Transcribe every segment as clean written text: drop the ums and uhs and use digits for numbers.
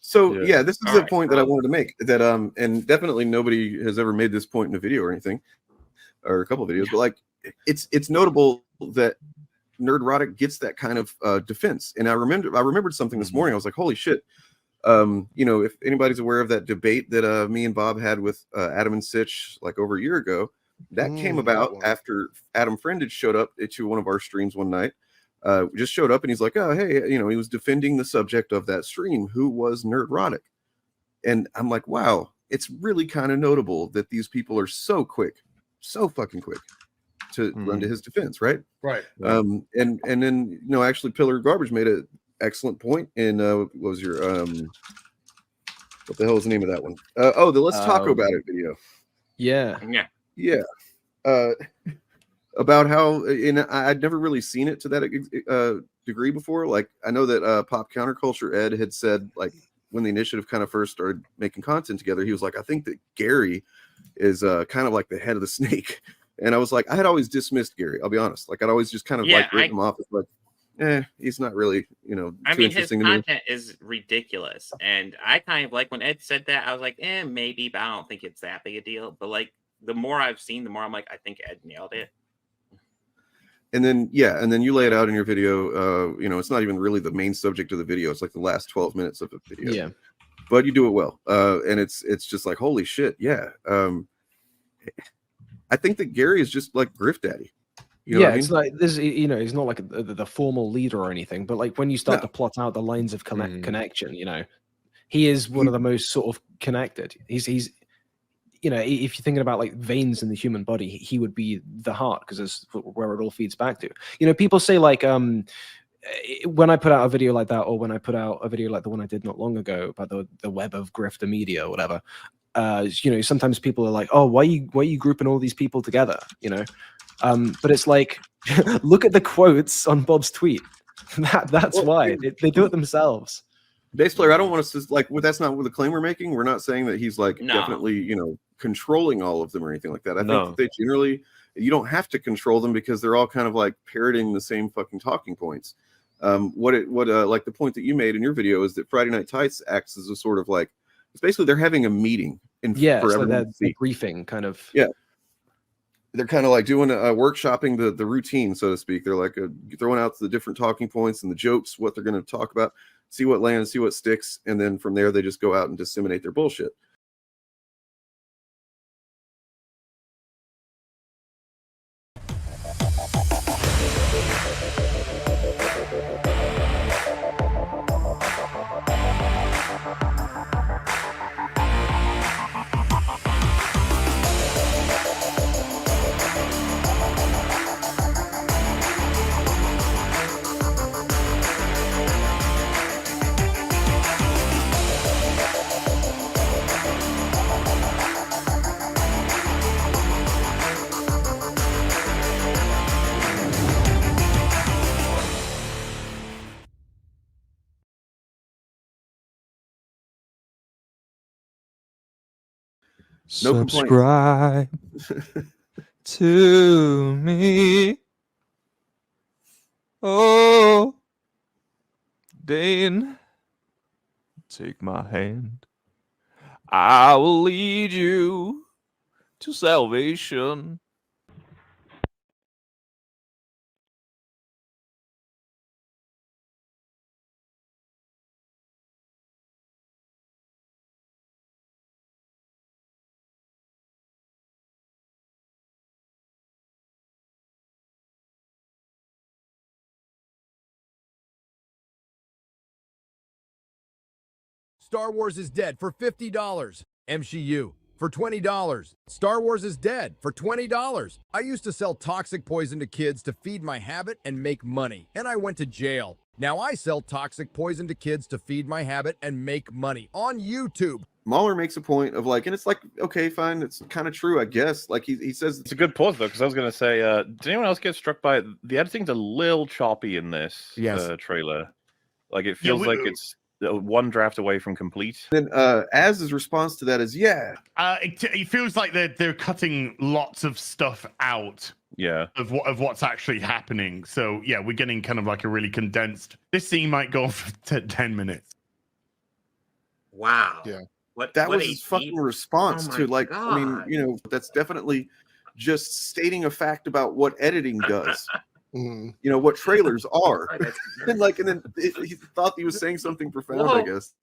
So yeah, this is a point that I wanted to make. That and definitely nobody has ever made this point in a video or anything, or a couple of videos. But like, it's notable that Nerdrotic gets that kind of defense. And I remembered something this morning. I was like, holy shit. You know, if anybody's aware of that debate that me and Bob had with Adam and Sitch like over a year ago, that came about after Adam Friendage showed up to one of our streams one night. Just showed up and he's like, oh, hey, you know, he was defending the subject of that stream, who was Nerdrotic. And I'm like, wow, it's really kind of notable that these people are so quick, so fucking quick to run to his defense, right? Right. And then, you know, actually Pillar of Garbage made an excellent point in what was your what the hell was the name of that one? The Let's Talk About It video. Yeah. About how, and I'd never really seen it to that degree before. Like, I know that Pop Counterculture Ed had said, like, when the initiative kind of first started making content together, he was like, I think that Gary is kind of like the head of the snake. And I was like, I had always dismissed Gary. I'll be honest. Like, I'd always just kind of like written him off as like, he's not really, you know, I mean, his content is ridiculous. And I kind of like when Ed said that, I was like, maybe, but I don't think it's that big a deal. But like, the more I've seen, the more I'm like, I think Ed nailed it. And then, and then you lay it out in your video. You know, it's not even really the main subject of the video. It's like the last 12 minutes of the video. Yeah. But you do it well. And it's just like, holy shit. Yeah. I think that Gary is just like Griff Daddy. You know it's like this, you know, he's not like the formal leader or anything, but like when you start to plot out the lines of connection, you know, he is one of the most sort of connected. He's you know, if you're thinking about like veins in the human body, he would be the heart because that's where it all feeds back to. You know, people say like, when I put out a video like that, or when I put out a video like the one I did not long ago about the web of grifter media or whatever, you know, sometimes people are like, oh, why are you grouping all these people together? You know, but it's like, look at the quotes on Bob's tweet. That's why they do it themselves. Bass player, I don't want us to like, well, that's not what the claim we're making. We're not saying that he's like definitely, you know, controlling all of them or anything like that. I think that they generally, you don't have to control them because they're all kind of like parroting the same fucking talking points. Like the point that you made in your video is that Friday Night Tights acts as a sort of like, it's basically they're having a meeting for so they're briefing kind of. Yeah. They're kind of like doing workshopping the routine, so to speak. They're like throwing out the different talking points and the jokes, what they're going to talk about, see what lands, see what sticks, and then from there they just go out and disseminate their bullshit. No subscribe to me. Oh, Dane, take my hand. I will lead you to salvation. Star Wars is dead for $50. MCU for $20. Star Wars is dead for $20. I used to sell toxic poison to kids to feed my habit and make money, and I went to jail. Now I sell toxic poison to kids to feed my habit and make money on YouTube. Mahler makes a point of like, and it's like, okay, fine, it's kind of true, I guess. Like he says, it's a good pause though, because I was going to say, did anyone else get struck by the editing's a little choppy in this trailer? Like it feels like it's one draft away from complete. Then Az's response to that is, it feels like they're cutting lots of stuff out. Yeah, of what's actually happening. So yeah, we're getting kind of like a really condensed. This scene might go for 10 minutes. Wow. Yeah. That what was a his fucking deep- response Oh to, my like, I mean, God. you know, that's definitely just stating a fact about what editing does. Mm. You know, what trailers are. That's And like, and then he thought he was saying something profound, I Whoa. guess.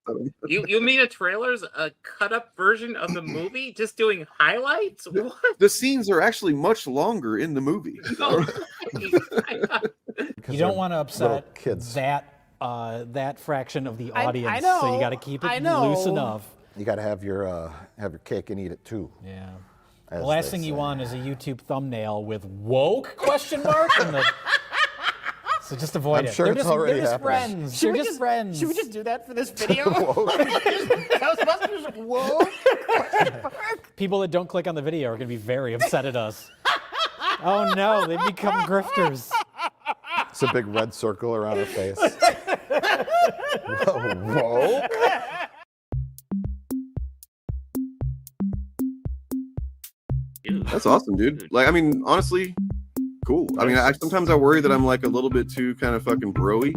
You mean a trailer's a cut up version of the movie, just doing highlights? What? The scenes are actually much longer in the movie. No. You don't want to upset that fraction of the audience, I know, so you got to keep I it know. loose enough. You got to have your cake and eat it too. Yeah. as The last they thing you say. want is a YouTube thumbnail with woke question mark and the. So just avoid I'm it. sure They're it's just, already they're just happening. friends. Should They're we just friends. Should we just do that for this video? Ghostbusters, whoa! People that don't click on the video are going to be very upset at us. Oh no, they become grifters. It's a big red circle around her face. Whoa. That's awesome, dude. Like, I mean, honestly, cool. I mean, sometimes I worry that I'm like a little bit too kind of fucking bro-y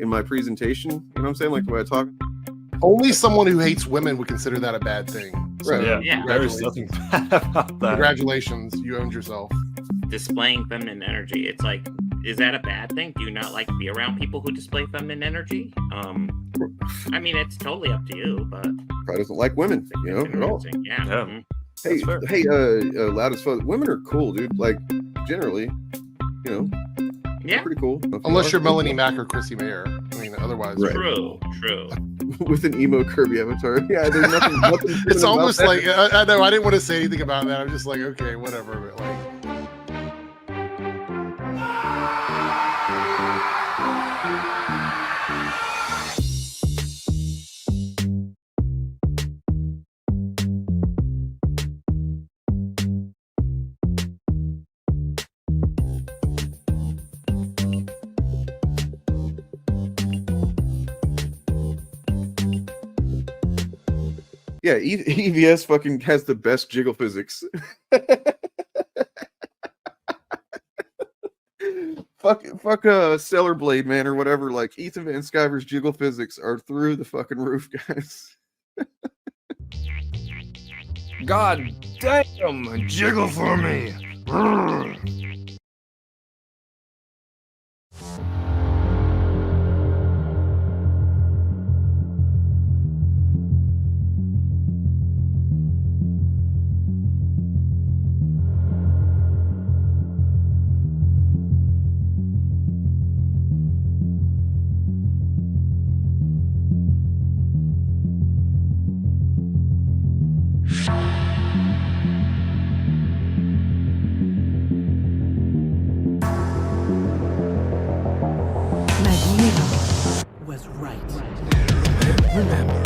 in my presentation. You know what I'm saying? Like the way I talk. Only someone who hates women would consider that a bad thing. So, Right. Yeah. There's nothing bad about that. congratulations, you owned yourself. Displaying feminine energy. It's like, is that a bad thing? Do you not like to be around people who display feminine energy? I mean, it's totally up to you, but Probably doesn't like women, you know, at all. interesting. Yeah. Yeah. Mhm. Hey, fair. hey, loud as fuck. Women are cool, dude. Like, generally, you know, Yeah. pretty cool. Unless you're Melanie Mack or Chrissy Mayer. I mean, otherwise, Right. True. True. With an emo Kirby avatar. Yeah, there's nothing. It's about almost that. like I know I didn't want to say anything about that. I'm just like, okay, whatever. But like, Yeah, EVS fucking has the best jiggle physics. fuck Stellar Blade, man, or whatever. Like, Ethan Van Sciver's jiggle physics are through the fucking roof, guys. God damn, jiggle for me. Magneto was right. Remember.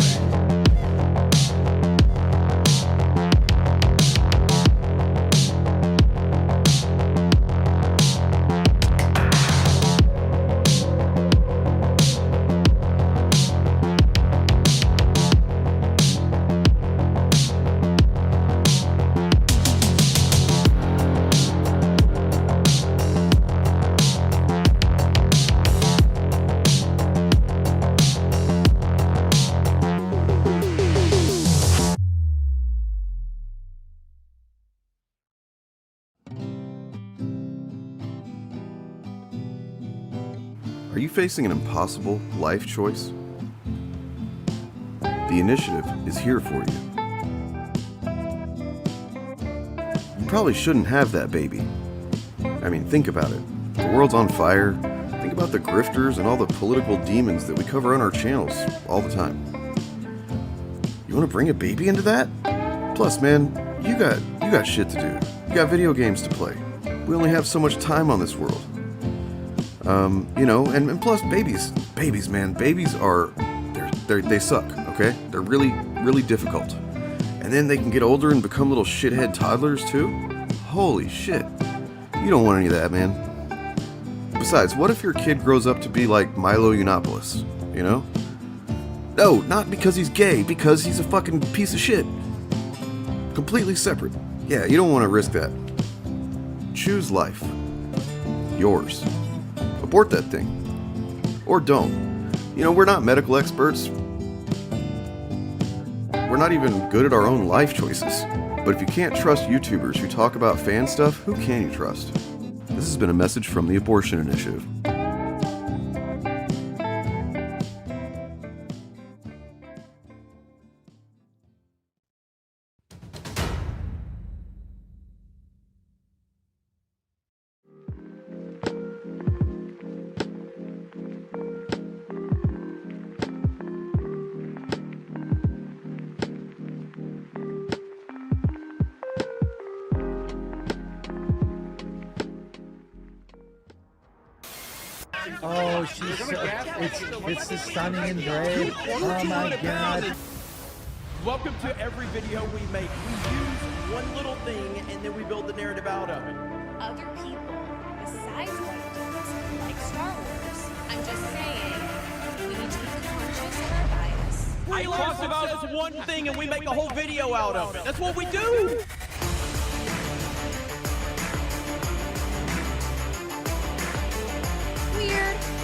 Are you facing an impossible life choice? The initiative is here for you. You probably shouldn't have that baby. I mean, think about it. The world's on fire. Think about the grifters and all the political demons that we cover on our channels all the time. You want to bring a baby into that? Plus, man, you got shit to do. You got video games to play. We only have so much time on this world. You know, and plus babies, man, babies are, they suck, okay? They're really, really difficult. And then they can get older and become little shithead toddlers too. Holy shit. You don't want any of that, man. Besides, what if your kid grows up to be like Milo Yiannopoulos, you know? No, not because he's gay, because he's a fucking piece of shit. Completely separate. Yeah, you don't want to risk that. Choose life. Yours. Abort that thing. Or don't. You know, we're not medical experts. we're not even good at our own life choices. But if you can't trust YouTubers who talk about fan stuff, who can you trust? This has been a message from the Abortion Initiative. Oh, she's so, it's the Sunny and Gray. Oh my God. Welcome to every video we make. We use one little thing and then we build the narrative out of it. Other people besides white dudes, like Star Wars. I'm just saying, we need to be conscious of our bias. I talked about this one thing and we make a whole video out of it. That's what we do.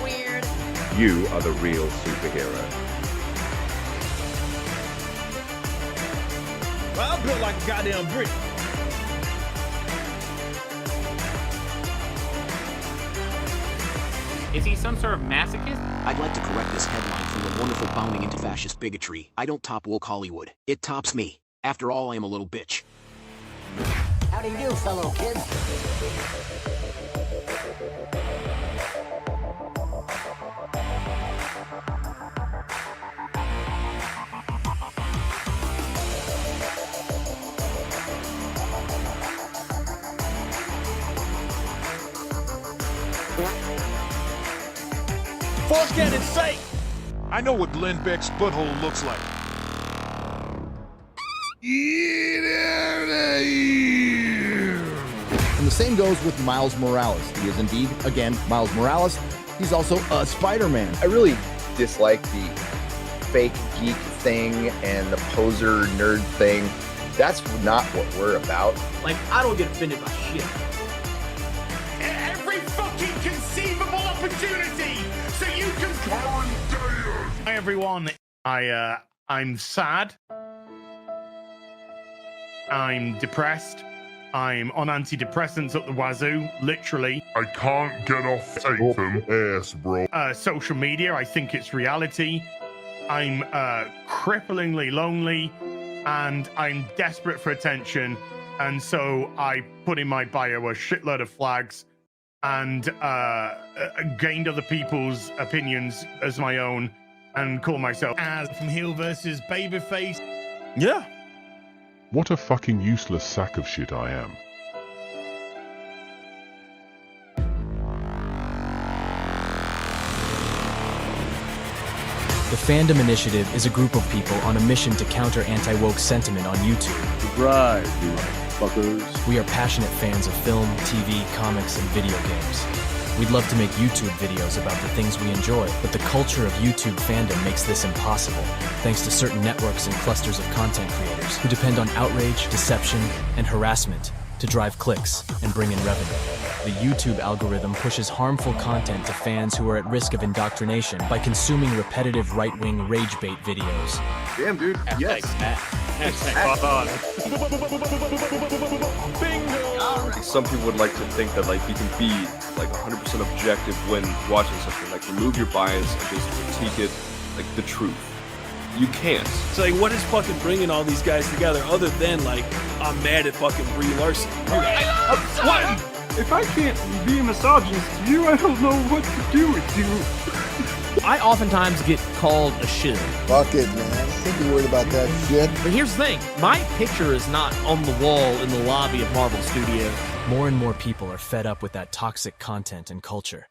Weird. You are the real superhero. Well, I'm built like a goddamn brick. Is he some sort of masochist? I'd like to correct this headline from the wonderful bounding into fascist bigotry. I don't top woke Hollywood. It tops me. After all, I am a little bitch. How do you do, fellow kids? For Ken's sake! I know what Glenn Beck's butthole looks like. And the same goes with Miles Morales. He is indeed, again, Miles Morales. He's also a Spider-Man. I really dislike the fake geek thing and the poser nerd thing. That's not what we're about. Like, I don't get offended by shit. Every fucking conceivable opportunity so you can quarantine. Hi everyone. I'm sad. I'm depressed. I'm on antidepressants up the wazoo, literally. I can't get off Tatum ass, bro. Social media, I think it's reality. I'm cripplingly lonely and I'm desperate for attention. And so I put in my bio a shitload of flags and gained other people's opinions as my own and call myself as from heel versus babyface. Yeah. What a fucking useless sack of shit I am. The Fandom Initiative is a group of people on a mission to counter anti-woke sentiment on YouTube. Right, you fuckers. We are passionate fans of film, TV, comics, and video games. We'd love to make YouTube videos about the things we enjoy, but the culture of YouTube fandom makes this impossible, thanks to certain networks and clusters of content creators who depend on outrage, deception, and harassment to drive clicks and bring in revenue. The YouTube algorithm pushes harmful content to fans who are at risk of indoctrination by consuming repetitive right-wing rage bait videos. Damn, dude. Yes. Some people would like to think that like you can be like 100% objective when watching something, like remove your bias and just critique it like the truth. You can't. So like, what is fucking bringing all these guys together other than like, I'm mad at fucking Brie Larson? What? If I can't be a misogynist to you, I don't know what to do with you. I oftentimes get called a shit. Fuck it, man. Can't be worried about that shit. But here's the thing. My picture is not on the wall in the lobby of Marvel Studios. More and more people are fed up with that toxic content and culture.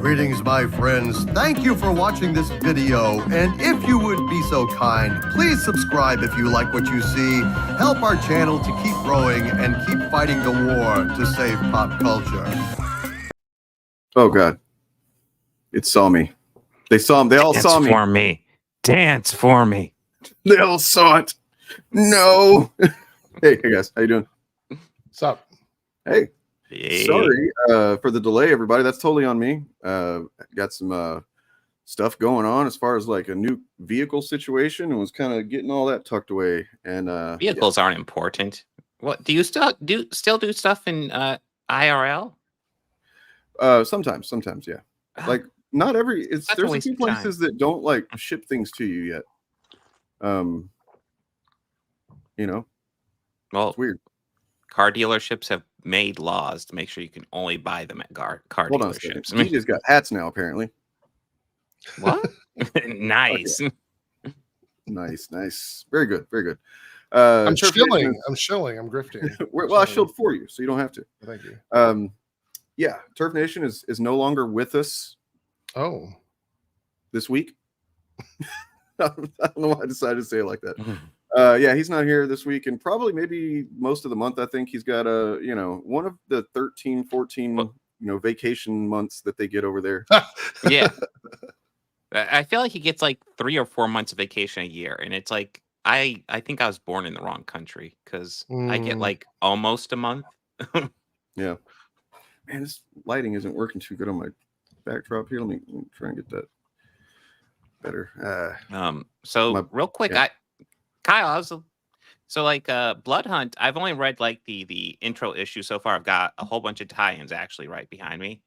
Greetings, my friends. Thank you for watching this video. And if you would be so kind, please subscribe if you like what you see. Help our channel to keep growing and keep fighting the war to save pop culture. Oh, God. It saw me. They saw him. They all saw me. Dance for me. Dance for me. They all saw it. No. Hey guys. How you doing? What's up? Hey. Sorry for the delay, everybody. That's totally on me. Got some stuff going on as far as like a new vehicle situation, and was kind of getting all that tucked away. And vehicles aren't important. What do you still do stuff in IRL? Sometimes, yeah. Like not every. There's a few places that don't like ship things to you yet. You know, well, it's weird. Car dealerships have made laws to make sure you can only buy them at car Hold dealerships. On, DJ's got hats now, apparently. What? Nice. Okay. Nice. Very good. I'm shilling. I'm grifting. Well, I shilled for you, so you don't have to. Thank you. Yeah, Turf Nation is no longer with us. Oh, this week. I don't know why I decided to say it like that. Yeah, he's not here this week, and probably maybe most of the month. I think he's got one of the 13, 14, vacation months that they get over there. Yeah. I feel like he gets like 3 or 4 months of vacation a year, and it's like I think I was born in the wrong country because I get like almost a month. Yeah, man, this lighting isn't working too good on my backdrop here. Let me try and get that better. Real quick, yeah. Kyle, Blood Hunt. I've only read like the intro issue so far. I've got a whole bunch of tie-ins actually right behind me.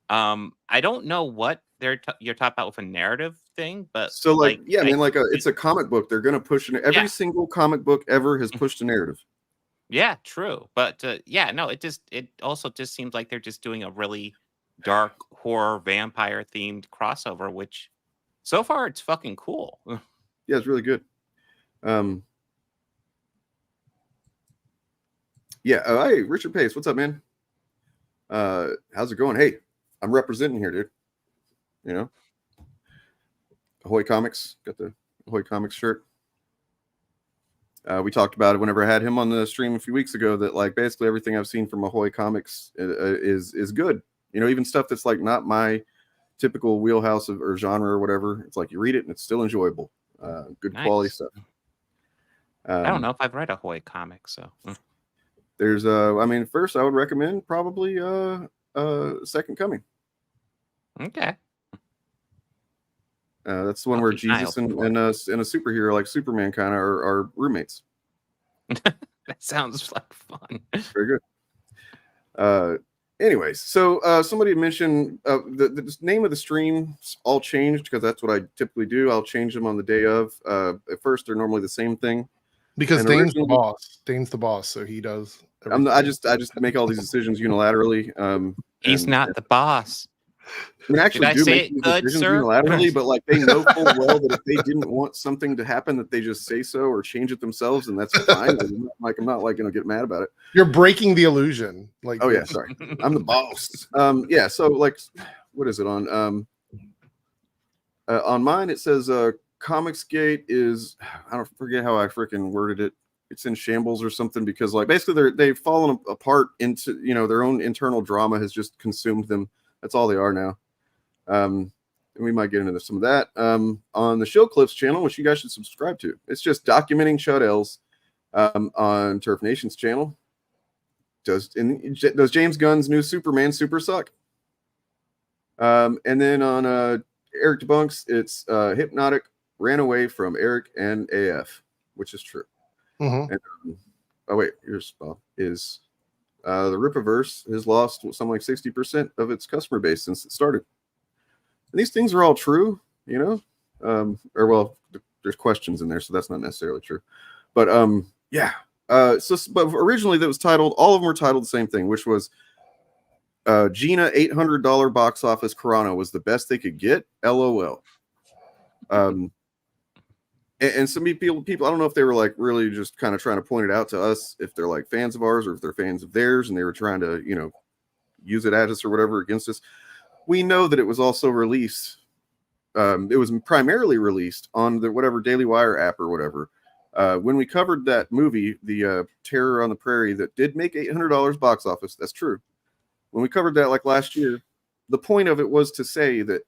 I don't know what you're talking about with a narrative thing, but so it's a comic book. They're gonna push every single comic book ever has pushed a narrative. Yeah, true. But it also just seems like they're just doing a really dark horror vampire themed crossover, which so far it's fucking cool. Yeah, it's really good. Hey, Richard Pace, what's up, man? How's it going? Hey, I'm representing here, dude. You know, Ahoy Comics, got the Ahoy Comics shirt. We talked about it whenever I had him on the stream a few weeks ago, that like basically everything I've seen from Ahoy Comics is good. You know, even stuff that's like not my typical wheelhouse or genre or whatever. It's like you read it and it's still enjoyable. Good quality stuff. I don't know if I've read Ahoy Comics, so there's first I would recommend probably Second Coming. Okay. That's the one where Jesus and a superhero like Superman kind of are roommates. That sounds like fun. Very good. Anyways, so somebody mentioned the name of the stream all changed because that's what I typically do. I'll change them on the day of. At first, they're normally the same thing. Because Dane's the boss. Dane's the boss, so he does. I just make all these decisions unilaterally. He's not the boss. I mean, actually, do make these decisions unilaterally, but like they know full well that if they didn't want something to happen, that they just say so or change it themselves, and that's fine. I'm not like get mad about it. You're breaking the illusion. Like, oh yeah, sorry, I'm the boss. Yeah. So like, what is it on? On mine it says Comicsgate is, I don't forget how I freaking worded it. It's in shambles or something because like basically they've fallen apart into their own internal drama has just consumed them. That's all they are now. And we might get into some of that on the Show Clips channel, which you guys should subscribe to. It's just documenting CHUD Ls on Turf Nation's channel. Does James Gunn's new Superman super suck? And then on Airrick Debunks, it's Hypnotic ran away from Airrick and AF, which is true. Mm-hmm. And, here's Bob. Is the Rippaverse has lost something like 60% of its customer base since it started. And these things are all true, there's questions in there, so that's not necessarily true. But but originally that was titled, all of them were titled the same thing, which was Gina $800 box office Corona was the best they could get. LOL. And some people, I don't know if they were like really just kind of trying to point it out to us, if they're like fans of ours or if they're fans of theirs, and they were trying to, use it at us or whatever against us. We know that it was also released. It was primarily released on the whatever Daily Wire app or whatever. When we covered that movie, the Terror on the Prairie, that did make $800 box office. That's true. When we covered that like last year, the point of it was to say that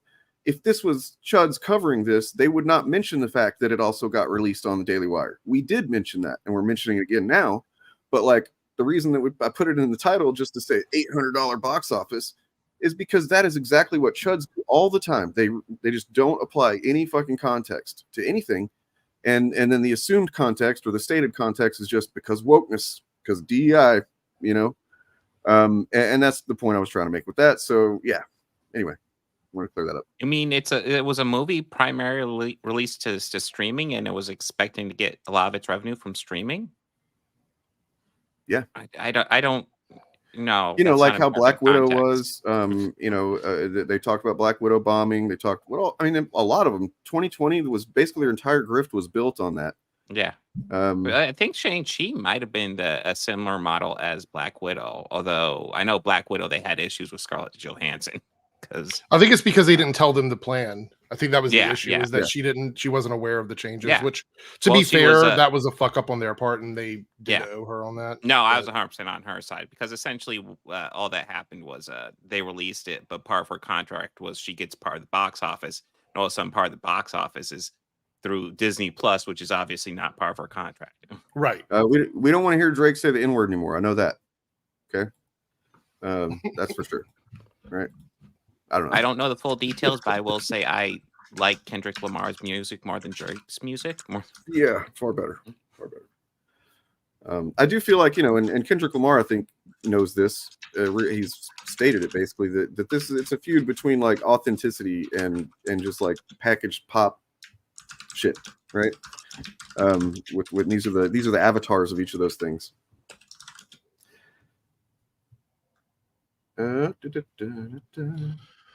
if this was CHUD's covering this, they would not mention the fact that it also got released on the Daily Wire. We did mention that, and we're mentioning it again now. But like the reason that I put it in the title just to say $800 box office is because that is exactly what chuds do all the time. They just don't apply any fucking context to anything, and then the assumed context or the stated context is just because wokeness, because DEI, you know, and that's the point I was trying to make with that. So yeah, anyway, I want to clear that up. I mean, it was a movie primarily released to streaming, and it was expecting to get a lot of its revenue from streaming. Yeah, I don't know. You know, That's like not how a Black Widow context. was. You know, they talked about Black Widow bombing. They talked. Well, I mean, a lot of them. 2020 was basically their entire grift was built on that. Yeah. But I think Shang-Chi might have been a similar model as Black Widow, although I know Black Widow, they had issues with Scarlett Johansson. I think it's because they didn't tell them the plan. I think that was the Yeah, issue, yeah. is that Yeah. she wasn't aware of the changes, Yeah. which, to Well, be she fair, was, that was a fuck up on their part, and they did Yeah. owe her on that. No, I was 100% on her side, because essentially all that happened was they released it, but part of her contract was she gets part of the box office, and all of a sudden part of the box office is through Disney Plus, which is obviously not part of her contract. Right. We don't want to hear Drake say the N-word anymore. I know that. Okay. That's for sure. Right. I don't know. I don't know the full details, but I will say I like Kendrick Lamar's music more than Drake's music. Yeah, far better. Far better. I do feel like, you know, and Kendrick Lamar, I think, knows this. He's stated it basically that it's a feud between like authenticity and just like packaged pop shit, right? With these are the avatars of each of those things.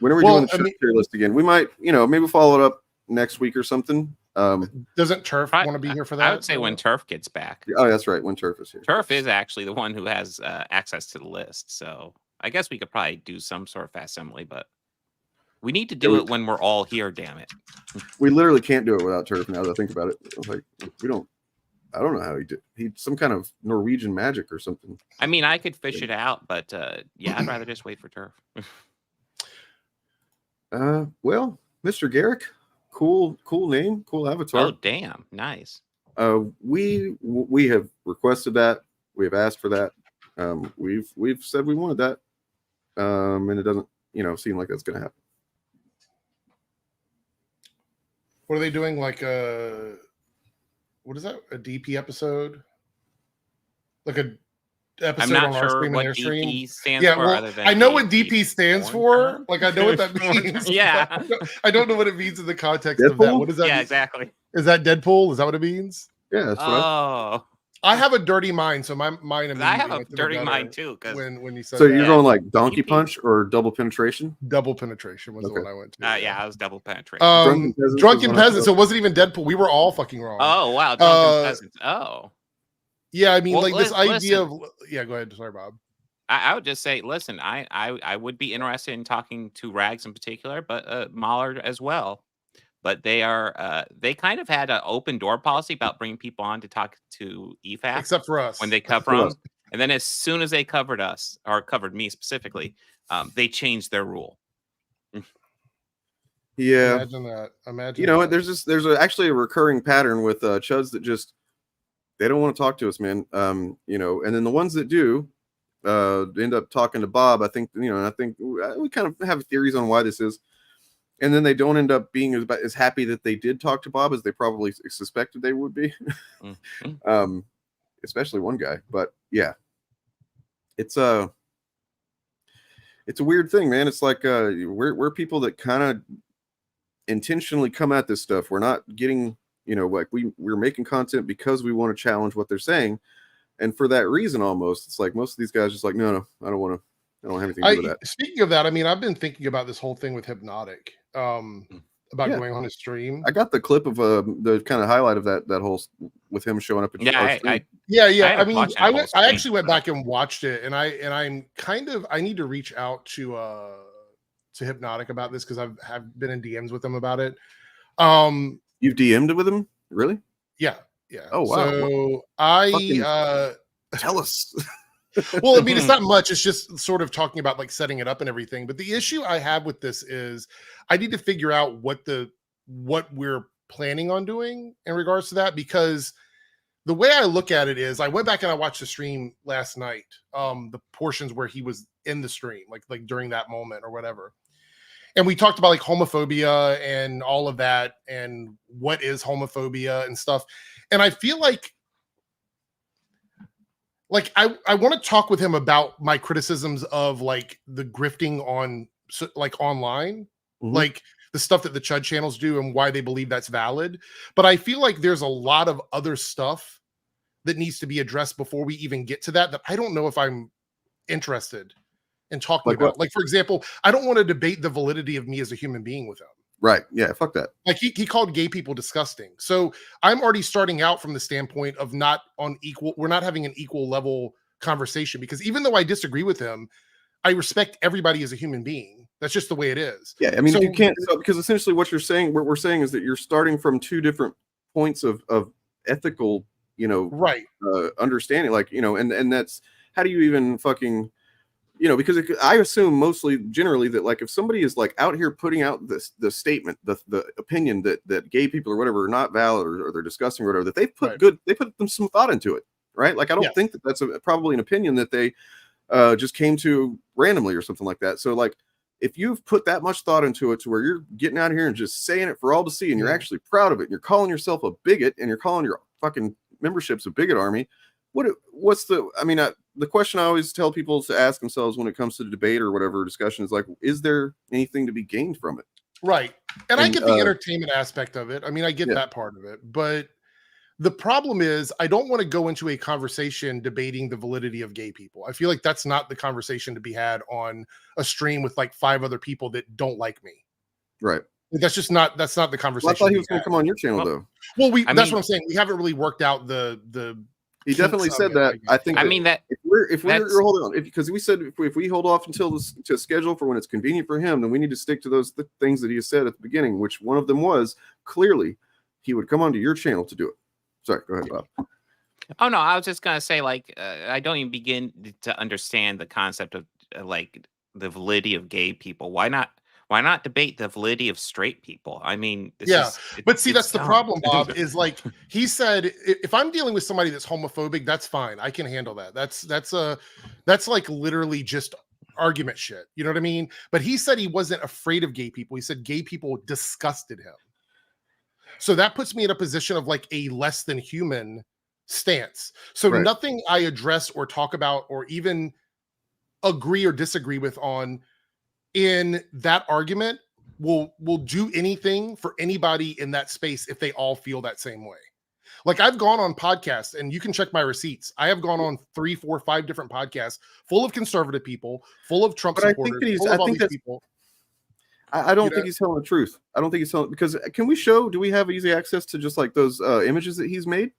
When are we doing the Chud tier list again? We might, you know, maybe follow it up next week or something. Doesn't Turf want to be here for that? I would say when Turf gets back. Oh, that's right. When Turf is here. Turf is actually the one who has access to the list. So I guess we could probably do some sort of facsimile, but we need to do it when we're all here, damn it. We literally can't do it without Turf now that I think about it. Like, I don't know how he did. He's some kind of Norwegian magic or something. I mean, I could fish it out, but yeah, I'd rather just wait for Turf. Well, Mr. Garrick, cool name, cool avatar. Oh, damn, nice. We have requested that. We have asked for that. We've said we wanted that. And it doesn't, you know, seem like that's going to happen. What are they doing? Like what is that? A DP episode? Like a episode I'm not on our sure stream and what their stream? DP stands Yeah, for well, other than I know what DP stands for. Like I know what that means. Yeah. I don't know what it means in the context of that. What does that Yeah, mean? exactly. Is that Deadpool? Is that what it means? Yeah, that's what I have a dirty mind, so my mind I have immediately a went to the dirty gutter mind too. when you said So that. you're going like donkey punch or double penetration? Double penetration was the one I went to. Yeah, I was double penetration. Drunken Peasant. So it wasn't even Deadpool. We were all fucking wrong. Oh wow, Drunken Peasants. Oh. Yeah, I mean, Well, like this idea listen. of go ahead. Sorry, Bob. I would just say, listen, I would be interested in talking to Rags in particular, but Mahler as well. But they are they kind of had an open door policy about bringing people on to talk to EFAC, Except for us. when they cover them. And then as soon as they covered us, or covered me specifically, they changed their rule. Yeah. Imagine that. Imagine. You know what? that. There's actually a recurring pattern with chuds that just they don't want to talk to us, man. You know, and then the ones that do end up talking to Bob. I think, you know, and I think we kind of have theories on why this is. And then they don't end up being as happy that they did talk to Bob as they probably suspected they would be. Especially one guy. But yeah, it's a weird thing, man. It's like we're people that kind of intentionally come at this stuff. We're not getting, you know, like we're making content because we want to challenge what they're saying, and for that reason, almost it's like most of these guys just like, no, I don't want to. I don't have anything to do with that. Speaking of that, I mean, I've been thinking about this whole thing with Hypnotic, about going on his stream. I got the clip of the kind of highlight of that whole with him showing up. Yeah. I mean, I actually went back and watched it, and I'm kind of I need to reach out to Hypnotic about this because I've been in DMs with him about it. You've DM'd with him, really? Yeah. Oh wow. So tell us. Well, I mean, it's not much. It's just sort of talking about like setting it up and everything. But the issue I have with this is I need to figure out what we're planning on doing in regards to that, because the way I look at it is, I went back and I watched the stream last night, the portions where he was in the stream, like during that moment or whatever. And we talked about like homophobia and all of that and what is homophobia and stuff. And I feel like I want to talk with him about my criticisms of like the grifting on like online, like the stuff that the CHUD channels do and why they believe that's valid. But I feel like there's a lot of other stuff that needs to be addressed before we even get to that I don't know if I'm interested in talking Like about. what? Like, for example, I don't want to debate the validity of me as a human being with him. Right. Yeah. Fuck that. Like he called gay people disgusting. So I'm already starting out from the standpoint of we're not having an equal level conversation, because even though I disagree with him, I respect everybody as a human being. That's just the way it is. Yeah. I mean, so, you can't, because essentially what we're saying is that you're starting from two different points of ethical, right. Understanding, like, and that's, how do you even fucking, because I assume generally that like if somebody is like out here putting out the statement, the opinion that gay people or whatever are not valid or they're disgusting or whatever, that they've put some thought into it, right? Like I don't think that that's probably an opinion that they just came to randomly or something like that. So like if you've put that much thought into it to where you're getting out here and just saying it for all to see, and you're actually proud of it, and you're calling yourself a bigot, and you're calling your fucking memberships a bigot army, what's the question I always tell people to ask themselves when it comes to the debate or whatever discussion is like, is there anything to be gained from it? Right. And I get the entertainment aspect of it. I mean, I get that part of it, but the problem is I don't want to go into a conversation debating the validity of gay people. I feel like that's not the conversation to be had on a stream with like 5 other people that don't like me. Right. That's not the conversation. Well, I thought he was going to come on your channel though. Well, that's what I'm saying. We haven't really worked out the he definitely said that. I think. If we're hold on, because we said if we hold off until to schedule for when it's convenient for him, then we need to stick to those things that he said at the beginning. Which one of them was clearly he would come onto your channel to do it. Sorry, go ahead, Bob. Oh no, I was just gonna say like I don't even begin to understand the concept of like the validity of gay people. Why not debate the validity of straight people? I mean, but see, that's the problem, Bob, is like he said, if I'm dealing with somebody that's homophobic, that's fine. I can handle that. That's like literally just argument shit. You know what I mean? But he said he wasn't afraid of gay people. He said gay people disgusted him. So that puts me in a position of like a less than human stance. So nothing I address or talk about or even agree or disagree with on in that argument will do anything for anybody in that space if they all feel that same way. Like I've gone on podcasts, and you can check my receipts. I have gone on 3, 4, 5 different podcasts full of conservative people, full of Trump supporters, full of all these people. I don't think he's telling the truth. I don't think he's telling, because do we have easy access to just like those images that he's made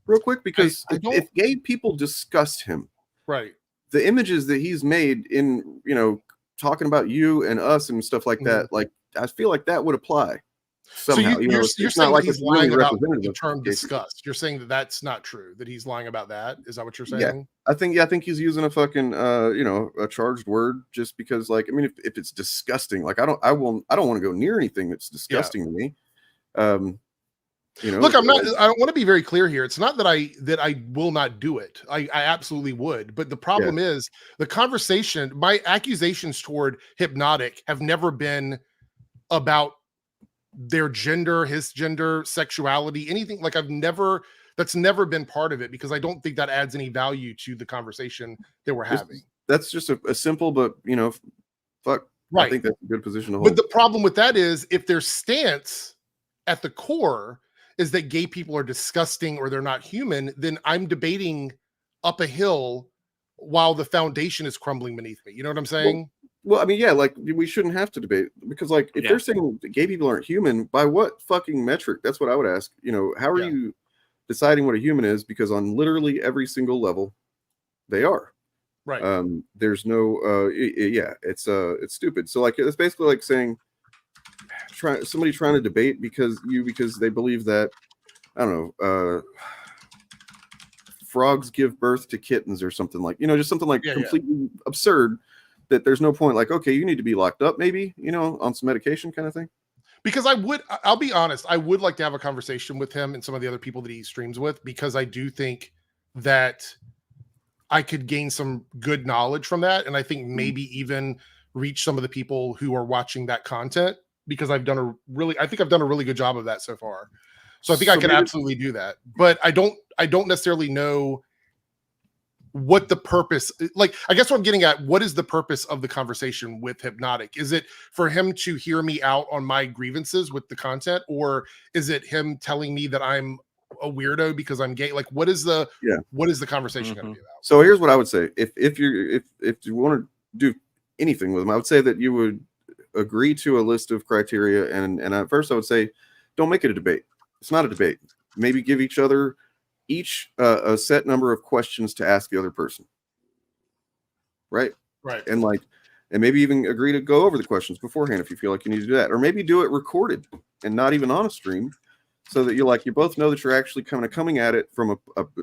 real quick? Because if gay people disgust him, right, the images that he's made in, talking about you and us and stuff like that, like I feel like that would apply somehow. So you're saying like he's lying about the term disgust. You're saying that that's not true, that he's lying about that. Is that what you're saying? Yeah, I think he's using a fucking a charged word just because, like, I mean, if it's disgusting, like I don't want to go near anything that's disgusting to me. Look, I want to be very clear here. It's not that I will not do it. I absolutely would. But the problem is the conversation, my accusations toward Hypnotic have never been about their gender, his gender, sexuality, anything. Like that's never been part of it, because I don't think that adds any value to the conversation that we're having. That's just a simple, but fuck. Right. I think that's a good position to hold. But the problem with that is if their stance at the core is that gay people are disgusting or they're not human, then I'm debating up a hill while the foundation is crumbling beneath me. You know what I'm saying? Well, I mean, yeah, like we shouldn't have to debate, because like if they're saying that gay people aren't human, by what fucking metric? That's what I would ask. How are you deciding what a human is? Because on literally every single level, they are. Right. There's no it's stupid. So like it's basically like saying somebody trying to debate because they believe that, I don't know, frogs give birth to kittens or something, like, just something like completely absurd, that there's no point, like, okay, you need to be locked up maybe, on some medication kind of thing. Because I'll be honest, I would like to have a conversation with him and some of the other people that he streams with, because I do think that I could gain some good knowledge from that. And I think maybe even reach some of the people who are watching that content, because I think I've done a really good job of that so far. So I think I can absolutely do that. But I don't necessarily know what the purpose, like, I guess what I'm getting at, what is the purpose of the conversation with Hypnotic? Is it for him to hear me out on my grievances with the content, or is it him telling me that I'm a weirdo because I'm gay? Like, what is the conversation going to be about? So here's what I would say: if you want to do anything with him, I would say that you would agree to a list of criteria, and at first I would say, don't make it a debate. It's not a debate. Maybe give each other a set number of questions to ask the other person, right? And maybe even agree to go over the questions beforehand if you feel like you need to do that, or maybe do it recorded and not even on a stream, so that you both know that you're actually kind of coming at it from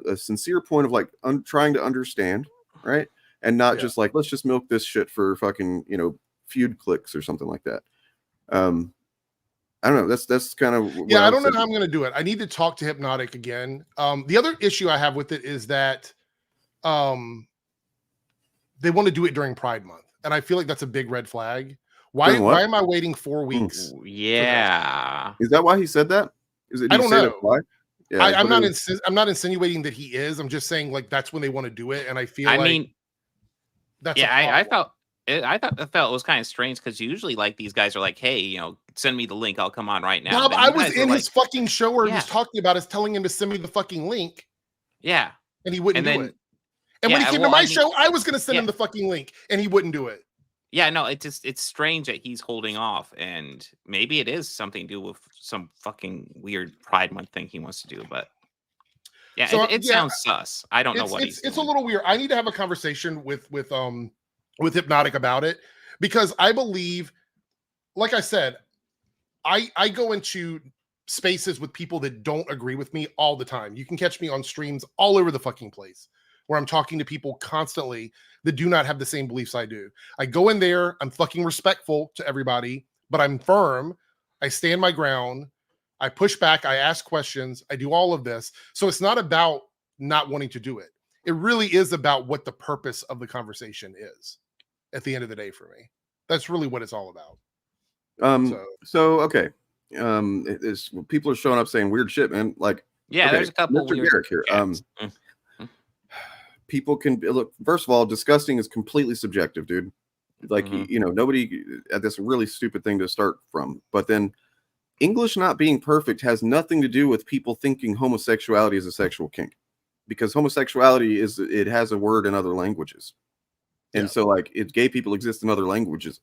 a sincere point of like trying to understand, right? And not just like, let's just milk this shit for fucking feud clicks or something like that. I don't know. That's kind of I don't know how I'm going to do it. I need to talk to Hypnotic again. The other issue I have with it is that they want to do it during Pride Month, and I feel like that's a big red flag. Why am I waiting 4 weeks? Yeah. Is that why he said that? I don't know. Why? Yeah, I'm not insinuating that he is. I'm just saying like that's when they want to do it, and I feel that's I felt it was kind of strange, because usually like these guys are like, hey, send me the link, I'll come on right now. Bob, I was in his fucking show where he was talking about us, telling him to send me the fucking link. Yeah. And he wouldn't do it. And when he came to my show, I was going to send him the fucking link, and he wouldn't do it. Yeah, no, it's strange that he's holding off, and maybe it is something to do with some fucking weird Pride Month thing he wants to do, but yeah, so, it sounds sus. I don't know what it's a little weird. I need to have a conversation with Hypnotic about it, because I believe, like I said, I go into spaces with people that don't agree with me all the time. You can catch me on streams all over the fucking place where I'm talking to people constantly that do not have the same beliefs I do. I go in there, I'm fucking respectful to everybody, but I'm firm. I stand my ground. I push back. I ask questions. I do all of this. So it's not about not wanting to do it. It really is about what the purpose of the conversation is at the end of the day for me. That's really what it's all about. So okay. People are showing up saying weird shit, man. Like, okay, there's a couple Mr. weird Garrick here. People can look, first of all, disgusting is completely subjective, dude. Like, nobody, that's a really stupid thing to start from. But then English not being perfect has nothing to do with people thinking homosexuality is a sexual kink, because homosexuality it has a word in other languages. And so like gay people exist in other languages,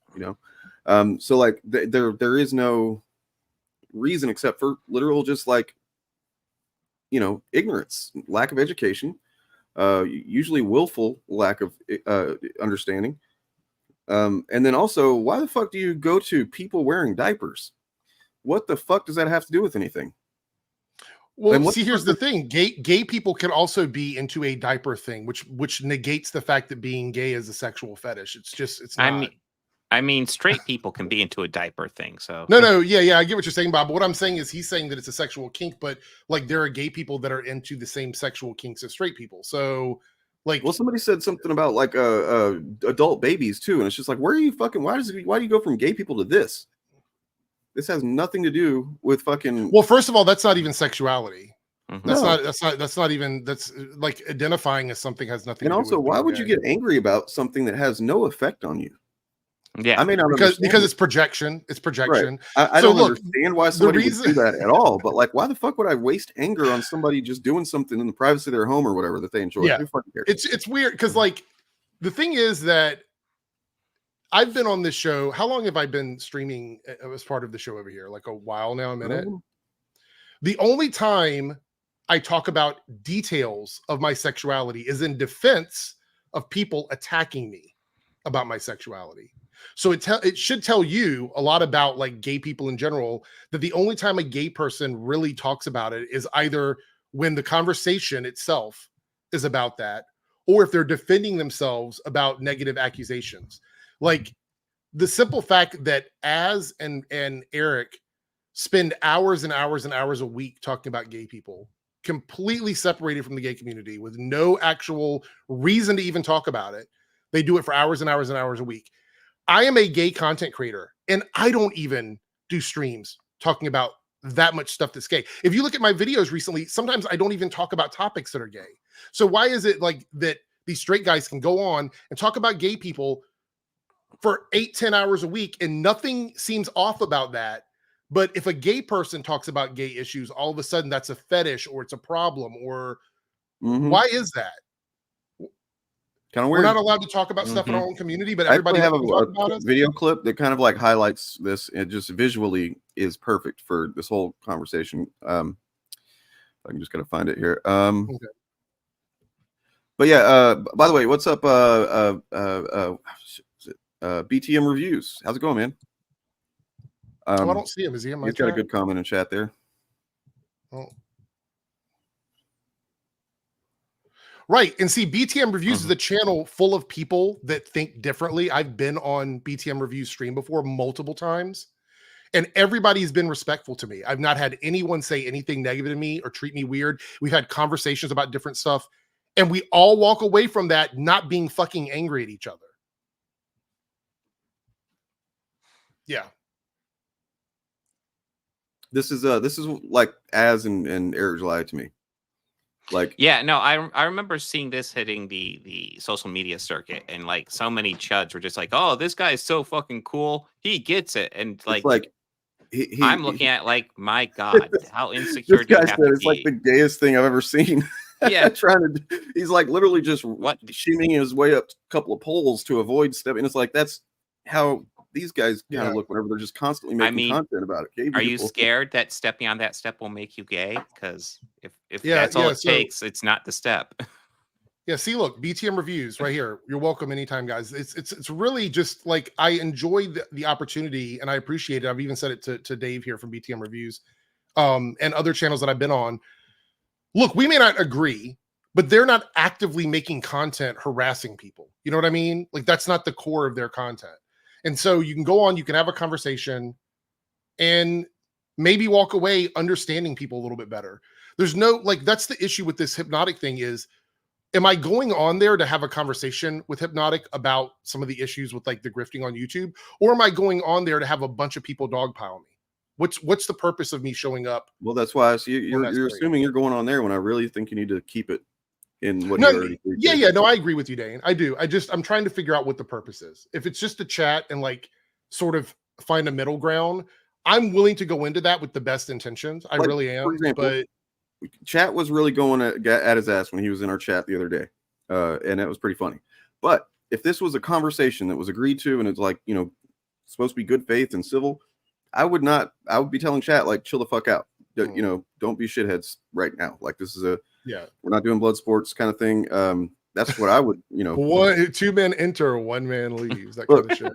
so like there is no reason except for literal, just like, ignorance, lack of education, usually willful lack of understanding. And then also, why the fuck do you go to people wearing diapers? What the fuck does that have to do with anything? Well, see, here's the thing. Gay people can also be into a diaper thing, which negates the fact that being gay is a sexual fetish. It's not. I mean, straight people can be into a diaper thing. So no, yeah, I get what you're saying, Bob. But what I'm saying is, he's saying that it's a sexual kink, but like there are gay people that are into the same sexual kinks as straight people. So, like, well, somebody said something about like adult babies too, and it's just like, why do you go from gay people to this? This has nothing to do with fucking. Well, first of all, that's not even sexuality. That's not even, that's like identifying as something has nothing. And to also, do with why would you get angry about something that has no effect on you? Yeah, I mean, because it's projection. It's projection. Right. I don't understand why somebody would do that at all. But like, why the fuck would I waste anger on somebody just doing something in the privacy of their home or whatever that they enjoy? Yeah, it's weird because like the thing is that I've been on this show. How long have I been streaming as part of the show over here? Like a while now, a minute. The only time I talk about details of my sexuality is in defense of people attacking me about my sexuality. So it should tell you a lot about like gay people in general, that the only time a gay person really talks about it is either when the conversation itself is about that, or if they're defending themselves about negative accusations. Like the simple fact that Az and Airrick spend hours and hours and hours a week talking about gay people, completely separated from the gay community with no actual reason to even talk about it. They do it for hours and hours and hours a week. I am a gay content creator, and I don't even do streams talking about that much stuff that's gay. If you look at my videos recently, sometimes I don't even talk about topics that are gay. So why is it like that these straight guys can go on and talk about gay people for 8-10 hours a week and nothing seems off about that? But if a gay person talks about gay issues, all of a sudden that's a fetish or it's a problem, or why is that? Kind of We're weird. not allowed to talk about stuff in our own community, but I everybody actually else have can talk about us. video clip that kind of like highlights this. It just visually is perfect for this whole conversation. I'm just gonna find it here. Okay. But yeah, by the way, what's up? BTM Reviews. How's it going, man? I don't see him. Is he in my He's chat? got a good comment in chat there. Oh. Right. And see, BTM Reviews is a channel full of people that think differently. I've been on BTM Reviews stream before multiple times, and everybody's been respectful to me. I've not had anyone say anything negative to me or treat me weird. We've had conversations about different stuff, and we all walk away from that not being fucking angry at each other. Yeah. This is like Az and Airrick AF to me. Like, yeah, no, I remember seeing this hitting the social media circuit, and like so many chuds were just like, "Oh, this guy is so fucking cool. He gets it." And like I'm looking at like, my God, how insecure this do you guy have said to it's like be? the gayest thing I've ever seen. Yeah. He's like literally just shimmying his way up a couple of poles to avoid stepping. It's like that's how these guys kind of look whenever they're just constantly making content about it. Gay Are you people. scared that stepping on that step will make you gay? Because if Yeah, that's all yeah, it so- takes, it's not the step. Yeah, see, look, BTM Reviews right here. You're welcome anytime, guys. It's really just like I enjoy the opportunity and I appreciate it. I've even said it to Dave here from BTM Reviews, and other channels that I've been on. Look, we may not agree, but they're not actively making content harassing people. You know what I mean? Like that's not the core of their content. And so you can go on, you can have a conversation, and maybe walk away understanding people a little bit better. There's no like that's the issue with this Hypnotic thing is. Am I going on there to have a conversation with Hypnotic about some of the issues with like the grifting on YouTube, or am I going on there to have a bunch of people dogpile me? What's the purpose of me showing up? Well, that's why I see you're assuming you're going on there when I really think you need to keep it in what No, you already yeah, no, I agree with you, Dane. I do. I'm trying to figure out what the purpose is. If it's just a chat and like sort of find a middle ground, I'm willing to go into that with the best intentions. I Like, really am. for example, but chat was really going at his ass when he was in our chat the other day, and that was pretty funny. But if this was a conversation that was agreed to and it's like, you know, supposed to be good faith and civil, I would be telling chat like, chill the fuck out. You know, don't be shitheads right now. Like this is we're not doing blood sports kind of thing. That's what I would, you know. Two men enter, one man leaves. That kind of shit.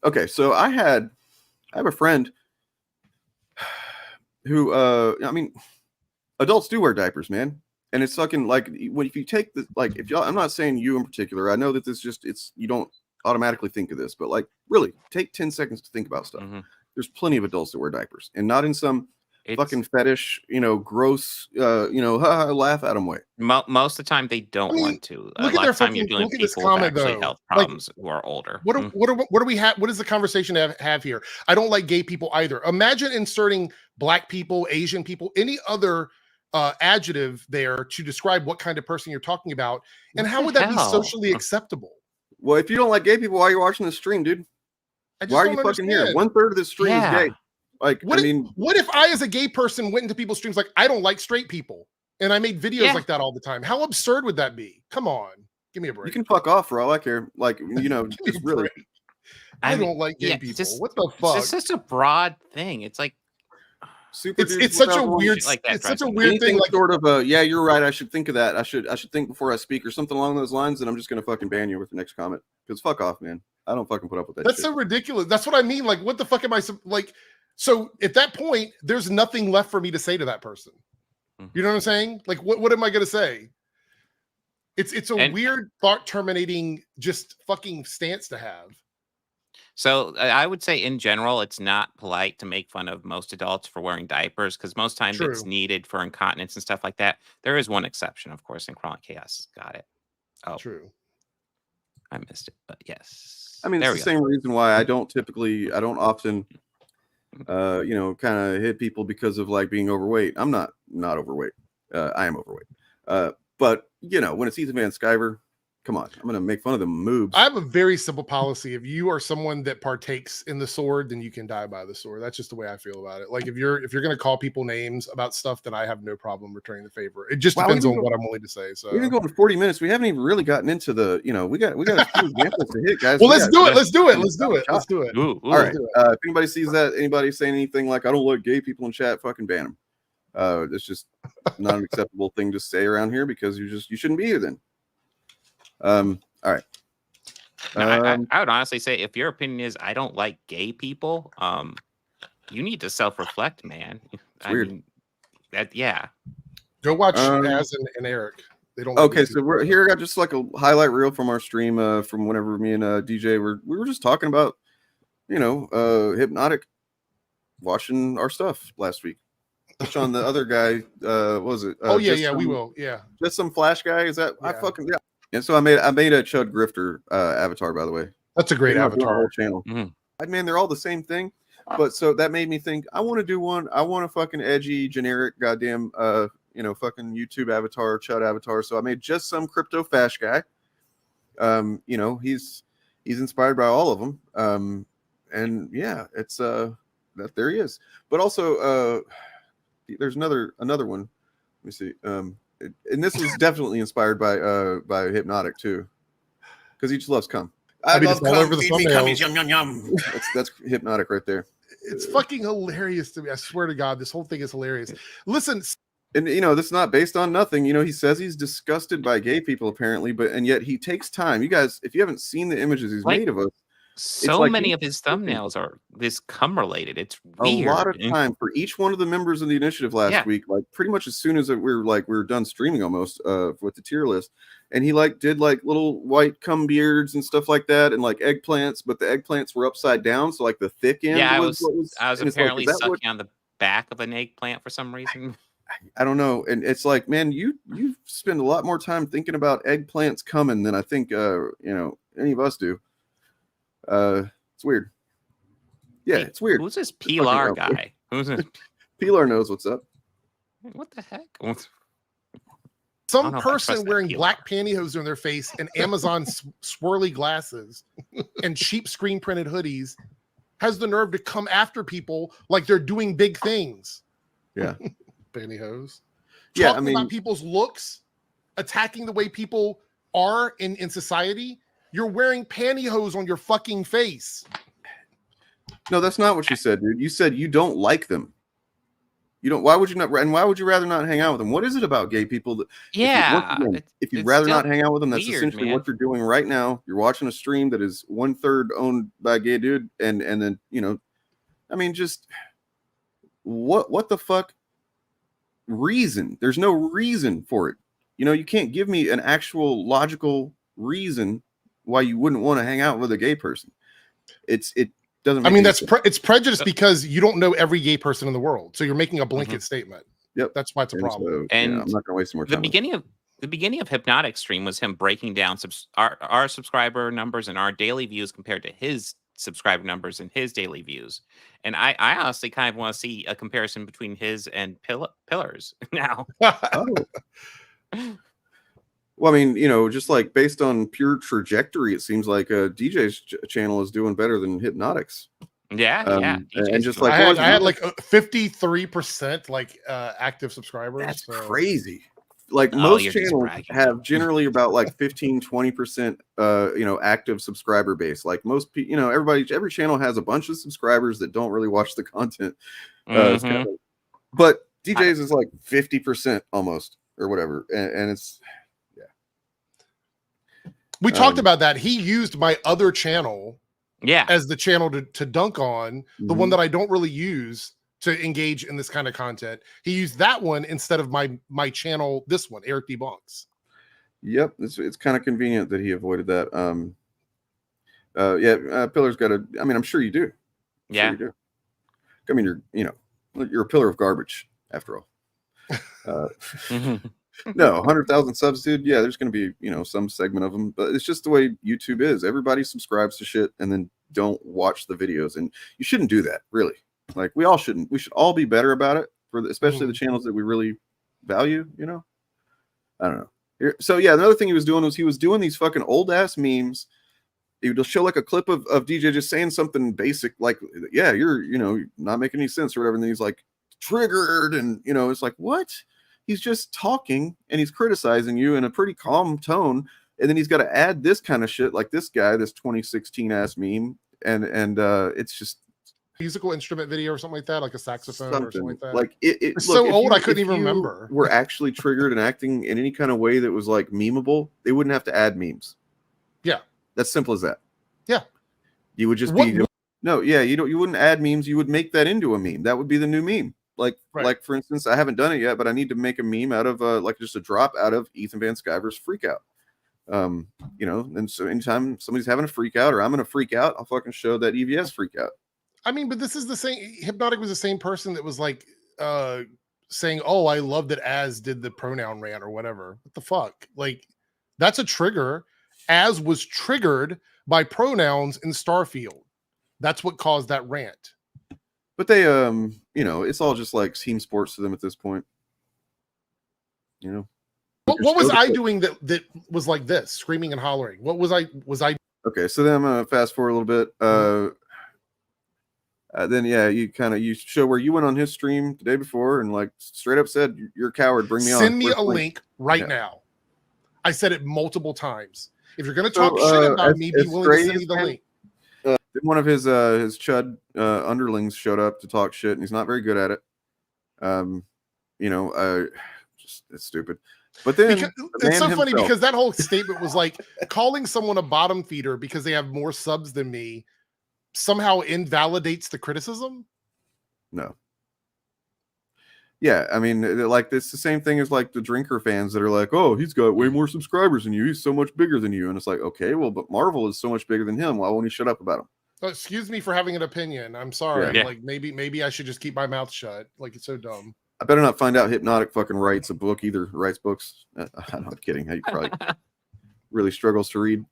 Okay, so I have a friend who I mean, adults do wear diapers, man. And it's fucking like if you take the like if y'all, I'm not saying you in particular. I know that this you don't automatically think of this, but like really take 10 seconds to think about stuff. There's plenty of adults that wear diapers, and not in some fucking fetish, you know, gross, laugh at them way. Most of the time, they don't want to. A lot of time, you're dealing with people with actually health problems who are older. What do we have? What is the conversation to have here? I don't like gay people either. Imagine inserting black people, Asian people, any other adjective there to describe what kind of person you're talking about, and how would that be socially acceptable? Well, if you don't like gay people, why are you watching this stream, dude? Why are you fucking here? 1/3 of this stream is gay. Like, what if I, as a gay person, went into people's streams like I don't like straight people, and I made videos like that all the time? How absurd would that be? Come on, give me a break. You can fuck off for all I care. Like, you know, just really. I don't like gay people. What the fuck? It's just such a broad thing. It's like it's such a weird it's such a weird thing. Like sort of yeah, you're right. I should think of that. I should think before I speak or something along those lines. And I'm just gonna fucking ban you with the next comment because fuck off, man. I don't fucking put up with that. That's shit. So ridiculous. That's what I mean. Like, what the fuck am I like? So at that point, there's nothing left for me to say to that person. You know what I'm saying? Like, what am I gonna say? It's a weird thought terminating just fucking stance to have. So I would say in general, it's not polite to make fun of most adults for wearing diapers because most times it's True. needed for incontinence and stuff like that. There is one exception, of course, in Chronic Chaos. Got it. Oh, True. I missed it, but yes. I mean, there it's we the go. same reason why I don't often, you know, kind of hit people because of like being overweight. I'm not overweight. I am overweight. But you know, when it's Ethan Van Sciver, come on, I'm gonna make fun of the moobs. I have a very simple policy. If you are someone that partakes in the sword, then you can die by the sword. That's just the way I feel about it. Like if you're gonna call people names about stuff, then I have no problem returning the favor. It just depends on what I'm willing to say. So we've been going 40 minutes. We haven't even really gotten into the, you know, we got a few examples to hit, guys. Well, let's do it. Let's do it. All right. If anybody sees that, anybody saying anything like I don't like gay people in chat, fucking ban them. It's just not an acceptable thing to say around here because you shouldn't be here then. All right. No, I would honestly say if your opinion is I don't like gay people, you need to self-reflect, man. I weird. mean, yeah. Go watch Az and Airrick. They don't. Okay, so we're here. I got just like a highlight reel from our stream from whenever me and DJ we were just talking about, you know, Hypnotic watching our stuff last week. Touch on the other guy. What was it? We will. Yeah, just some flash guy. Is that I fucking yeah. And so I made a Chud Grifter avatar, by the way. That's a great avatar. Whole channel. I mean, they're all the same thing, but so that made me think I want to do one. I want a fucking edgy, generic, goddamn, you know, fucking YouTube avatar, Chud avatar. So I made just some crypto fash guy. You know, he's inspired by all of them. And yeah, it's that there he is. But also, there's another one. Let me see. And this was definitely inspired by Hypnotic too, because he just loves cum. I love cum. All over the cummies, yum yum yum. That's Hypnotic right there. It's fucking hilarious to me. I swear to God, this whole thing is hilarious. Listen, and you know, this is not based on nothing. You know, he says he's disgusted by gay people apparently, and yet he takes time. You guys, if you haven't seen the images he's made of us, so like many of his thumbnails are this cum related. It's weird. A lot of time for each one of the members of the initiative last week. Like pretty much as soon as we were done streaming almost with the tier list, and he like did like little white cum beards and stuff like that, and like eggplants, but the eggplants were upside down, so like the thick end. Yeah, I was apparently sucking on the back of an eggplant for some reason. I don't know, and it's like, man, you spend a lot more time thinking about eggplants coming than I think you know, any of us do. It's weird. Yeah, it's weird. Who's this Pilar guy? Who's this? Pilar knows what's up. What the heck? Some person wearing black pantyhose on their face and Amazon swirly glasses and cheap screen printed hoodies has the nerve to come after people like they're doing big things. Yeah. Pantyhose. Yeah, Talking I mean, about people's looks, attacking the way people are in society. You're wearing pantyhose on your fucking face. No, that's not what you said, dude. You said you don't like them. You don't. Why would you not? And why would you rather not hang out with them? What is it about gay people that? Yeah. If you'd rather not hang out with them, that's weird, essentially man. what you're doing right now. You're watching a stream that is 1/3 owned by a gay dude, and then you know, I mean, just what the fuck reason? There's no reason for it. You know, you can't give me an actual logical reason why you wouldn't want to hang out with a gay person. It doesn't. I mean, it's prejudice because you don't know every gay person in the world, so you're making a blanket statement. Yep, that's why it's a problem. So, I'm not going to waste more time. The beginning of Hypnotic stream was him breaking down our subscriber numbers and our daily views compared to his subscriber numbers and his daily views. And I honestly kind of want to see a comparison between his and Pillars now. Well, I mean, you know, just like based on pure trajectory, it seems like DJ's channel is doing better than Hypnotic's. Yeah. And just like I had like 53% like active subscribers. That's crazy. Like most channels have generally about like 15-20% you know, active subscriber base. Like most people, you know, every channel has a bunch of subscribers that don't really watch the content. It's kind of, but DJ's is like 50% almost or whatever, and it's we talked about that. He used my other channel as the channel to dunk on, the one that I don't really use to engage in this kind of content. He used that one instead of my channel, this one, Airrick Debunks. Yep, it's kind of convenient that he avoided that. Pillar's got a. I mean, I'm sure you do. Yeah. Sure you do. I mean, you're a pillar of garbage after all. No, 100,000 subs, dude. Yeah, there's going to be, some segment of them, but it's just the way YouTube is. Everybody subscribes to shit and then don't watch the videos, and you shouldn't do that, really. Like, we all shouldn't. We should all be better about it, especially the channels that we really value. I don't know. So yeah, another thing he was doing these fucking old ass memes. He would just show like a clip of DJ just saying something basic, like, yeah, you're not making any sense or whatever, and then he's like triggered, and it's like, what? He's just talking and he's criticizing you in a pretty calm tone, and then he's got to add this kind of shit, like this guy, this 2016 ass meme, and it's just musical instrument video or something like that, like a saxophone or something like that. Like it's so old, I couldn't even remember. Were actually triggered and acting in any kind of way that was like memeable, they wouldn't have to add memes. Yeah, that's simple as that. Yeah, you would just you wouldn't add memes. You would make that into a meme. That would be the new meme. Like for instance, I haven't done it yet, but I need to make a meme out of like just a drop out of Ethan Van Sciver's freak out. And so anytime somebody's having a freak out or I'm gonna freak out, I'll fucking show that EVS freak out. I mean, but this is the same. Hypnotic was the same person that was like saying, "Oh, I love that Az did the pronoun rant or whatever." What the fuck? Like, that's a trigger. Az was triggered by pronouns in Starfield. That's what caused that rant. But they, it's all just like team sports to them at this point. What was I doing that was like this, screaming and hollering? What was I? Okay, so then I'm gonna fast forward a little bit. Then you show where you went on his stream the day before and like straight up said, "You're a coward. Bring me on." Send me a link right now. I said it multiple times. If you're gonna talk shit about me, be willing to send me the link. One of his CHUD underlings showed up to talk shit, and he's not very good at it. It's stupid. But then it's so funny because that whole statement was like calling someone a bottom feeder because they have more subs than me somehow invalidates the criticism. No. Yeah, I mean, like it's the same thing as like the drinker fans that are like, "Oh, he's got way more subscribers than you. He's so much bigger than you." And it's like, okay, well, but Marvel is so much bigger than him. Why won't he shut up about him? Oh, excuse me for having an opinion. I'm sorry. Yeah. Like maybe I should just keep my mouth shut. Like, it's so dumb. I better not find out Hypnotic fucking writes a book either. Writes books. I'm kidding. He probably really struggles to read.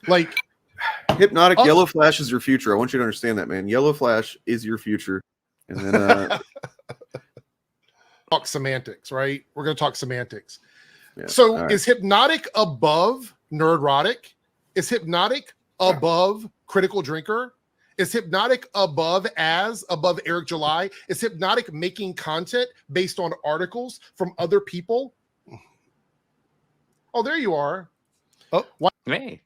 Like Hypnotic, Yellow Flash is your future. I want you to understand that, man. Yellow Flash is your future. And then talk semantics, right? We're gonna talk semantics. Yeah. So is Hypnotic above Nerdrotic? Is Hypnotic above Critical Drinker? Is Hypnotic above Airrick July? Is Hypnotic making content based on articles from other people? Oh, there you are. Oh, hey.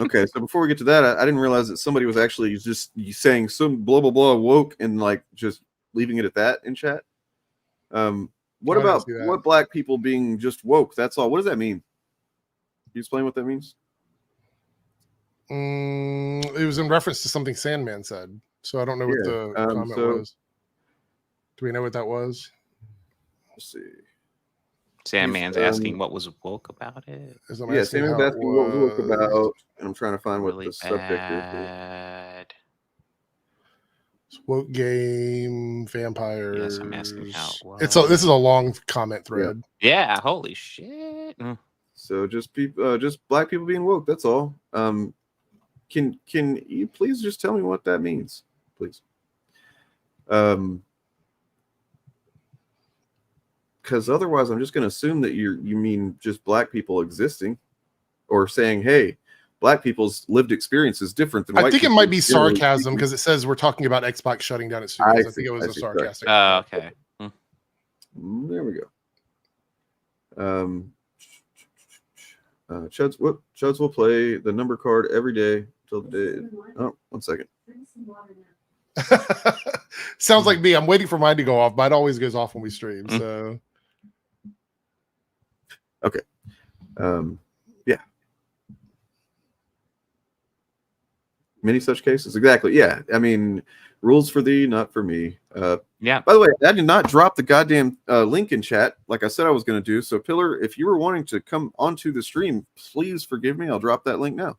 Okay, so before we get to that, I didn't realize that somebody was actually just saying some blah blah blah woke and like just leaving it at that in chat. What about what black people being just woke? That's all. What does that mean? Can you explain what that means? It was in reference to something Sandman said, so I don't know what the comment was. Do we know what that was? Let's see. Sandman's asking what was woke about it. Yeah, Sandman's asking what was woke about, and I'm trying to find what the subject is. Woke game, vampires. Yes, I'm asking how it was. This is a long comment thread. Yeah, holy shit. So just black people being woke. That's all. Can you please just tell me what that means, please? Because otherwise, I'm just going to assume that you mean just black people existing, or saying, "Hey, black people's lived experience is different than." I think it might be sarcasm because it says we're talking about Xbox shutting down its studios. I think it was a sarcastic. Oh, okay. There we go. Chuds will play the number card every day till the day. Oh, 1 second. Sounds like me. I'm waiting for mine to go off, but it always goes off when we stream. So, okay. Yeah. Many such cases. Exactly. Yeah. I mean, rules for thee, not for me. Yeah. By the way, I did not drop the goddamn link in chat like I said I was going to do. So, Pillar, if you were wanting to come onto the stream, please forgive me. I'll drop that link now.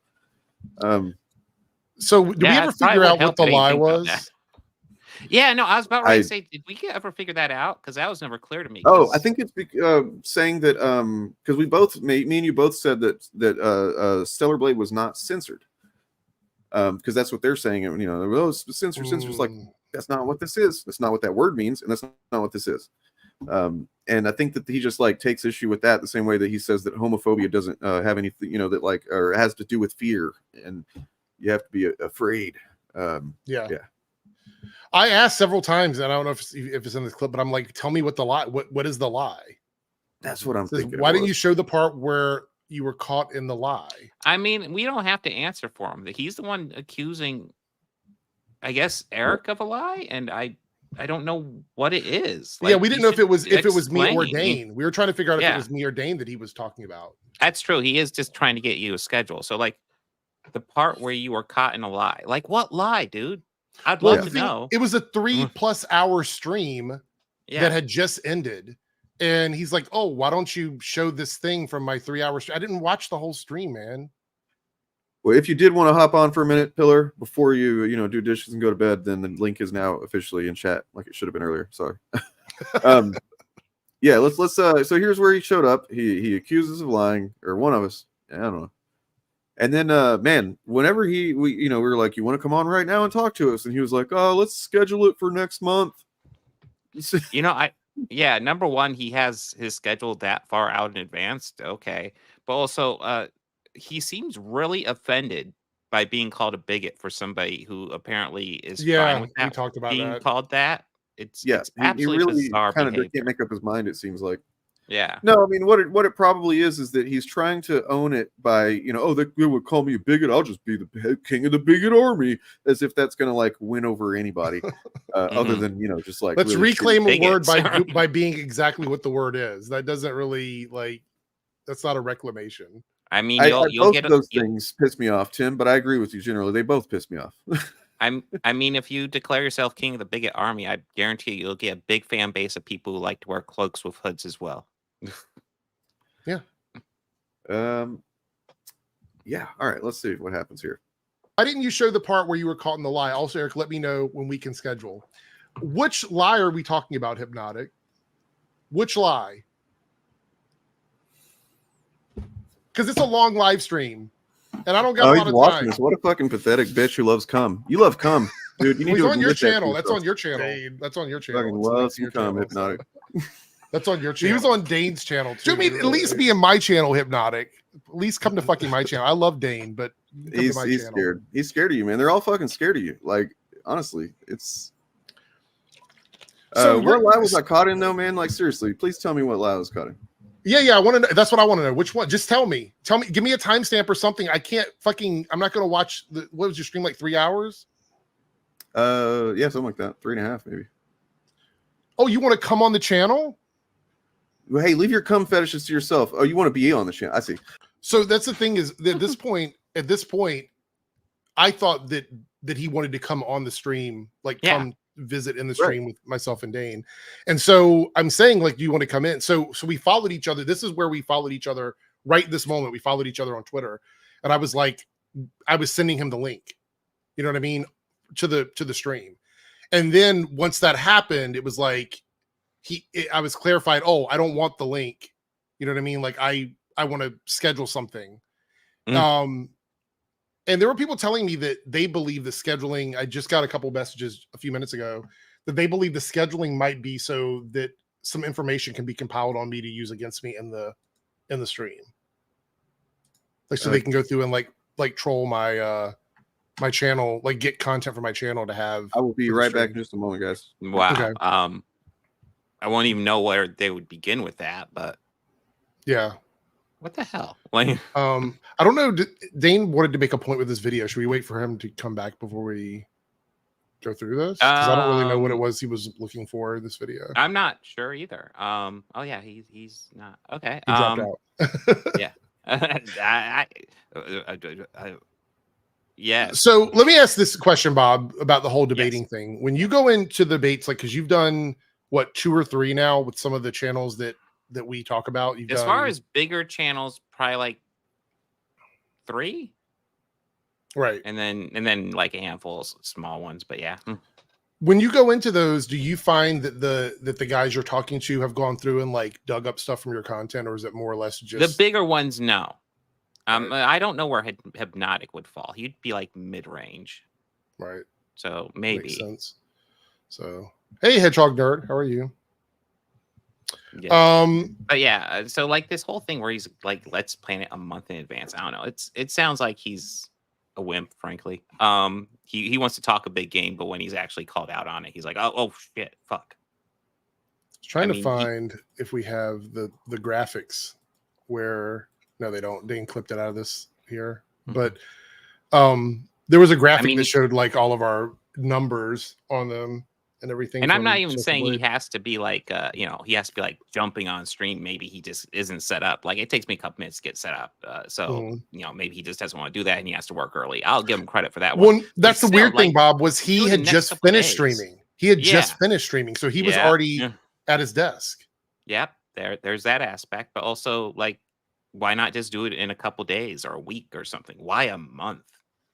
So did we ever figure out what the lie was? Yeah, no, I was about ready to say, did we ever figure that out? Because that was never clear to me. Oh, I think it's saying that because we both, me and you both said that Stellar Blade was not censored. Because that's what they're saying. You know, oh, it's censor's like, that's not what this is. That's not what that word means, and that's not what this is. And I think that he just like takes issue with that the same way that he says that homophobia doesn't have anything, you know, that like, or has to do with fear, and you have to be afraid. Yeah. I asked several times, and I don't know if it's in this clip, but I'm like, tell me what the lie. What is the lie? That's what I'm thinking. Why didn't you show the part where you were caught in the lie? I mean, we don't have to answer for him. He's the one accusing, I guess, Airrick of a lie, and I don't know what it is. Like, yeah, we didn't know if it was me or explain. Dane. We were trying to figure out if it was me or Dane that he was talking about. That's true. He is just trying to get you a schedule. So, like, the part where you were caught in a lie, like, what lie, dude? I'd love to know. It was a 3+ hour stream that had just ended. And he's like, oh, why don't you show this thing from my 3 hour stream? I didn't watch the whole stream, man. Well, if you did want to hop on for a minute, Pillar, before you do dishes and go to bed, then the link is now officially in chat, like it should have been earlier. Sorry. Yeah, let's so here's where he showed up. He accuses of lying, or one of us. I don't know. And then man, whenever we were like, you want to come on right now and talk to us? And he was like, oh, let's schedule it for next month. You know, number one, he has his schedule that far out in advance. Okay. But also, he seems really offended by being called a bigot for somebody who apparently is fine with that. We talked about being that. called that. It's he absolutely really bizarre kind of behavior. can't make up his mind, it seems like. Yeah. No, I mean, what it probably is that he's trying to own it by, they would call me a bigot. I'll just be the king of the bigot army, as if that's going to like win over anybody, other than just like. Let's really reclaim a word by being exactly what the word is. That doesn't really that's not a reclamation. I mean, you'll get those things piss me off, Tim. But I agree with you generally. They both piss me off. I mean, if you declare yourself king of the bigot army, I guarantee you'll get a big fan base of people who like to wear cloaks with hoods as well. Yeah. Yeah. All right. Let's see what happens here. Why didn't you show the part where you were caught in the lie? Also, Eric, let me know when we can schedule. Which lie are we talking about, Hypnotic? Which lie? Because it's a long live stream, and I don't got a lot of time. This. What a fucking pathetic bitch who loves cum. You love cum, dude. You need he's to on your admit that channel. to That's yourself. on your channel. That's on your channel. Fucking love some cum, Hypnotic. That's on your channel. He was on Dane's channel too. At least be in my channel, Hypnotic. At least come to fucking my channel. I love Dane, but he's scared. He's scared of you, man. They're all fucking scared of you. Like, honestly, it's. So what lie was I caught in though, man? Like, seriously, please tell me what lie I was caught in. Yeah, I want to know. That's what I want to know. Which one? Just tell me. Give me a timestamp or something. I can't fucking. I'm not gonna watch what was your stream, like 3 hours? Yeah, something like that. 3.5 maybe. Oh, you want to come on the channel? Hey, leave your cum fetishes to yourself. Oh, you want to be on the channel? I see. So that's the thing is that at this point, I thought that he wanted to come on the stream, come visit in the stream with myself and Dane. And so I'm saying, like, do you want to come in? So we followed each other. This is where we followed each other right this moment. We followed each other on Twitter. And I was like, I was sending him the link, you know what I mean? To the stream. And then once that happened, it was like, I was clarified. Oh, I don't want the link. You know what I mean? Like I want to schedule something. And there were people telling me that they believe the scheduling. I just got a couple messages a few minutes ago that they believe the scheduling might be so that some information can be compiled on me to use against me in the stream. Like, so they can go through and like troll my my channel, like get content for my channel to have. I will be right back in just a moment, guys. Wow. Okay. I won't even know where they would begin with that, but yeah. What the hell? Like, I don't know. Dane wanted to make a point with this video. Should we wait for him to come back before we go through this? Because I don't really know what it was he was looking for in this video. I'm not sure either. Oh yeah, he's not okay. He dropped out. Yeah. Yeah. So let me ask this question, Bob, about the whole debating thing. When you go into debates, like, because you've done what 2 or 3 now with some of the channels that we talk about. As far as bigger channels, probably like 3. Right. And then like a handful of small ones, but yeah. When you go into those, do you find that the guys you're talking to have gone through and like dug up stuff from your content, or is it more or less just The bigger ones? No. I don't know where Hypnotic would fall. He'd be like mid-range. Right. So maybe. Makes sense. So, hey, Hedgehog Nerd, how are you? Yeah. But yeah, so like this whole thing where he's like, let's plan it a month in advance. I don't know. It sounds like he's a wimp, frankly. He wants to talk a big game, but when he's actually called out on it, he's like, oh shit, fuck. I was trying to find if we have the graphics where no, they don't. They clipped it out of this here, but there was a graphic that showed like all of our numbers on them and everything. And I'm not even saying he has to be like, he has to be like jumping on stream. Maybe he just isn't set up. Like it takes me a couple minutes to get set up. So maybe he just doesn't want to do that and he has to work early. I'll give him credit for that one. Well, that's the weird thing, Bob, was he had just finished streaming. He had just finished streaming. So he was already at his desk. Yep. There's that aspect. But also, like, why not just do it in a couple days or a week or something? Why a month?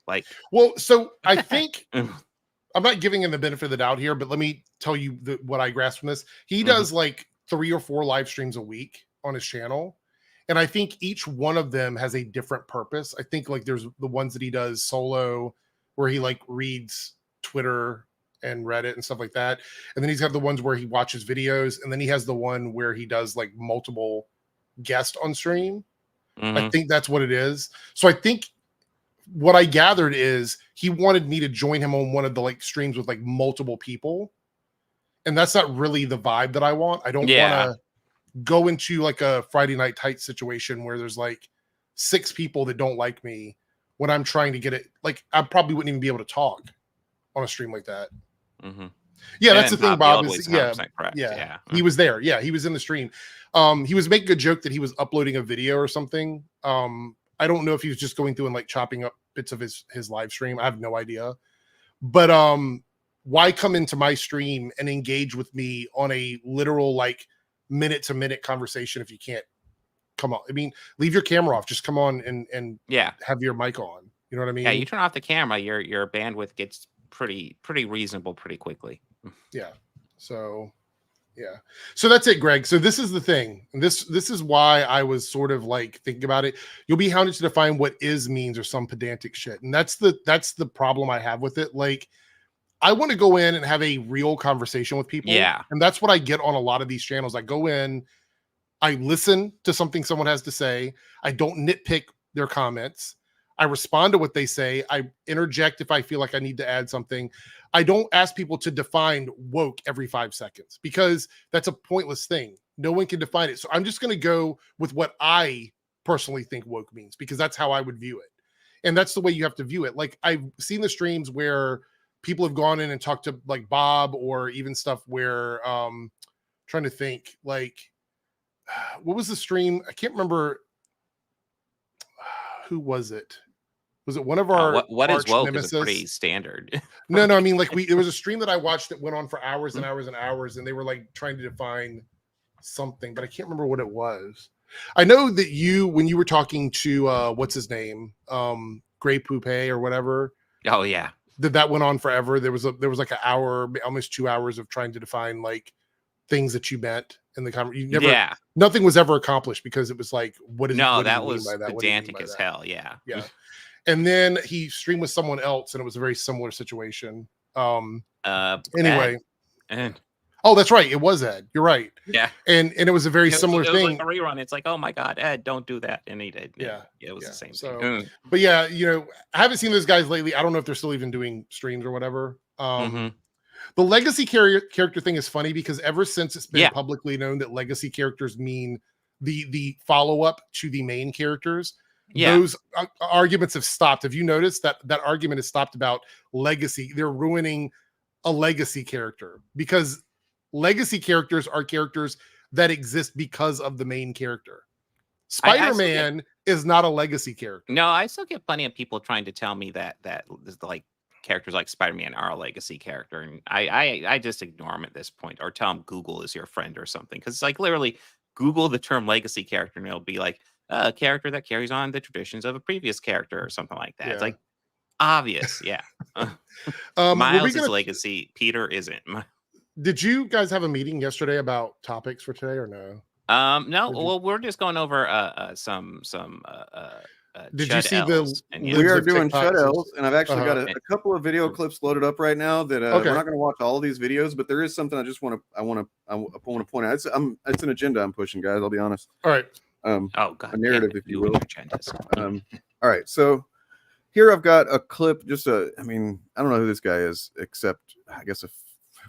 Like, well, so I think I'm not giving him the benefit of the doubt here, but let me tell you what I grasp from this. He does like 3 or 4 live streams a week on his channel. And I think each one of them has a different purpose. I think like there's the ones that he does solo where he like reads Twitter and Reddit and stuff like that. And then he's got the ones where he watches videos. And then he has the one where he does like multiple guests on stream. I think that's what it is. So I think what I gathered is he wanted me to join him on one of the like streams with like multiple people. And that's not really the vibe that I want. I don't want to go into like a Friday Night Tight situation where there's like 6 people that don't like me when I'm trying to get it. Like I probably wouldn't even be able to talk on a stream like that. Yeah, that's the thing, Bob. Is, yeah, he was there. Yeah, he was in the stream. He was making a joke that he was uploading a video or something. I don't know if he was just going through and like chopping up bits of his live stream. I have no idea. But why come into my stream and engage with me on a literal like minute to minute conversation if you can't come on? I mean, leave your camera off. Just come on and have your mic on. You know what I mean? Yeah, you turn off the camera, your bandwidth gets pretty reasonable pretty quickly. Yeah. So yeah. So that's it, Greg. So this is the thing. And this is why I was sort of like thinking about it. You'll be hounded to define what is means or some pedantic shit. And that's the problem I have with it. Like I want to go in and have a real conversation with people. Yeah. And that's what I get on a lot of these channels. I go in, I listen to something someone has to say. I don't nitpick their comments. I respond to what they say. I interject if I feel like I need to add something. I don't ask people to define woke every 5 seconds because that's a pointless thing. No one can define it. So I'm just going to go with what I personally think woke means because that's how I would view it. And that's the way you have to view it. Like I've seen the streams where people have gone in and talked to like Bob or even stuff where trying to think like what was the stream? I can't remember who was it? Was it one of our what is woke nemesis? Is a pretty standard. No, I mean like it was a stream that I watched that went on for hours and hours and hours, and they were like trying to define something, but I can't remember what it was. I know that when you were talking to what's his name, Grey Poupe or whatever. Oh yeah, that went on forever. There was like an hour, almost 2 hours of trying to define like things that you meant in the conversation. Nothing was ever accomplished because it was like, what is no, what that do you was mean by that? pedantic as hell. Yeah. And then he streamed with someone else, and it was a very similar situation. Anyway, oh, that's right, it was Ed. You're right. Yeah, and it was a very similar it thing. Was like a rerun. It's like, oh my god, Ed, don't do that, and he did. Yeah, it was the same so, thing. But yeah, I haven't seen those guys lately. I don't know if they're still even doing streams or whatever. The legacy character thing is funny because ever since it's been publicly known that legacy characters mean the follow-up to the main characters, those arguments have stopped. Have you noticed that argument has stopped about legacy? They're ruining a legacy character because legacy characters are characters that exist because of the main character. Spider-Man is not a legacy character. No, I still get plenty of people trying to tell me that like characters like Spider-Man are a legacy character, and I just ignore them at this point, or tell them Google is your friend or something, because like literally Google the term legacy character and it'll be like a character that carries on the traditions of a previous character or something like that. It's like, obvious. Yeah. Were we Miles' gonna- legacy. Peter isn't. Did you guys have a meeting yesterday about topics for today or no? No. Well, we're just going over some Did you CHUD see the Ls, and We are doing TikTok CHUD Ls, and I've actually got Uh-huh. a couple of video clips loaded up right now that Okay. we're not going to watch all of these videos, but there is something I want to point out. It's an agenda I'm pushing, guys. I'll be honest. All right. Oh God, a narrative, if you will. Agendas. All right, so here I've got a clip. I mean, I don't know who this guy is, except I guess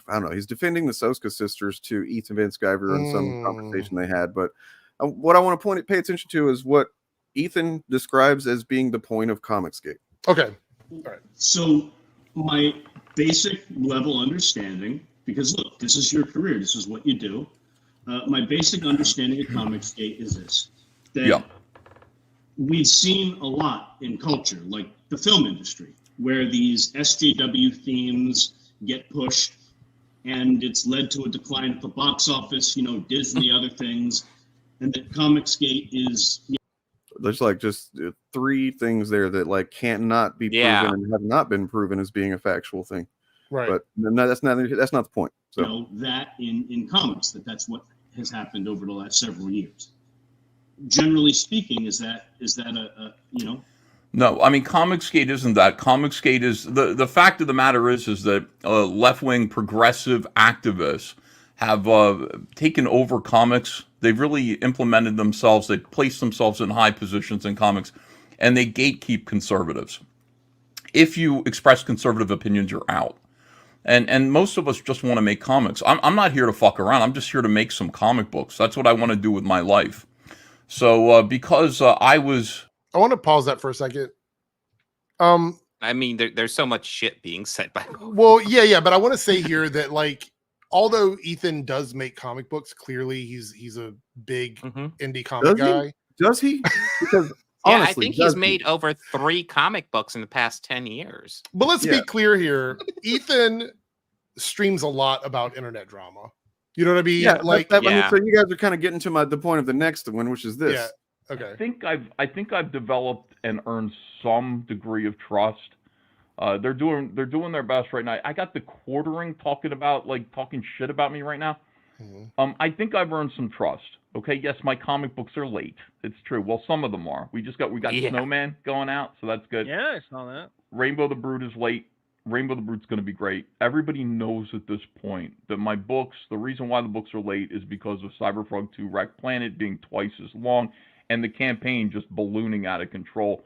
I don't know. He's defending the Soska sisters to Ethan Van Sciver in some conversation they had. But what I want to pay attention to is what Ethan describes as being the point of Comicsgate. Okay. All right. So my basic level understanding, because look, this is your career, this is what you do. My basic understanding of Comicsgate is this: that we've seen a lot in culture, like the film industry, where these SJW themes get pushed, and it's led to a decline at the box office. You know, Disney, other things, and that Comicsgate is. There's like just three things there that like cannot be proven and have not been proven as being a factual thing. Right. But no, that's not the point. So You know, that in comics, that's what has happened over the last several years. Generally speaking, is that a you know? No, I mean, Comicsgate isn't that. Comicsgate is the fact of the matter is that left-wing progressive activists have taken over comics. They've really implemented themselves. They've placed themselves in high positions in comics, and they gatekeep conservatives. If you express conservative opinions, you're out. And most of us just want to make comics. I'm not here to fuck around. I'm just here to make some comic books. That's what I want to do with my life. So because I want to pause that for a second. I mean, there's so much shit being said by. Well, yeah, but I want to say here that like, although Ethan does make comic books, clearly he's a big indie comic guy. Does he? Because Yeah, honestly, I think he's made over 3 comic books in the past 10 years. But let's be clear here. Ethan streams a lot about internet drama. You know what I mean? Yeah, I mean, so you guys are kind of getting to the point of the next one, which is this. Yeah. Okay. I think I've developed and earned some degree of trust. They're doing their best right now. I got the quartering talking shit about me right now. I think I've earned some trust. Okay, yes, my comic books are late. It's true. Well, some of them are. We got Snowman going out, so that's good. Yeah, I saw that. Rainbow the Brood is late. Rainbow the Brood's going to be great. Everybody knows at this point that my books, the reason why the books are late is because of Cyberpunk 2 Wreck Planet being twice as long and the campaign just ballooning out of control.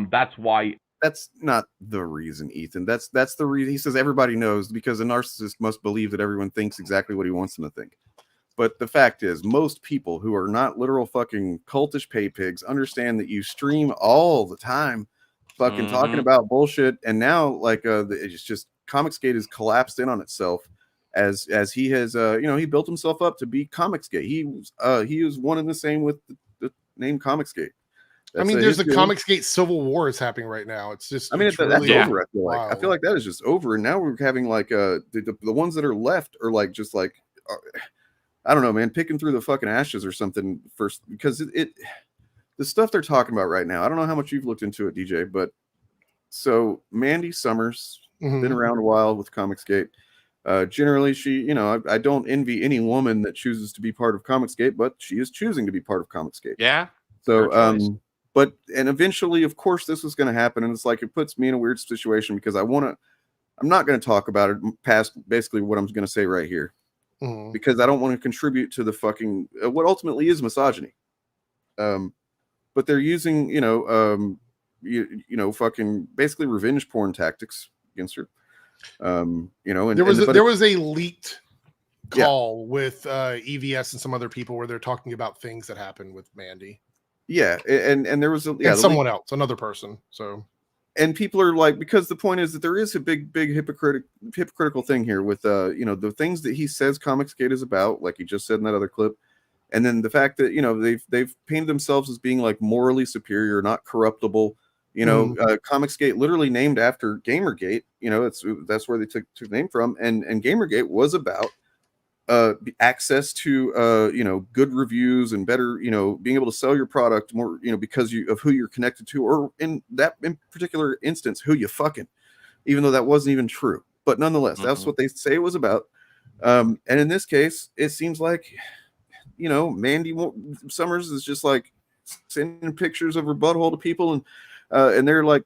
That's why. That's not the reason, Ethan. That's the reason. He says everybody knows because a narcissist must believe that everyone thinks exactly what he wants them to think. But the fact is, most people who are not literal fucking cultish pay pigs understand that you stream all the time, fucking talking about bullshit. And now, like, it's just Comicsgate has collapsed in on itself as he has, he built himself up to be Comicsgate. He was one and the same with the name Comicsgate. I mean, there's a Comicsgate civil war is happening right now. It's just, I mean, it's that's really over. I feel like that is just over, and now we're having like the ones that are left are like just like. I don't know, man, picking through the fucking ashes or something first, because the stuff they're talking about right now, I don't know how much you've looked into it, DJ, but so Mandy Summers, been around a while with Comicsgate. Generally, she, I don't envy any woman that chooses to be part of Comicsgate, but she is choosing to be part of Comicsgate. Yeah. So, and eventually, of course, this was going to happen. And it's like, it puts me in a weird situation because I'm not going to talk about it past basically what I'm going to say right here. Because I don't want to contribute to the fucking what ultimately is misogyny. But they're using, fucking basically revenge porn tactics against her. And there was a leaked call with EVS and some other people where they're talking about things that happened with Mandy. Yeah, and there was and someone else, another person. So. And people are like, because the point is that there is a big hypocritical thing here with, the things that he says Comicsgate is about, like he just said in that other clip. And then the fact that, they've painted themselves as being like morally superior, not corruptible, Comicsgate literally named after Gamergate, that's where they took the name from. And Gamergate was about access to good reviews and better, being able to sell your product more, because of who you're connected to, or in particular instance, who you fucking, even though that wasn't even true. But nonetheless, that's what they say it was about. And in this case, it seems like, Mandy Summers is just like sending pictures of her butthole to people, and they're like,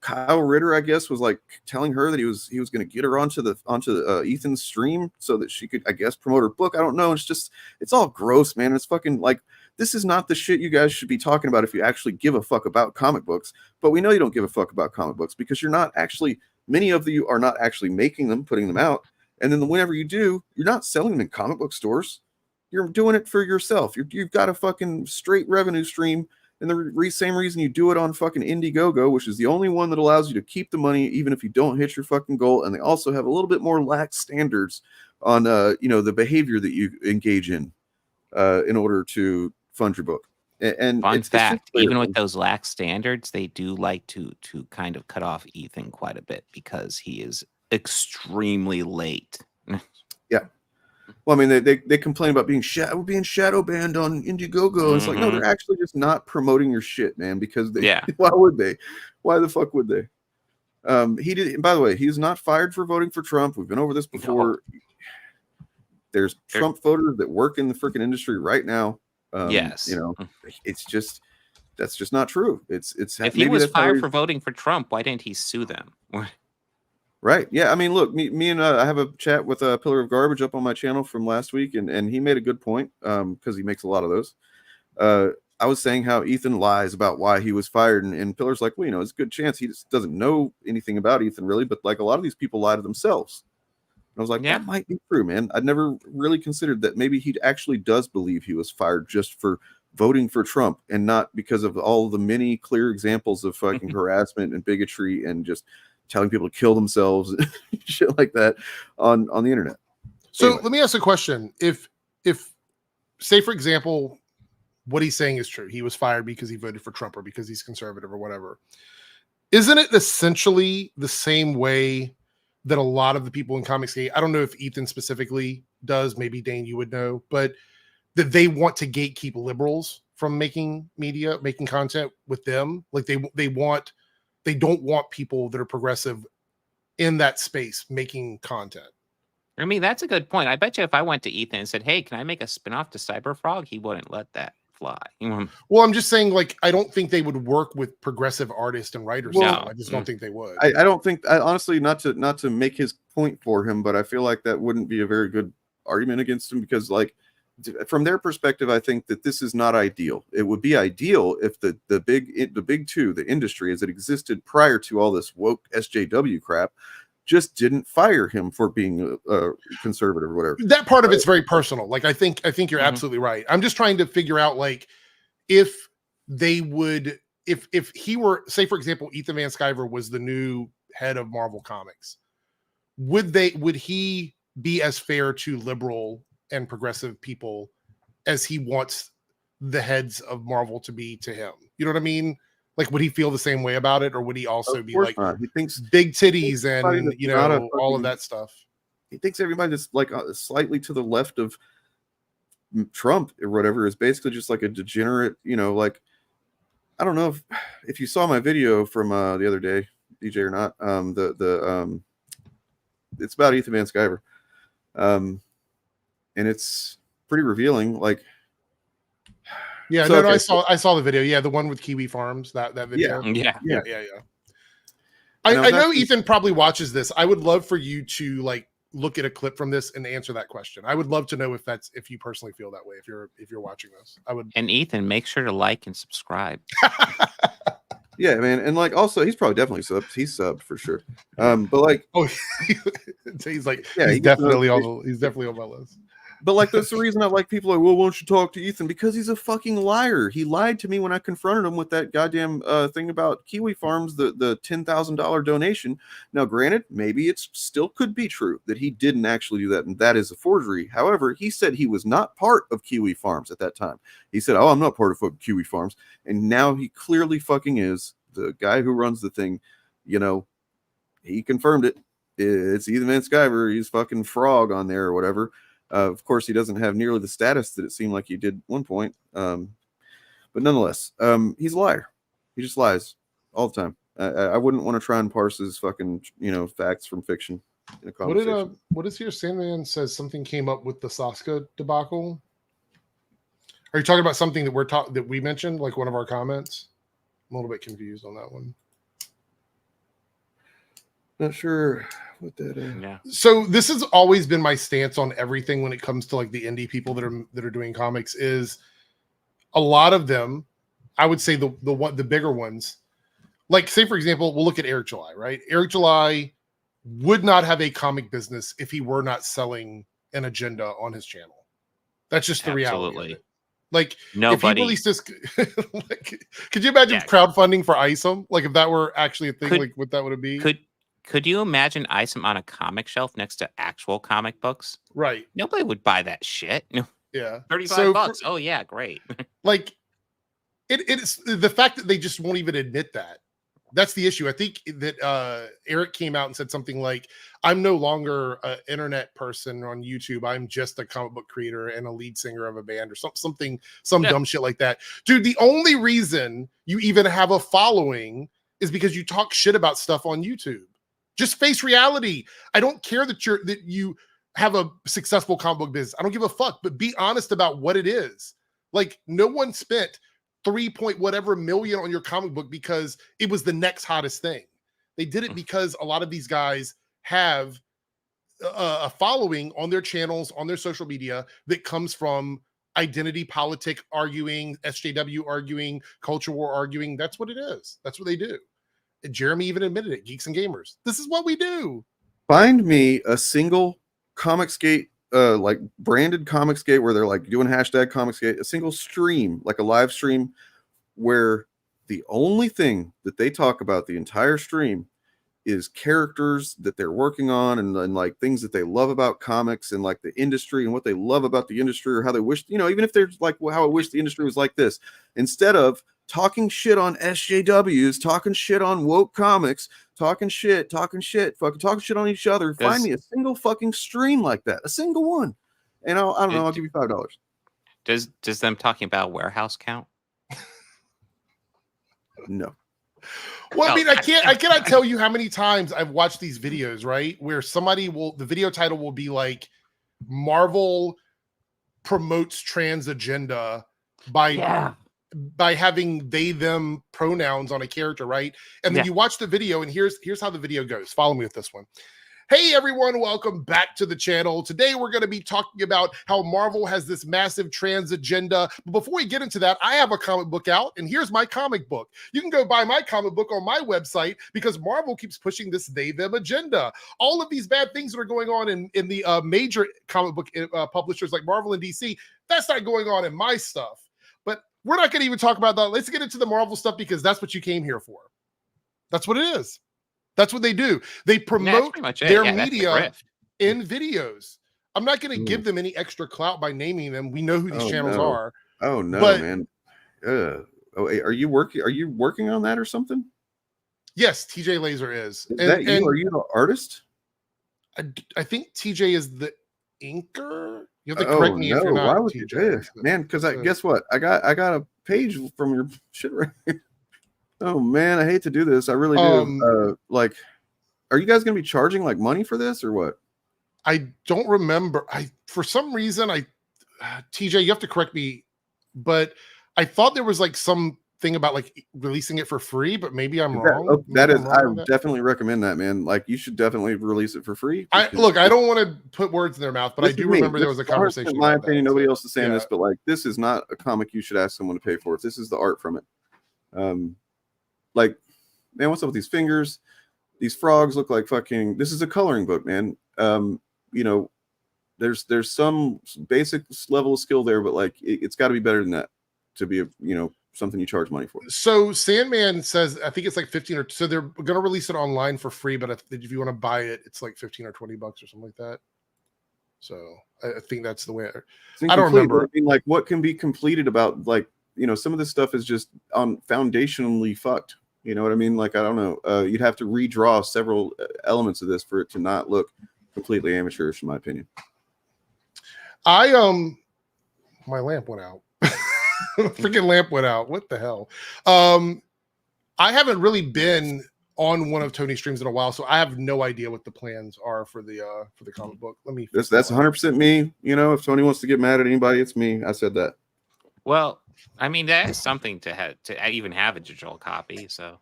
Kyle Ritter, I guess, was like telling her that he was going to get her onto Ethan's stream so that she could, I guess, promote her book. I don't know. It's all gross, man. It's fucking like, this is not the shit you guys should be talking about if you actually give a fuck about comic books. But we know you don't give a fuck about comic books because many of you are not actually making them, putting them out. And then whenever you do, you're not selling them in comic book stores. You're doing it for yourself. You've got a fucking straight revenue stream. And the same reason you do it on fucking Indiegogo, which is the only one that allows you to keep the money even if you don't hit your fucking goal. And they also have a little bit more lax standards on the behavior that you engage in order to fund your book. And fun it's fact, even with those lax standards, they do like to kind of cut off Ethan quite a bit because he is extremely late. Yeah. Well, I mean, they complain about being shadow banned on Indiegogo. And it's like, no, they're actually just not promoting your shit, man. Because why would they? Why the fuck would they? He did. By the way, he's not fired for voting for Trump. We've been over this before. No. There's Trump voters that work in the freaking industry right now. Yes, it's just that's just not true. It's if he was fired for voting for Trump, why didn't he sue them? Right. Yeah. I mean, look, me and I have a chat with a Pillar of Garbage up on my channel from last week, and he made a good point because he makes a lot of those. I was saying how Ethan lies about why he was fired, and Pillar's like, well, it's a good chance he just doesn't know anything about Ethan really, but like a lot of these people lie to themselves. And I was like, that might be true, man. I'd never really considered that maybe he actually does believe he was fired just for voting for Trump and not because of all the many clear examples of fucking harassment and bigotry and just telling people to kill themselves and shit like that on the internet. So Let me ask a question. If say, for example, what he's saying is true, he was fired because he voted for Trump or because he's conservative or whatever, isn't it essentially the same way that a lot of the people in Comicsgate, I don't know if Ethan specifically does, maybe Dane, you would know, but that they want to gatekeep liberals from making media, making content with them? Like they don't want people that are progressive in that space making content. I mean, that's a good point. I bet you if I went to Ethan and said, hey, can I make a spinoff to Cyberfrog? He wouldn't let that fly. Well, I'm just saying, like, I don't think they would work with progressive artists and writers. Well, I just don't think they would. I don't think, honestly, not to make his point for him, but I feel like that wouldn't be a very good argument against him because, like, from their perspective, I think that this is not ideal. It would be ideal if the big two, the industry as it existed prior to all this woke SJW crap, just didn't fire him for being conservative or whatever. That part of it's very personal. Like I think you're absolutely right. I'm just trying to figure out, like, if they would, if he were, say, for example, Ethan Van Sciver was the new head of Marvel Comics, would he be as fair to liberal and progressive people as he wants the heads of Marvel to be to him? You know what I mean? Like, would he feel the same way about it, or would he also be like, he thinks big titties and all of that stuff? He thinks everybody that's like slightly to the left of Trump or whatever is basically just like a degenerate, like, I don't know if you saw my video from the other day, DJ, or not. It's about Ethan Van Sciver. And it's pretty revealing. Like, yeah, so, I saw the video. Yeah, the one with Kiwi Farms, that video. Yeah. I know Ethan probably watches this. I would love for you to like look at a clip from this and answer that question. I would love to know if you personally feel that way, if you're watching this. I would. And Ethan, make sure to like and subscribe. Yeah, man, and like also he's probably definitely subbed. He's subbed for sure. But like, he's like, yeah, he's definitely on my list. But like, that's the reason I like people like, well, why don't you talk to Ethan? Because he's a fucking liar. He lied to me when I confronted him with that goddamn thing about Kiwi Farms, the $10,000 donation. Now, granted, maybe it still could be true that he didn't actually do that, and that is a forgery. However, he said he was not part of Kiwi Farms at that time. He said, oh, I'm not part of fucking Kiwi Farms. And now he clearly fucking is. The guy who runs the thing, he confirmed it. it's Ethan Van Sciver. He's fucking Frog on there or whatever. Of course, he doesn't have nearly the status that it seemed like he did at one point. But nonetheless, he's a liar. He just lies all the time. I wouldn't want to try and parse his fucking, facts from fiction in a conversation. What is here? Sandman says something came up with the Sasuke debacle. Are you talking about something that that we mentioned, like one of our comments? I'm a little bit confused on that one. Not sure what that is. Yeah. So this has always been my stance on everything when it comes to like the indie people that are doing comics. Is a lot of them, I would say the bigger ones, like say for example, we'll look at Airrick July, right? Airrick July would not have a comic business if he were not selling an agenda on his channel. That's just the reality of it. Like, nobody. If he released this, like, could you imagine crowdfunding for Isom? Like, if that were actually a thing, like what that would be? Could you imagine Isom on a comic shelf next to actual comic books? Right. Nobody would buy that shit. Yeah. $35. Oh yeah, great. Like, it's the fact that they just won't even admit that. That's the issue. I think that Airrick came out and said something like, I'm no longer an internet person on YouTube. I'm just a comic book creator and a lead singer of a band or some dumb shit like that. Dude, the only reason you even have a following is because you talk shit about stuff on YouTube. Just face reality. I don't care that you have a successful comic book business. I don't give a fuck, but be honest about what it is. Like, no one spent 3 point whatever million on your comic book because it was the next hottest thing. They did it because a lot of these guys have a following on their channels, on their social media that comes from identity politic arguing, SJW arguing, culture war arguing. That's what it is. That's what they do. And Jeremy even admitted it. Geeks and Gamers. This is what we do. Find me a single Comicsgate, like branded Comicsgate, where they're like doing hashtag Comicsgate, a single stream, like a live stream, where the only thing that they talk about the entire stream is characters that they're working on and like things that they love about comics and like the industry and what they love about the industry or how they wish, even if they're like, well, how I wish the industry was like this, instead of talking shit on SJWs, talking shit on woke comics, talking shit, fucking talking shit on each other. Find me a single fucking stream like that, a single one, and I don't know, I'll give you $5. Does them talking about warehouse count? No. Well, I mean, I cannot tell you how many times I've watched these videos, right? Where the video title will be like, Marvel promotes trans agenda by having they, them pronouns on a character, right? And then you watch the video and here's how the video goes. Follow me with this one. Hey everyone, welcome back to the channel. Today we're going to be talking about how Marvel has this massive trans agenda. But before we get into that, I have a comic book out, and here's my comic book. You can go buy my comic book on my website because Marvel keeps pushing this they-them agenda. All of these bad things that are going on in the major comic book publishers like Marvel and DC, that's not going on in my stuff. But we're not going to even talk about that. Let's get into the Marvel stuff because that's what you came here for. That's what it is. That's what they do. They promote their media in videos. I'm not going to give them any extra clout by naming them. We know who these channels are. Oh no, man. Are you working on that or something? Yes, TJ Laser is. Is that you? Are you the artist? I think TJ is the inker. You have to correct me if you're not. Why would TJ? Man, because guess what? I got a page from your shit right here. Oh man, I hate to do this. I really do. Like, are you guys gonna be charging like money for this or what? I don't remember. For some reason, TJ, you have to correct me, but I thought there was like some thing about like releasing it for free, but maybe I'm wrong. I definitely recommend that, man. Like, you should definitely release it for free. I don't want to put words in their mouth, but I do remember there was a conversation. In my opinion, nobody else is saying this, but like, this is not a comic you should ask someone to pay for. This is the art from it. Like, man, what's up with these fingers? These frogs look like fucking. This is a coloring book, man. There's some basic level of skill there, but like, it's got to be better than that to be something you charge money for. So Sandman says, I think it's like 15 or so they're going to release it online for free, but if you want to buy it, it's like 15 or 20 bucks or something like that. So I think that's the way. I don't remember. I mean, like, what can be completed about like. Some of this stuff is just foundationally fucked. You know what I mean? Like, I don't know. You'd have to redraw several elements of this for it to not look completely amateurish, in my opinion. My lamp went out. Freaking lamp went out. What the hell? I haven't really been on one of Tony's streams in a while, so I have no idea what the plans are for the comic book. Let me. That's 100% me. You know, if Tony wants to get mad at anybody, it's me. I said that. Well, I mean, that is something to have to even have a digital copy. So.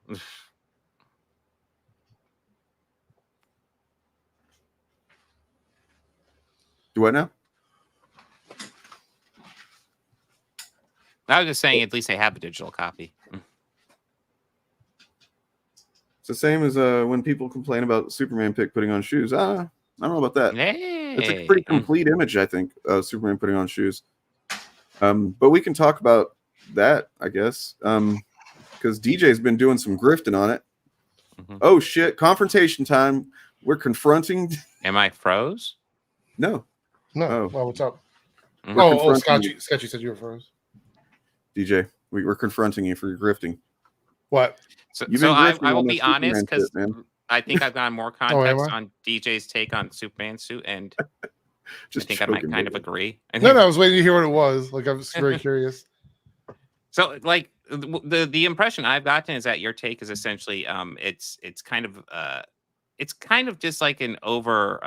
Do what now? I was just saying, at least they have a digital copy. It's the same as when people complain about Superman pick putting on shoes. I don't know about that. Hey. It's a pretty complete image, I think, Superman putting on shoes. But we can talk about that, I guess, because DJ's been doing some grifting on it. Oh, shit. Confrontation time. We're confronting. Am I froze? No. No. Oh. Well, what's up? We're Sketchy said you were froze. DJ, we're confronting you for your grifting. What? So, You've been grifting I will on be that Superman honest, because shit, man. I think I've gotten more am context I? on DJ's take on Superman suit, and Just I think I might kind of agree. No, I was waiting to hear what it was. Like, I was very curious. So, like, the impression I've gotten is that your take is essentially, it's kind of just like an over,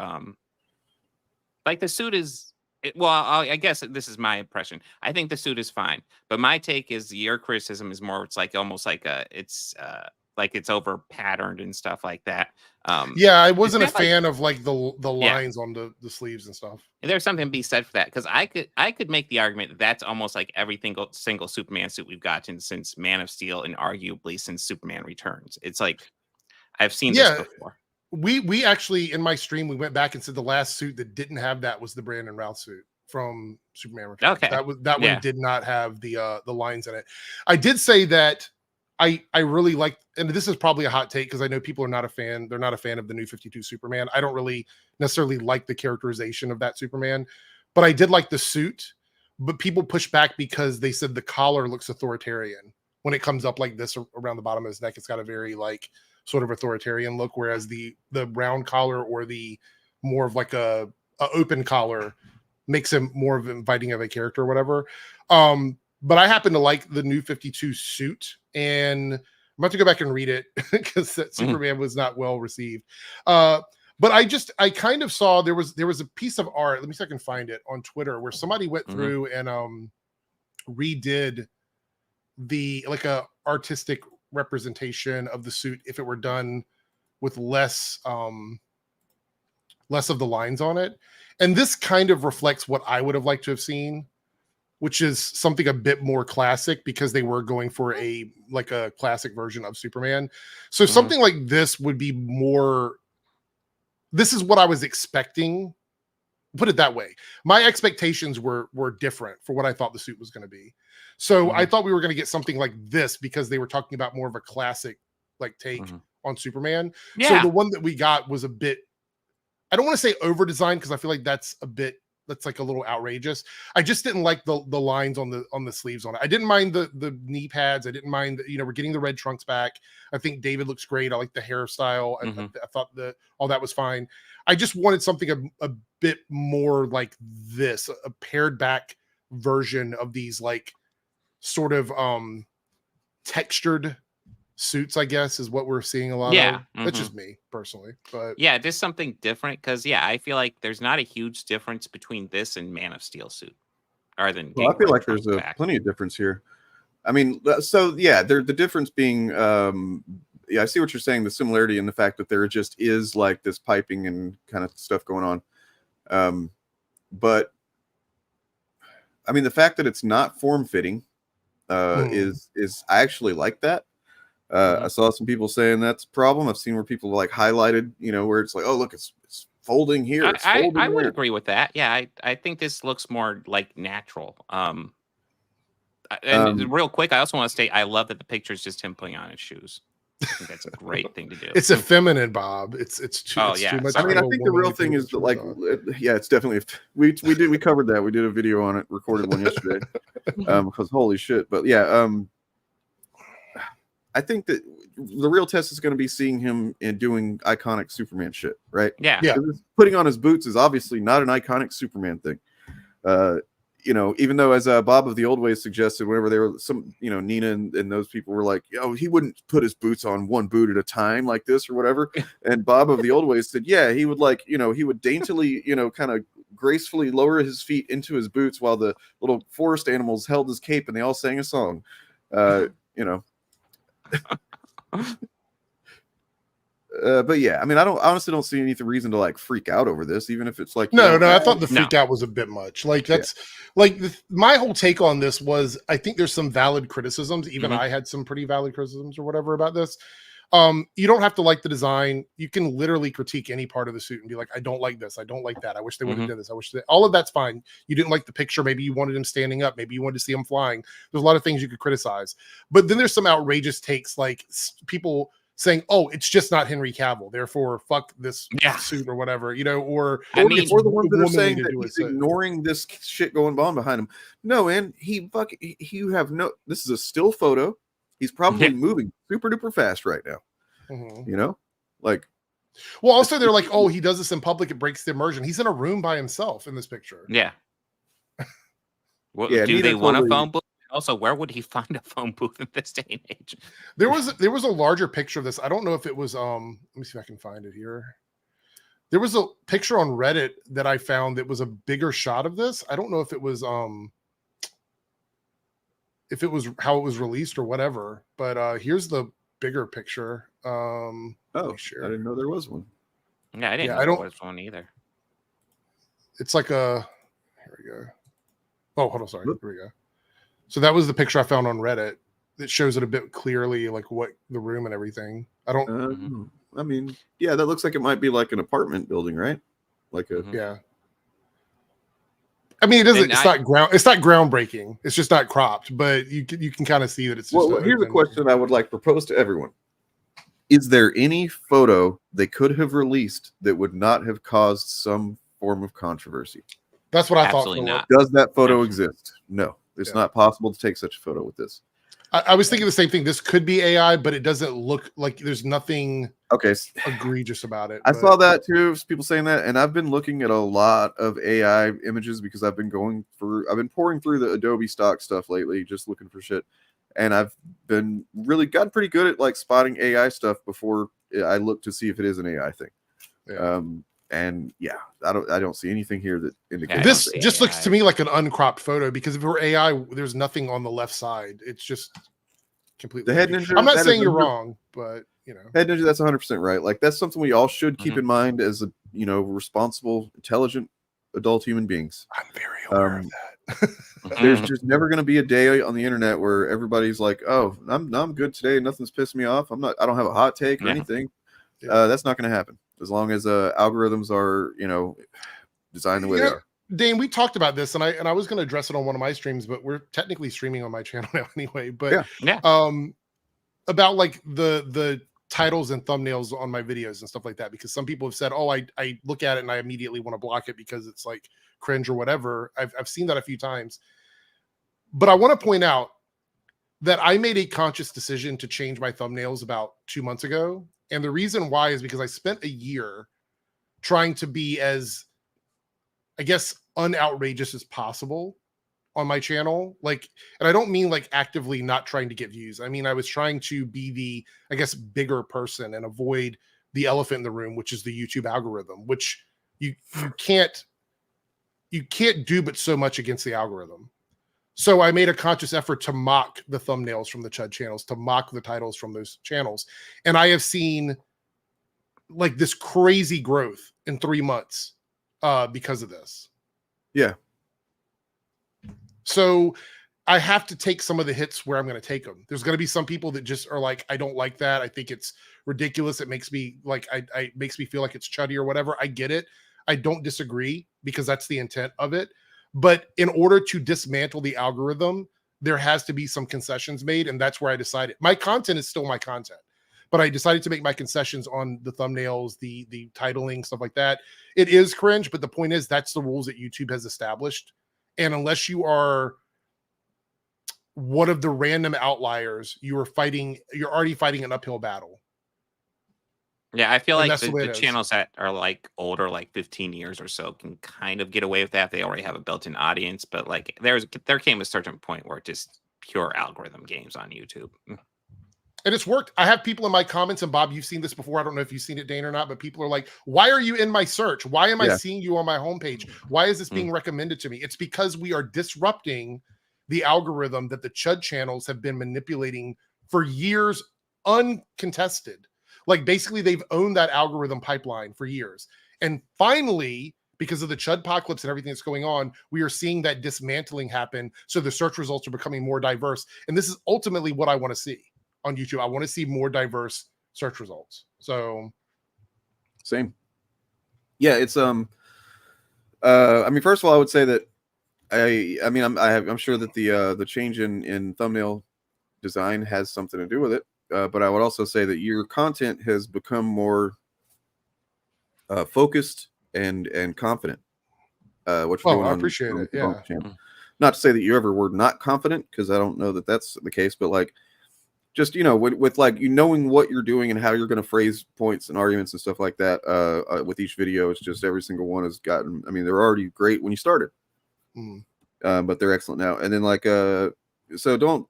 like the suit is. I guess this is my impression. I think the suit is fine, but my take is your criticism is more. It's like almost like it's over patterned and stuff like that. Yeah, I wasn't a fan of like the lines on the sleeves and stuff. There's something to be said for that, because I could make the argument that that's almost like every single Superman suit we've gotten since Man of Steel, and arguably since Superman Returns. It's like I've seen this before. We actually, in my stream, we went back and said the last suit that didn't have that was the Brandon Routh suit from Superman Returns. Okay. That one did not have the lines in it. I did say that I really like, and this is probably a hot take because I know people are not a fan. They're not a fan of the new 52 Superman. I don't really necessarily like the characterization of that Superman, but I did like the suit. But people push back because they said the collar looks authoritarian when it comes up like this around the bottom of his neck. It's got a very like sort of authoritarian look, whereas the round collar or the more of like a open collar makes him more of inviting of a character or whatever. But I happen to like the new 52 suit, and I'm about to go back and read it because Superman was not well received. But I kind of saw there was a piece of art. Let me see if I can find it on Twitter where somebody went through and redid the like a artistic representation of the suit if it were done with less of the lines on it. And this kind of reflects what I would have liked to have seen, which is something a bit more classic because they were going for a classic version of Superman. So something like this would be more, this is what I was expecting. Put it that way. My expectations were different for what I thought the suit was going to be. So I thought we were going to get something like this because they were talking about more of a classic like take on Superman. Yeah. So the one that we got was a bit, I don't want to say over designed because I feel like that's like a little outrageous. I just didn't like the lines on the sleeves on it. I didn't mind the knee pads. I didn't mind that, we're getting the red trunks back. I think David looks great. I like the hairstyle. I thought all that was fine. I just wanted something a bit more like this, a pared back version of these like sort of textured suits, I guess, is what we're seeing a lot of. That's just me personally, but yeah, just something different, because I feel like there's not a huge difference between this and Man of Steel suit, other than I feel like there's plenty of difference here. I mean, so yeah, the difference being I see what you're saying, the similarity in the fact that there just is like this piping and kind of stuff going on, but I mean the fact that it's not form-fitting is I actually like that. I saw some people saying that's a problem. I've seen where people like highlighted, where it's like, oh, look, it's folding here. I would agree with that. Yeah, I think this looks more like natural. And real quick, I also want to state I love that the picture is just him putting on his shoes. I think that's a great thing to do. It's effeminate, Bob. It's too. Oh, it's yeah. too much. I mean, I think the real thing is that, like, it's definitely we covered that. We did a video on it, recorded one yesterday. Because holy shit! But yeah, I think that the real test is going to be seeing him in doing iconic Superman shit, right? Yeah. Yeah. Putting on his boots is obviously not an iconic Superman thing. You know, even though, as Bob of the Old Ways suggested, whenever they were Nina and those people were like, oh, he wouldn't put his boots on one boot at a time like this or whatever. And Bob of the Old Ways said, yeah, he would he would daintily, kind of gracefully lower his feet into his boots while the little forest animals held his cape and they all sang a song. But yeah, I mean, I honestly don't see any reason to freak out over this, even if it's no, I thought the freak out was a bit much. That's my whole take on this was, I think there's some valid criticisms. Even I had some pretty valid criticisms or whatever about this. You don't have to like the design. You can literally critique any part of the suit and be like, I don't like this. I don't like that. I wish they would have done this. I wish all of that's fine. You didn't like the picture. Maybe you wanted him standing up. Maybe you wanted to see him flying. There's a lot of things you could criticize. But then there's some outrageous takes, like people saying, oh, it's just not Henry Cavill, therefore fuck this suit or whatever, or the ones that are saying that he's ignoring this shit going on behind him. No, man, this is a still photo. He's probably moving super duper fast right now. Well, also they're like, oh, he does this in public, it breaks the immersion. He's in a room by himself in this picture. Yeah. Do they want a phone booth? Also, where would he find a phone booth in this day and age? There was a larger picture of this. I don't know if it was let me see if I can find it here. There was a picture on Reddit that I found that was a bigger shot of this. I don't know if it was how it was released or whatever, but here's the bigger picture. Sure. I didn't know there was one. Yeah, I didn't know there was one either. It's like here we go. Oh, hold on, sorry. Here we go. So that was the picture I found on Reddit that shows it a bit clearly, like what the room and everything. I don't. I mean, yeah, that looks like it might be like an apartment building, right? Yeah. I mean, it doesn't. It's not groundbreaking. It's just not cropped, but you can kind of see that it's. Well, here's a question I would propose to everyone: is there any photo they could have released that would not have caused some form of controversy? That's what I thought. Absolutely not. Does that photo exist? No. It's not possible to take such a photo with this. I was thinking the same thing. This could be AI, but it doesn't look like there's nothing egregious about it. I saw that too, people saying that, and I've been looking at a lot of AI images because I've been pouring through the Adobe stock stuff lately, just looking for shit. And I've been gotten pretty good at spotting AI stuff before I look to see if it is an AI thing. Yeah. And yeah, I don't see anything here that indicates this just looks to me like an uncropped photo, because if it were AI, there's nothing on the left side. It's just completely. The Head Ninja. I'm not saying you're wrong, but Head Ninja, that's 100% right. That's something we all should keep in mind as responsible, intelligent adult human beings. I'm very aware of that. There's just never going to be a day on the internet where everybody's like, "Oh, I'm good today. Nothing's pissed me off. I don't have a hot take or anything." That's not going to happen. As long as algorithms are, designed the way they are. Dane, we talked about this, and I was going to address it on one of my streams, but we're technically streaming on my channel now anyway. But about the titles and thumbnails on my videos and stuff like that, because some people have said, "Oh, I look at it and I immediately want to block it because it's cringe or whatever." I've seen that a few times, but I want to point out that I made a conscious decision to change my thumbnails about 2 months ago. And the reason why is because I spent a year trying to be as, I guess, unoutrageous as possible on my channel. And I don't mean actively not trying to get views. I mean, I was trying to be the, I guess, bigger person and avoid the elephant in the room, which is the YouTube algorithm, which you can't do but so much against the algorithm. So I made a conscious effort to mock the thumbnails from the CHUD channels, to mock the titles from those channels. And I have seen this crazy growth in 3 months because of this. Yeah. So I have to take some of the hits where I'm going to take them. There's going to be some people that just are like, I don't like that. I think it's ridiculous. It makes me makes me feel like it's chuddy or whatever. I get it. I don't disagree, because that's the intent of it. But in order to dismantle the algorithm, there has to be some concessions made. And that's where I decided my content is still my content, but I decided to make my concessions on the thumbnails, the titling, stuff like that. It is cringe, but the point is that's the rules that YouTube has established. And unless you are one of the random outliers, you're already fighting an uphill battle. Yeah, I feel And like that's the way the it is. channels that are like older, like 15 years or so, can kind of get away with that. They already have a built-in audience, but like there came a certain point where just pure algorithm games on YouTube. And it's worked. I have people in my comments, and Bob, you've seen this before. I don't know if you've seen it, Dane, or not, but people are like, why are you in my search? Why am I seeing you on my homepage? Why is this being recommended to me? It's because we are disrupting the algorithm that the CHUD channels have been manipulating for years, uncontested. Like, basically, they've owned that algorithm pipeline for years. And finally, because of the CHUD apocalypse and everything that's going on, we are seeing that dismantling happen. So the search results are becoming more diverse. And this is ultimately what I want to see on YouTube. I want to see more diverse search results. So same. Yeah, it's I mean, first of all, I would say that I'm sure that the change in thumbnail design has something to do with it. But I would also say that your content has become more focused and confident. What you're doing I on appreciate it. the Yeah. channel. Not to say that you ever were not confident, because I don't know that that's the case, but like, just, you know, with like you knowing what you're doing and how you're going to phrase points and arguments and stuff like that with each video, it's just every single one has gotten, I mean, they're already great when you started, but they're excellent now. And then like, so don't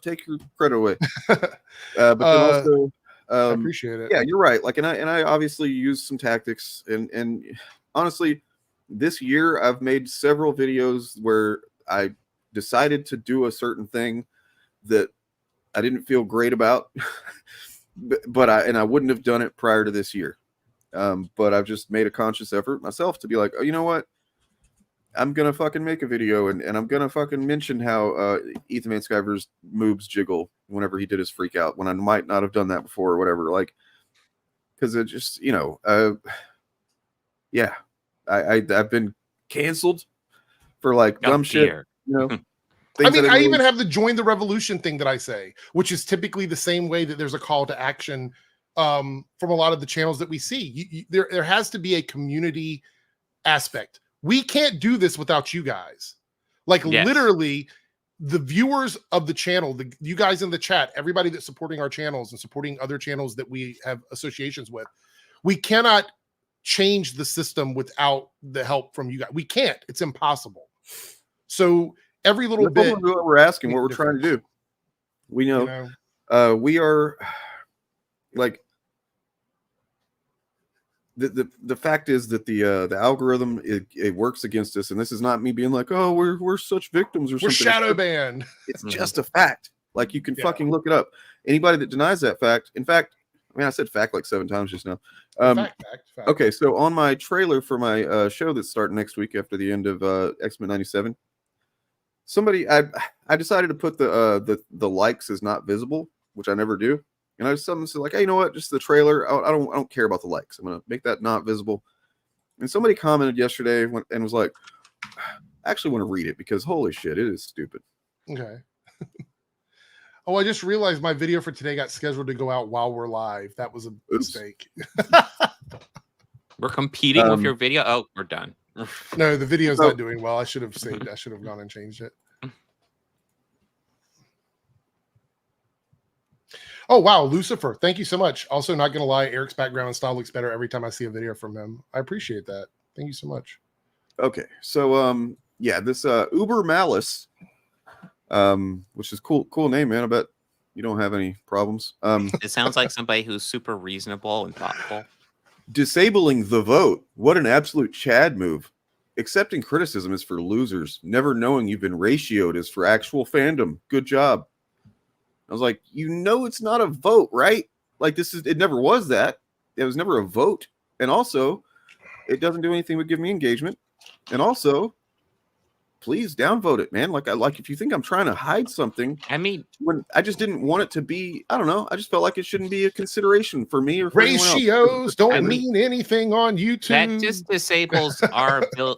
take your credit away. But then also, I appreciate it. Yeah, you're right. Like, and I obviously use some tactics, and honestly, this year I've made several videos where I decided to do a certain thing that I didn't feel great about, but I wouldn't have done it prior to this year. But I've just made a conscious effort myself to be like, oh, you know what? I'm gonna fucking make a video, and I'm gonna fucking mention how Ethan Van Sciver's moves jiggle whenever he did his freak out, when I might not have done that before or whatever. Like, because it just, you know, yeah, I've been canceled for like dumb shit, you know. I mean, I even have the join the revolution thing that I say, which is typically the same way that there's a call to action from a lot of the channels that we see. There has to be a community aspect. We can't do this without you guys. Like, literally, the viewers of the channel, you guys in the chat, everybody that's supporting our channels and supporting other channels that we have associations with, we cannot change the system without the help from you guys. We can't. It's impossible. So every little bit, what we're asking, what we're trying to do. We know, we are like, the fact is that the algorithm, it works against us, and this is not me being like, oh, we're such victims or something. We're shadow banned. It's just a fact. Like, you can fucking look it up. Anybody that denies that fact, in fact, I mean, I said fact like 7 times just now. Fact. Okay, so on my trailer for my show that's starting next week after the end of X-Men 97, somebody, I decided to put the likes as not visible, which I never do. And I just said like, hey, you know what? Just the trailer. I don't care about the likes. I'm gonna make that not visible. And somebody commented yesterday and was like, I actually want to read it because holy shit, it is stupid. Okay. Oh, I just realized my video for today got scheduled to go out while we're live. That was a mistake. We're competing with your video. Oh, we're done. No, the video's not doing well. I should have saved. I should have gone and changed it. Oh, wow. Lucifer, thank you so much. Also, not going to lie, Eric's background and style looks better every time I see a video from him. I appreciate that. Thank you so much. Okay. So, yeah, this Uber Malice, which is cool name, man. I bet you don't have any problems. It sounds like somebody who's super reasonable and thoughtful. Disabling the vote. What an absolute Chad move. Accepting criticism is for losers. Never knowing you've been ratioed is for actual fandom. Good job. I was like, you know, it's not a vote, right? Like, it never was that. It was never a vote. And also, it doesn't do anything but give me engagement. And also, please downvote it, man. Like if you think I'm trying to hide something, I mean, when I just didn't want it to be, I don't know. I just felt like it shouldn't be a consideration for me or for ratios don't mean anything on YouTube. That just disables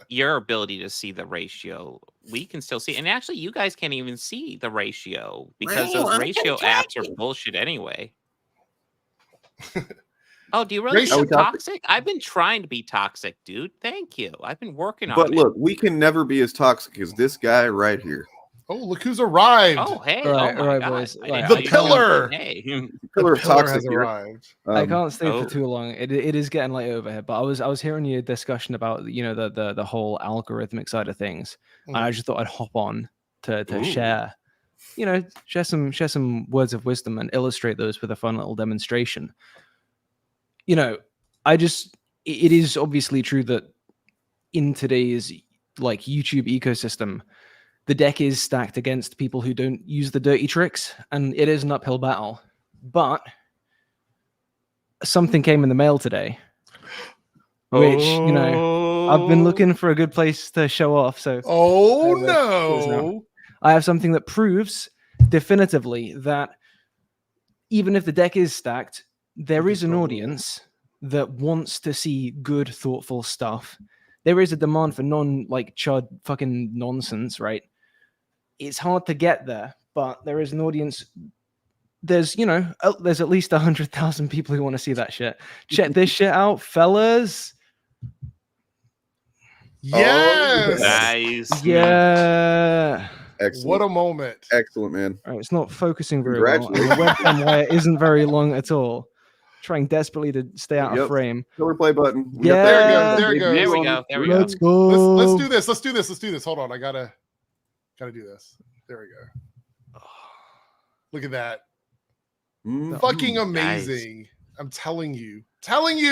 your ability to see the ratio. We can still see, and actually, you guys can't even see the ratio because those ratio apps are bullshit anyway. Oh, do you really feel toxic? I've been trying to be toxic, dude. Thank you. I've been working on it. But look, we can never be as toxic as this guy right here. Oh, look who's arrived. Oh, hey. All right, oh, all my right, God. boys. I Right, didn't The know you pillar. Hey. Pillar of Pillar Toxic has here. arrived. I can't stay oh. for too long. It is getting late over here, but I was hearing your discussion about the whole algorithmic side of things, and I just thought I'd hop on to Ooh. share share some words of wisdom and illustrate those with a fun little demonstration. It is obviously true that in today's like YouTube ecosystem, the deck is stacked against people who don't use the dirty tricks, and it is an uphill battle. But something came in the mail today, which I've been looking for a good place to show off. So I have something that proves definitively that even if the deck is stacked, there is an audience that wants to see good, thoughtful stuff. There is a demand for CHUD fucking nonsense, right? It's hard to get there, but there is an audience. There's at least 100,000 people who want to see that shit. Check this shit out, fellas. Yes. Nice. Yeah. Excellent. What a moment. Excellent, man. All right, it's not focusing very well. And the webcam wire isn't very long at all. Trying desperately to stay out of frame. Pillar play button. There we go. There we go. Let's go. Let's do this. Let's do this. Hold on. I gotta do this. There we go. Look at that. Fucking amazing. Nice. I'm telling you,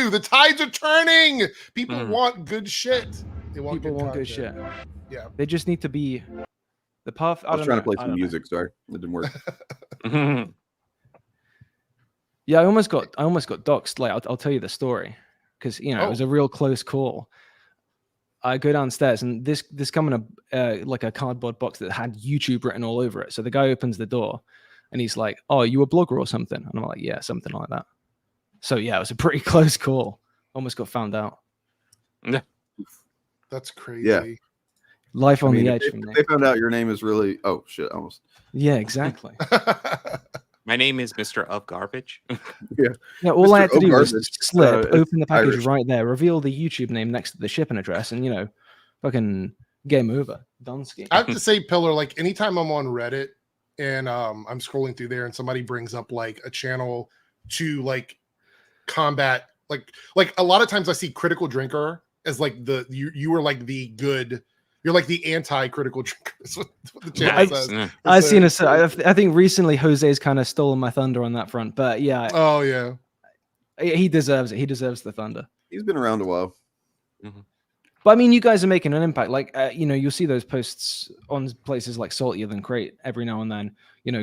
the tides are turning. People want good shit. They want good shit. Yeah. They just need to be the path. I was trying to play some music. Sorry, it didn't work. Yeah, I almost got doxxed. Like I'll tell you the story because it was a real close call. I go downstairs and this come in a cardboard box that had YouTube written all over it. So the guy opens the door and he's like, "Oh, you a blogger or something?" And I'm like, "Yeah, something like that." So yeah, it was a pretty close call. Almost got found out. That's crazy. Yeah. Life on the edge. If they found out your name is really almost. Yeah, exactly. My name is Mr. Of Garbage. Yeah, all I had to do was slip, open the package Irish. Right there, reveal the YouTube name next to the shipping address, and fucking game over. Dunsky. I have to say, Pillar, like anytime I'm on Reddit and I'm scrolling through there and somebody brings up like a channel to like combat like a lot of times I see Critical Drinker as like you are like the good. You're like the anti-critical drinker. That's what the channel says. I've seen I think recently Jose's kind of stolen my thunder on that front, but yeah. Oh yeah. He deserves it. He deserves the thunder. He's been around a while. But I mean, you guys are making an impact. Like, you'll see those posts on places like Saltier Than Crate every now and then.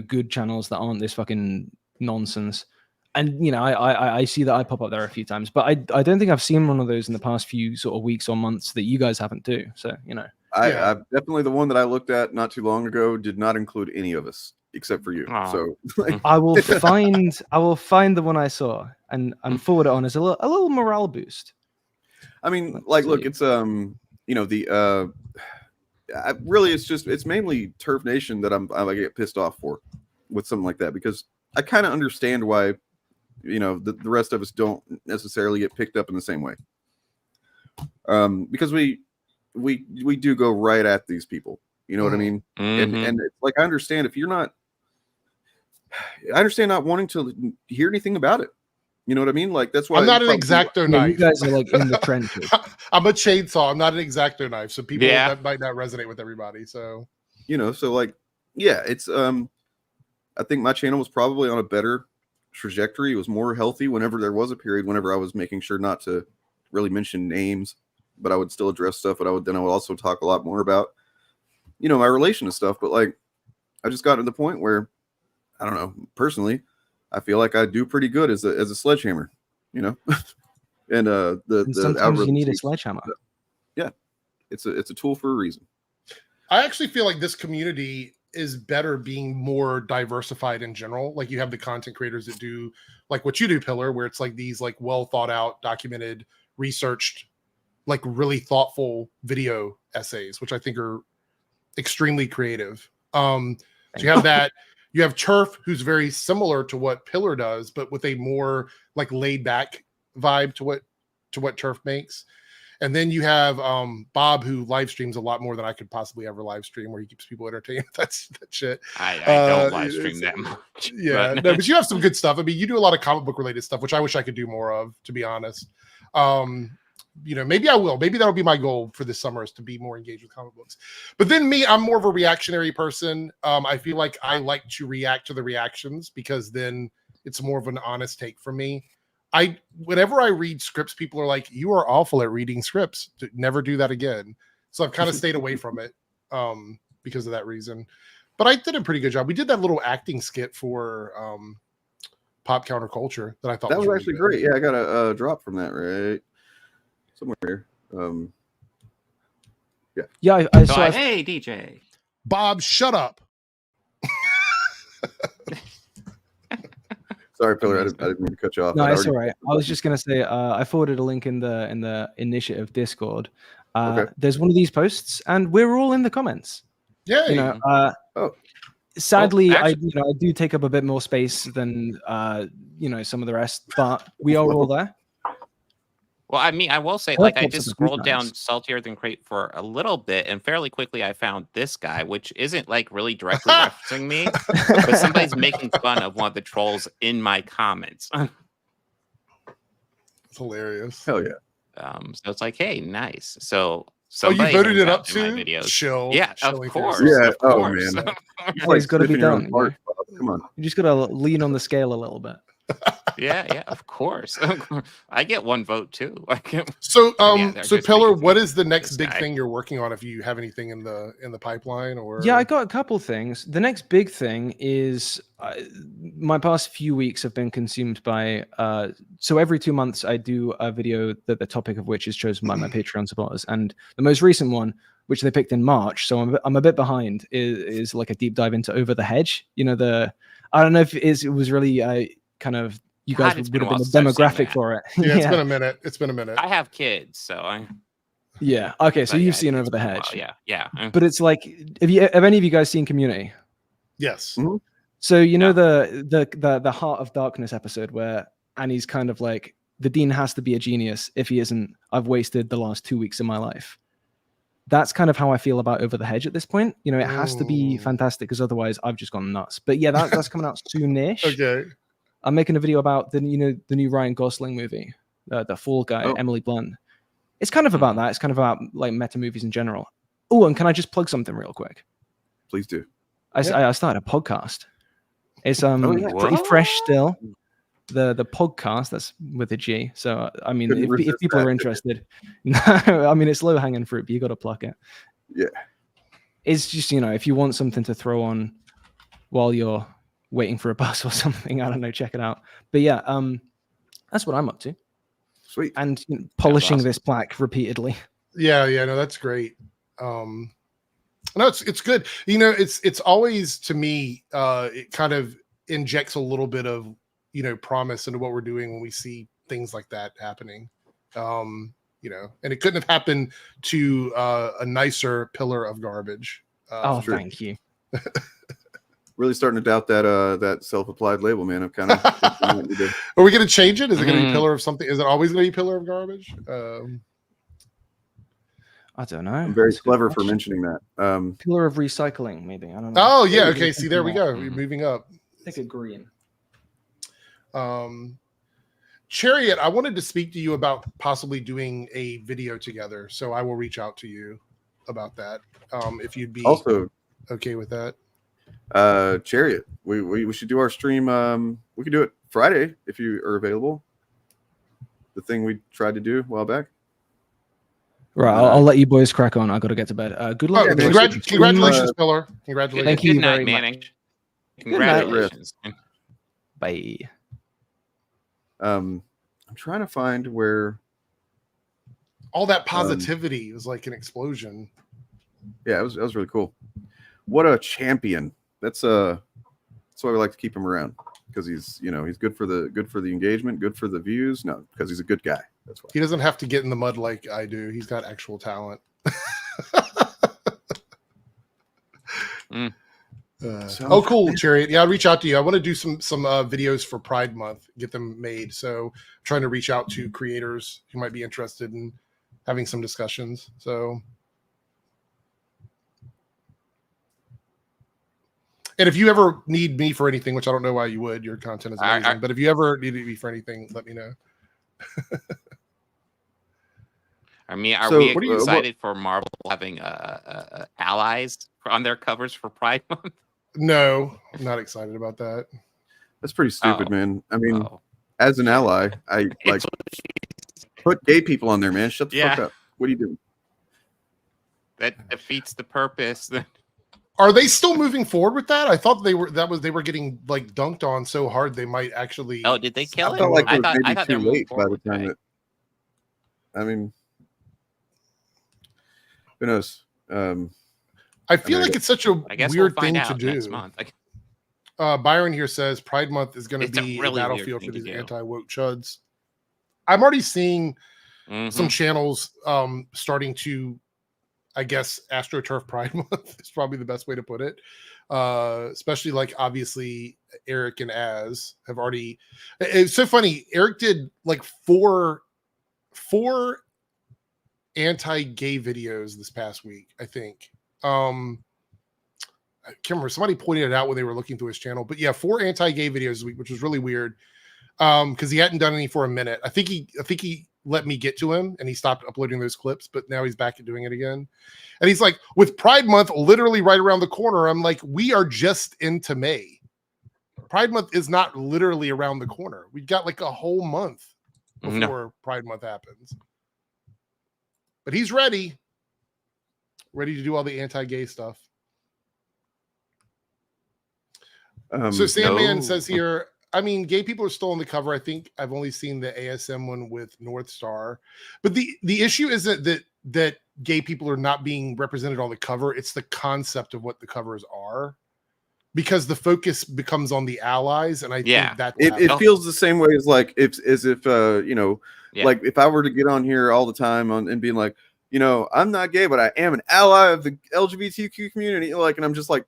Good channels that aren't this fucking nonsense. And I see that I pop up there a few times, but I don't think I've seen one of those in the past few sort of weeks or months that you guys haven't too. So I've definitely the one that I looked at not too long ago did not include any of us except for you. So I will find the one I saw and forward it on as a little morale boost. I mean, look, it's really it's mainly Turf Nation that I get pissed off for with something like that, because I kind of understand why the rest of us don't necessarily get picked up in the same way, because we do go right at these people, you know what I mean? And it's like I understand not wanting to hear anything about it. You know what I mean? Like that's why I'm not an X-Acto knife. You guys are like in the trenches. I'm a chainsaw. I'm not an X-Acto knife. So people that might not resonate with everybody. So it's I think my channel was probably on a better trajectory. It was more healthy whenever there was a period whenever I was making sure not to really mention names, but I would still address stuff. But I would also talk a lot more about, my relation to stuff. But like, I just got to the point where, I don't know, personally, I feel like I do pretty good as a sledgehammer, and sometimes you need a sledgehammer. Yeah, it's a tool for a reason. I actually feel like this community is better being more diversified in general. Like you have the content creators that do like what you do, Pillar, where it's like these like well thought out, documented, researched, like really thoughtful video essays, which I think are extremely creative. So you have that. You have Turf, who's very similar to what Pillar does, but with a more like laid back vibe to what Turf makes. And then you have Bob, who live streams a lot more than I could possibly ever live stream, where he keeps people entertained. That's that shit. I don't live stream that much. Yeah, but... no, but you have some good stuff. I mean, you do a lot of comic book related stuff, which I wish I could do more of, to be honest. You know, maybe I will. Maybe that'll be my goal for this summer, is to be more engaged with comic books. But then me, I'm more of a reactionary person. I feel like I like to react to the reactions, because then it's more of an honest take from me. Whenever I read scripts, people are like, "You are awful at reading scripts. Never do that again." So I've kind of stayed away from it because of that reason. But I did a pretty good job. We did that little acting skit for Pop Counterculture that I thought that was really actually good. great. Yeah, I got a drop from that right somewhere here. Yeah, I so saw. Hey, DJ Bob, shut up. Sorry, Pillar. I didn't mean to cut you off. No, it's all right. I was just gonna say, I forwarded a link in the initiative Discord. Okay. There's one of these posts, and we're all in the comments. Yeah. You know, sadly, I do take up a bit more space than some of the rest, but we are all there. Well, I mean, I will say, like, I just scrolled down Saltier Than Crate for a little bit, and fairly quickly I found this guy, which isn't like really directly referencing me, but somebody's making fun of one of the trolls in my comments. It's hilarious. Hell yeah. So it's like, hey, nice. So you voted it up to? too? Chill. Yeah, Chill of course. Yeah. Of Oh course. man. It's got to be done. Come on. You just got to lean on the scale a little bit. Yeah, of course. I get one vote too. So, Yeah, so just Pillar, making what is the next this big guy. thing you're working on? If you have anything in the pipeline, or Yeah, I got a couple things. The next big thing is my past few weeks have been consumed by. So every 2 months, I do a video that the topic of which is chosen by my Patreon supporters, and the most recent one, which they picked in March, so I'm a bit behind, is like a deep dive into Over the Hedge. You know, I don't know if it was really kind of. You guys would have been the demographic for it. Yeah, it's been a minute. It's been a minute. I have kids, so I. Yeah. Okay. So But you've yeah, seen it's Over the been a Hedge. while, yeah. But it's like, have any of you guys seen Community? Yes. Mm-hmm. So you know the Heart of Darkness episode where Annie's kind of like, the dean has to be a genius. If he isn't, I've wasted the last 2 weeks of my life. That's kind of how I feel about Over the Hedge at this point. You know, it has to be fantastic, because otherwise I've just gone nuts. But yeah, that's coming out soonish. Okay. I'm making a video about the new Ryan Gosling movie, the Fall Guy, Emily Blunt. It's kind of about that. It's kind of about like meta movies in general. Oh, and can I just plug something real quick? Please do. I started a podcast. It's pretty fresh still. The podcast, that's with a G. So I mean, if people are interested, I mean, it's low hanging fruit, but you got to pluck it. Yeah. It's just, if you want something to throw on while you're waiting for a bus or something, I don't know, check it out. But yeah, that's what I'm up to. Sweet. And polishing awesome. this plaque repeatedly. Yeah, no, that's great. No, it's good. It's always, to me, it kind of injects a little bit of promise into what we're doing when we see things like that happening. And it couldn't have happened to a nicer pillar of garbage. Thank you. Really starting to doubt that self-applied label, man. I'm kind of. Are we going to change it? Is it going to be pillar of something? Is it always going to be pillar of garbage? I don't know. I'm very clever for mentioning that. Pillar of recycling, maybe. I don't know. Oh yeah. Okay. See, there we go. We're moving up. Take a green. Chariot, I wanted to speak to you about possibly doing a video together, so I will reach out to you about that. If you'd be also okay with that. Chariot, we should do our stream. We could do it Friday if you are available. The thing we tried to do a while back. Right, I'll let you boys crack on. I got to get to bed. Good luck. Congratulations, Pillar. Congratulations. Thank you Good night, very Manning. much. Congratulations. Bye. I'm trying to find where all that positivity was like an explosion. Yeah, that was really cool. What a champion. That's why we like to keep him around, because he's good for the engagement, good for the views. No, because he's a good guy. That's why. He doesn't have to get in the mud like I do. He's got actual talent. Cool, Chariot. Yeah, I'll reach out to you. I want to do some videos for Pride Month, get them made. So I'm trying to reach out to creators who might be interested in having some discussions. So, and if you ever need me for anything, which I don't know why you would, your content is amazing. But if you ever needed me for anything, let me know. I mean, are we excited for Marvel having allies on their covers for Pride Month? No, I'm not excited about that. That's pretty stupid, man. I mean, as an ally, I like put gay people on there, man. Shut the fuck up. What are you doing? That defeats the purpose. Are they still moving forward with that? I thought they were getting like dunked on so hard they might actually. Oh, did they kill I it? felt like it was I maybe thought too they were late by the time that. I mean, who knows? I feel like it's such a weird thing to do. Next month. Byron here says Pride Month is going to be a really battlefield for these anti-woke chuds. I'm already seeing some channels starting to, I guess, AstroTurf Pride Month is probably the best way to put it. Especially like obviously Airrick and Az have already. It's so funny. Airrick did like four anti-gay videos this past week, I think. I can't remember. Somebody pointed it out when they were looking through his channel, but yeah, 4 anti-gay videos this week, which was really weird. Because he hadn't done any for a minute. I think he let me get to him and he stopped uploading those clips, but now he's back at doing it again. And he's like, with Pride Month literally right around the corner, I'm like, we are just into May. Pride Month is not literally around the corner. We've got like a whole month before Pride Month happens. But he's ready to do all the anti-gay stuff. So Sandman says here, I mean, gay people are still on the cover. I think I've only seen the ASM one with North Star. But the issue isn't that gay people are not being represented on the cover. It's the concept of what the covers are. Because the focus becomes on the allies, and I think that it feels the same way as like if like if I were to get on here all the time and being like, I'm not gay, but I am an ally of the LGBTQ community, like, and I'm just like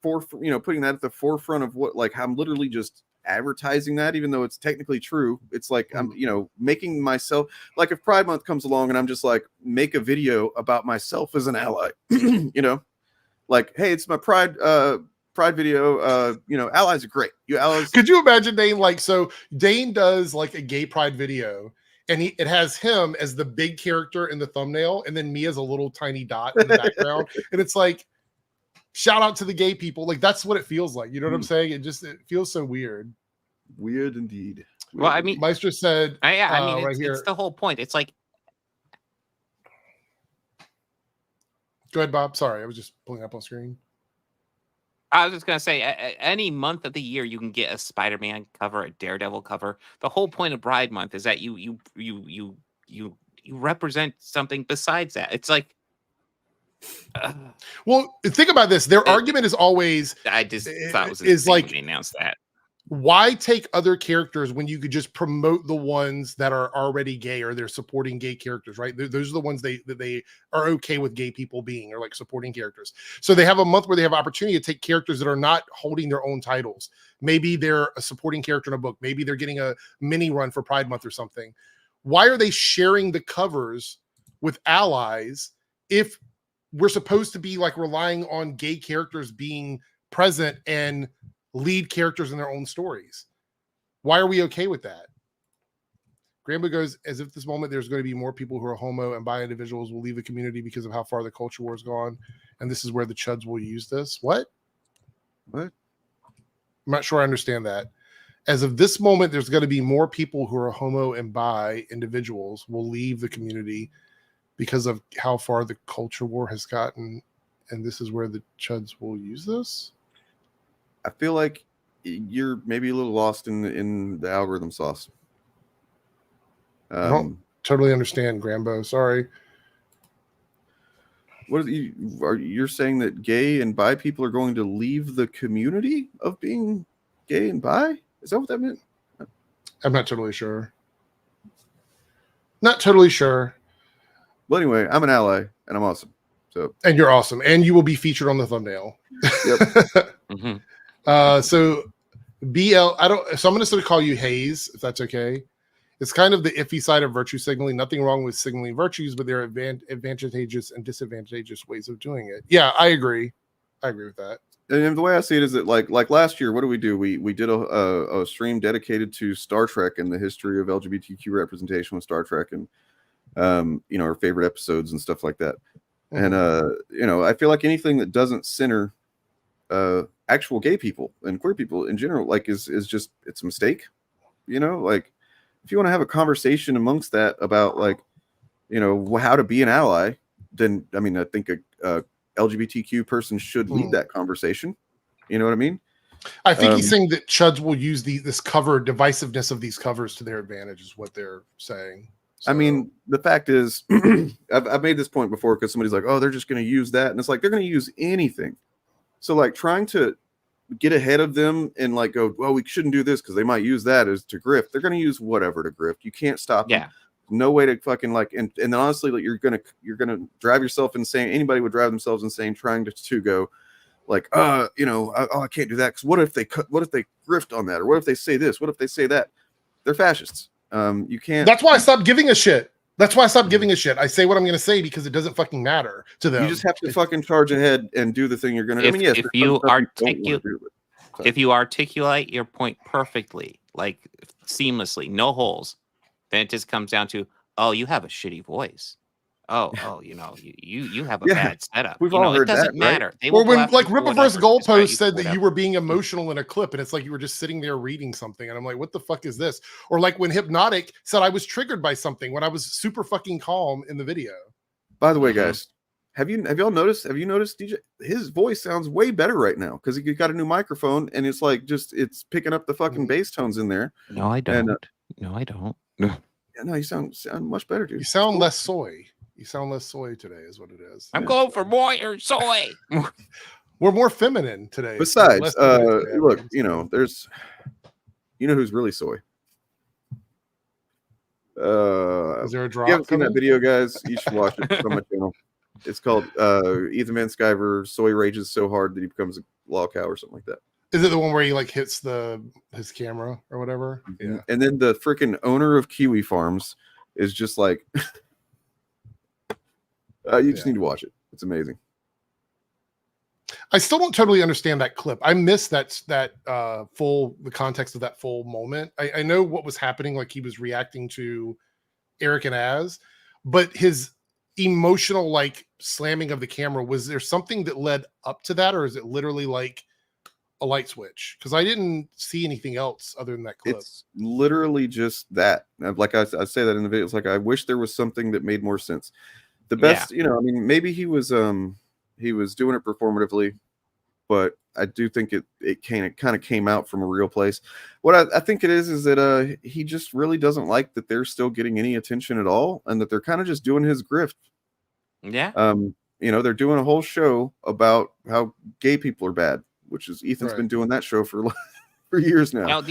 putting that at the forefront of what, like, I'm literally just advertising that, even though it's technically true. It's like I'm making myself, like, if Pride Month comes along and I'm just like, make a video about myself as an ally, like, hey, it's my pride video, allies are great. You allies. Could you imagine Dane? Like, so Dane does like a gay pride video, and it has him as the big character in the thumbnail, and then me as a little tiny dot in the background, and it's like, shout out to the gay people. Like, that's what it feels like. You know what I'm saying? It feels so weird. Weird indeed. Well, I mean, Maestro said, it's the whole point. It's like, go ahead, Bob. Sorry, I was just pulling up on screen. I was just gonna say, any month of the year you can get a Spider-Man cover, a Daredevil cover. The whole point of Pride Month is that you represent something besides that. It's like, well, think about this. Their argument is always, I just thought it was is like, when they announced that. Why take other characters when you could just promote the ones that are already gay, or they're supporting gay characters, right? Those are the ones that they are okay with gay people being, or like supporting characters. So they have a month where they have opportunity to take characters that are not holding their own titles. Maybe they're a supporting character in a book. Maybe they're getting a mini run for Pride Month or something. Why are they sharing the covers with allies if we're supposed to be like relying on gay characters being present and lead characters in their own stories? Why are we okay with that? Grambo goes, as if this moment there's going to be more people who are homo and bi individuals will leave the community because of how far the culture war has gone, and this is where the chuds will use this. What? I'm not sure I understand that. As of this moment, there's going to be more people who are homo and bi individuals will leave the community because of how far the culture war has gotten, and this is where the chuds will use this. I feel like you're maybe a little lost in the algorithm sauce. I don't totally understand, Grambo. Sorry. What are you're saying that gay and bi people are going to leave the community of being gay and bi? Is that what that meant? I'm not totally sure. Not totally sure. Well, anyway, I'm an ally and I'm awesome. So, and you're awesome, and you will be featured on the thumbnail. Yep. So BL, so I'm going to sort of call you Hayes, if that's okay. It's kind of the iffy side of virtue signaling. Nothing wrong with signaling virtues, but there are advantageous and disadvantageous ways of doing it. Yeah, I agree. I agree with that. And the way I see it is that like last year, what do? We did a stream dedicated to Star Trek and the history of LGBTQ representation with Star Trek, and our favorite episodes and stuff like that. And I feel like anything that doesn't center actual gay people and queer people in general, like is just, it's a mistake. Like if you want to have a conversation amongst that about like how to be an ally, then I mean I think a LGBTQ person should lead that conversation. You know what I mean? I think he's saying that chuds will use this cover divisiveness of these covers to their advantage is what they're saying. So, I mean, the fact is, I've made this point before because somebody's like, oh, they're just going to use that. And it's like, they're going to use anything. So like trying to get ahead of them and like go, well, we shouldn't do this because they might use that as to grift. They're going to use whatever to grift. You can't stop them. No way to fucking like, and then honestly, like you're gonna drive yourself insane. Anybody would drive themselves insane trying to go like, I can't do that because what if they grift on that, or what if they say this, what if they say that? They're fascists. You can't. That's why I stopped giving a shit. That's why I stopped giving a shit. I say what I'm going to say because it doesn't fucking matter to them. You just have to fucking charge ahead and do the thing you're going to. I mean, yes, if you articulate your point perfectly, like seamlessly, no holes, then it just comes down to, oh, you have a shitty voice. Oh, you have a bad setup. We've all heard it doesn't that, right? matter. They Or will when go like after Ripper whatever, vs. Goalpost despite said that whatever. you were being emotional in a clip, and it's like you were just sitting there reading something, and I'm like, what the fuck is this? Or like when Hypnotic said I was triggered by something when I was super fucking calm in the video. By the way, guys, have you noticed DJ? His voice sounds way better right now because he got a new microphone, and it's like it's picking up the fucking bass tones in there. No, I don't. And, no, I don't. Yeah, no, you sound much better, dude. You sound less soy. You sound less soy today, is what it is. I'm going for more soy. We're more feminine today. Besides, look, there's, who's really soy. Is there a drop? If you haven't seen that video, guys, you should watch it. It's on my channel. It's called Ethan Van Sciver Soy Rages So Hard That He Becomes a Law Cow or something like that. Is it the one where he like hits his camera or whatever? Yeah. And then the freaking owner of Kiwi Farms is just like, you just need to watch it. It's amazing. I still don't totally understand that clip. I missed the context of that full moment. I know what was happening, like he was reacting to Airrick and Az, but his emotional like slamming of the camera, was there something that led up to that, or is it literally like a light switch? Because I didn't see anything else other than that clip. It's literally just that. Like I say that in the video. It's like I wish there was something that made more sense. The best, I mean, maybe he was doing it performatively, but I do think it kind of came out from a real place. What I think it is that he just really doesn't like that they're still getting any attention at all, and that they're kind of just doing his grift. Yeah. They're doing a whole show about how gay people are bad, which is Ethan's been doing that show for years now. Now,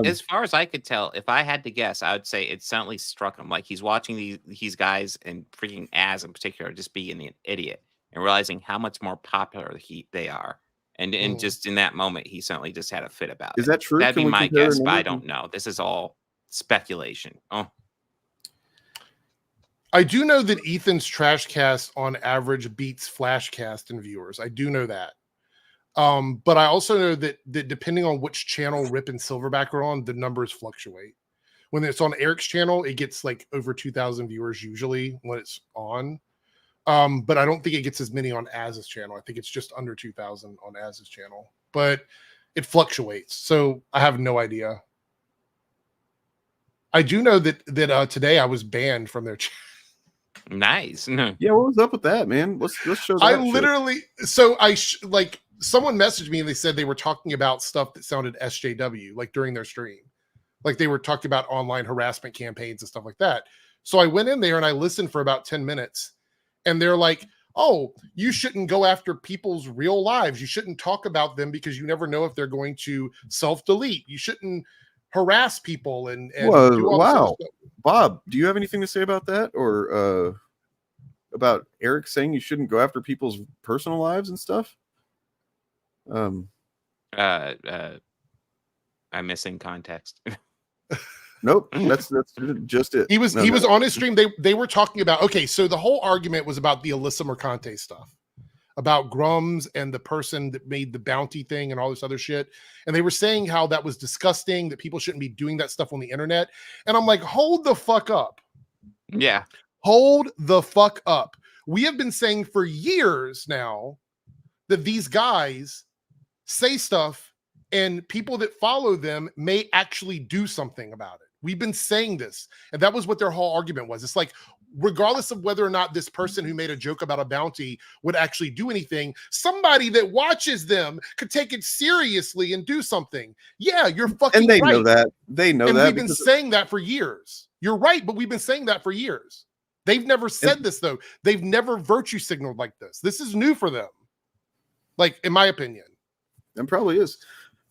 as far as I could tell, if I had to guess, I would say it suddenly struck him. Like he's watching these guys, and freaking Az in particular, just being an idiot and realizing how much more popular they are. And just in that moment, he suddenly just had a fit about it. Is that true? That'd be my guess, but I don't know. This is all speculation. Oh. I do know that Ethan's trash cast on average beats Flashcast in viewers. I do know that. But I also know that depending on which channel Rip and Silverback are on, the numbers fluctuate. When it's on Eric's channel, it gets like over 2,000 viewers usually when it's on. But I don't think it gets as many on Az's channel. I think it's just under 2,000 on Az's channel. But it fluctuates, so I have no idea. I do know that today I was banned from their channel. Nice. Yeah, what was up with that, man? Let's show that. I literally, so like someone messaged me and they said they were talking about stuff that sounded SJW, like during their stream. Like they were talking about online harassment campaigns and stuff like that. So I went in there and I listened for about 10 minutes. And they're like, oh, you shouldn't go after people's real lives. You shouldn't talk about them because you never know if they're going to self-delete. You shouldn't harass people and well, do all wow. this other stuff. Bob, do you have anything to say about that? Or about Eric saying you shouldn't go after people's personal lives and stuff? I'm missing context. Nope, that's just it. He was on his stream. They were talking about, okay, so the whole argument was about the Alyssa Mercante stuff, about Grums and the person that made the bounty thing and all this other shit. And they were saying how that was disgusting, that people shouldn't be doing that stuff on the internet. And I'm like, hold the fuck up. Yeah. Hold the fuck up. We have been saying for years now that these guys say stuff and people that follow them may actually do something about it. We've been saying this, and that was what their whole argument was. It's like, regardless of whether or not this person who made a joke about a bounty would actually do anything, somebody that watches them could take it seriously and do something. Yeah, you're fucking right. And they know that. They know and that. We've been saying that for years. You're right, but we've been saying that for years. They've never said this, though. They've never virtue signaled like this. This is new for them, like, in my opinion. It probably is.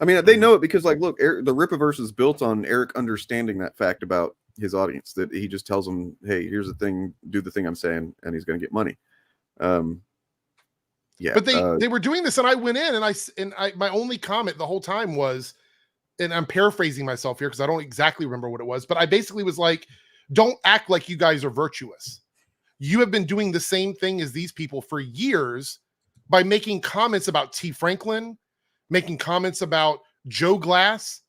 I mean, they know it because, like, look, the Rippaverse is built on Airrick understanding that fact about his audience, that he just tells them, hey, here's the thing, do the thing I'm saying, and he's going to get money. Yeah. But they were doing this, and I went in, and I my only comment the whole time was, and I'm paraphrasing myself here because I don't exactly remember what it was, but I basically was like, don't act like you guys are virtuous. You have been doing the same thing as these people for years by making comments about T. Franklin, making comments about Joe Glass,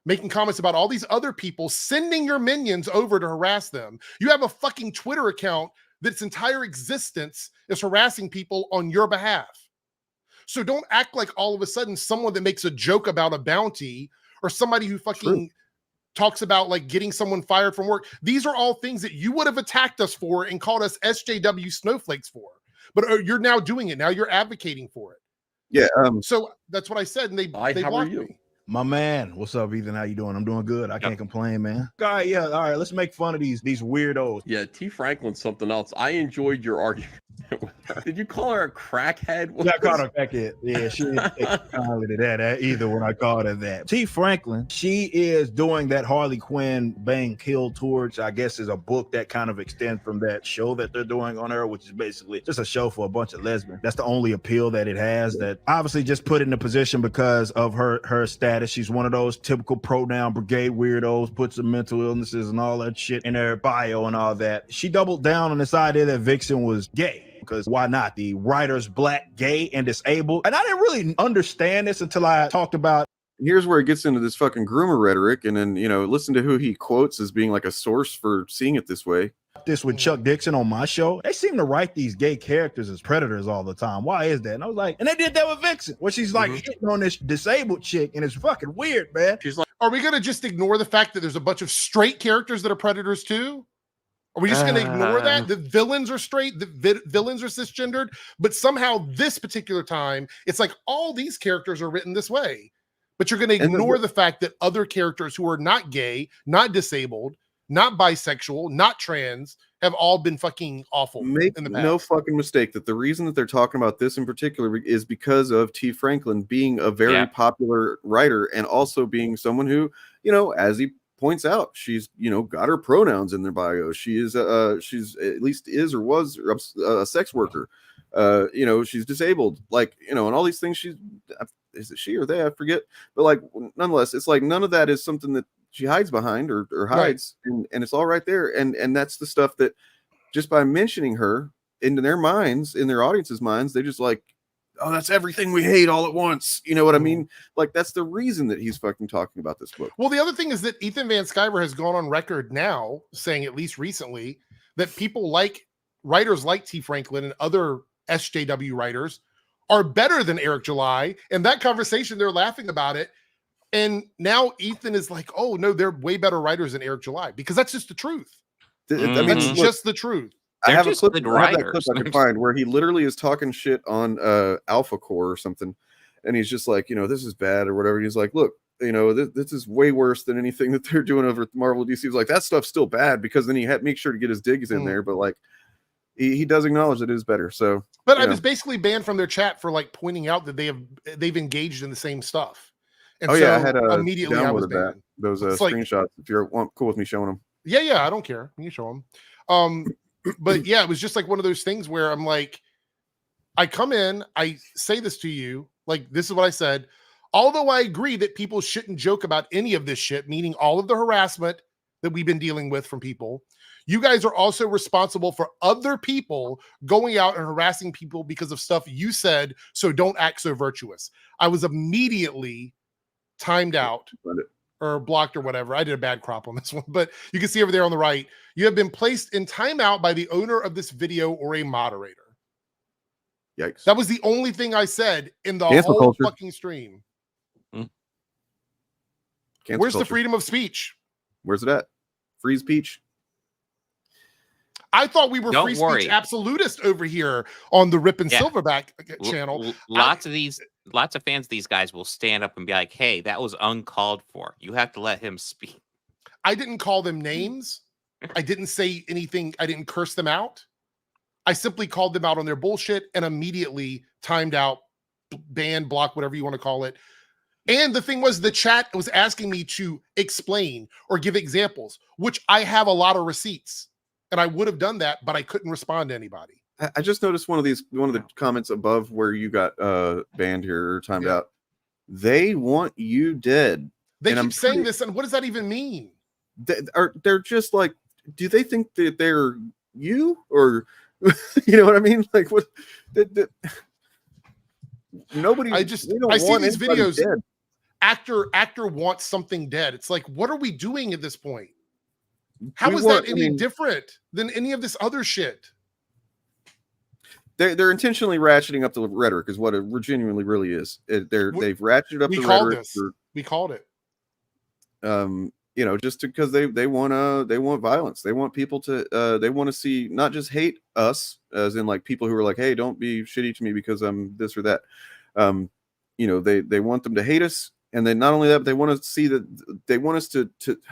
making comments about all these other people, sending your minions over to harass them. You have a fucking Twitter account that's entire existence is harassing people on your behalf. So don't act like all of a sudden someone that makes a joke about a bounty or somebody who fucking talks about like getting someone fired from work. These are all things that you would have attacked us for and called us SJW snowflakes for. But you're now doing it. Now you're advocating for it. Yeah. So that's what I said, and they blocked me. My man, what's up, Ethan? How you doing? I'm doing good. I can't complain, man. All right, yeah. All right, let's make fun of these weirdos. Yeah, T. Franklin's something else. I enjoyed your argument with her. Did you call her a crackhead? Yeah, I called her a crackhead. Yeah, she didn't take kindly to that either when I called her that. T. Franklin, she is doing that Harley Quinn Bang Kill tour, which I guess is a book that kind of extends from that show that they're doing on her, which is basically just a show for a bunch of lesbians. That's the only appeal that it has. That obviously just put in a position because of her status. She's one of those typical pronoun brigade weirdos, puts some mental illnesses and all that shit in her bio and all that. She doubled down on this idea that Vixen was gay, because why not? The writer's black, gay, and disabled. And I didn't really understand this until I talked about. Here's where it gets into this fucking groomer rhetoric, and then, you know, listen to who he quotes as being like a source for seeing it this way. This with Chuck Dixon on my show. They seem to write these gay characters as predators all the time. Why is that? And I was like, and they did that with Vixen, where she's like hitting on this disabled chick, and it's fucking weird, man. She's like, are we gonna just ignore the fact that there's a bunch of straight characters that are predators too? Are we just gonna ignore that? The villains are straight, the villains are cisgendered, but somehow this particular time, it's like all these characters are written this way. But you're gonna ignore the fact that other characters who are not gay, not disabled, not bisexual, not trans, have all been fucking awful. Make in the past. No fucking mistake that the reason that they're talking about this in particular is because of T. Franklin being a very popular writer and also being someone who, you know, as he points out, she's, you know, got her pronouns in their bio. She is she's at least is or was a sex worker. You know, she's disabled, like, you know, and all these things. Is it she or they? I forget. But like, nonetheless, it's like none of that is something that she hides behind or hides, and it's all right there. And that's the stuff that just by mentioning her into their minds, in their audience's minds, they just like, oh, that's everything we hate all at once. You know what I mean? Like, that's the reason that he's fucking talking about this book. Well, the other thing is that Ethan Van Sciver has gone on record now saying, at least recently, that people like writers like T. Franklin and other SJW writers are better than Airrick July. And that conversation, they're laughing about it. And now Ethan is like, oh, no, they're way better writers than Airrick July, because that's just the truth. I mean, that's just the truth. I have a clip, I can find where he literally is talking shit on Alpha Core or something. And he's just like, you know, this is bad or whatever. And he's like, look, you know, this is way worse than anything that they're doing over at Marvel DC. He's like, that stuff's still bad, because then he had make sure to get his digs in there. But like, he does acknowledge that it is better. So, but I was basically banned from their chat for like pointing out that they've engaged in the same stuff. And I had immediately I was that those screenshots. If you're cool with me showing them, yeah, I don't care. You can show them. But yeah, it was just like one of those things where I'm like, I come in, I say this to you, like, this is what I said. Although I agree that people shouldn't joke about any of this shit, meaning all of the harassment that we've been dealing with from people. You guys are also responsible for other people going out and harassing people because of stuff you said, so don't act so virtuous. I was immediately timed out or blocked or whatever. I did a bad crop on this one, but you can see over there on the right, you have been placed in timeout by the owner of this video or a moderator. Yikes. That was the only thing I said in the Cancel whole culture. fucking stream. Cancel Where's the culture. freedom of speech? Where's it at? Free speech. I thought we were Don't free worry. speech absolutist over here on the Rip and Yeah. Silverback channel. Lots of fans of these guys will stand up and be like, hey, that was uncalled for. You have to let him speak. I didn't call them names. I didn't say anything. I didn't curse them out. I simply called them out on their bullshit and immediately timed out, banned, blocked, whatever you want to call it. And the thing was, the chat was asking me to explain or give examples, which I have a lot of receipts. And I would have done that, but I couldn't respond to anybody. I just noticed one of the comments above where you got banned here or timed out. They want you dead. They And keep I'm saying this, and what does that even mean? They're just like, do they think that they're you, or you know what I mean? Like what? Nobody. I see these videos. Actor wants something dead. It's like, what are we doing at this point? How is that any different than any of this other shit? They're intentionally ratcheting up the rhetoric, is what it genuinely really is. They've ratcheted up the rhetoric. We called it. You know, just because they want violence. They want people to they want to see not just hate us, as in like people who are like, hey, don't be shitty to me because I'm this or that. You know, they want them to hate us. And then not only that, but they want to see that they want us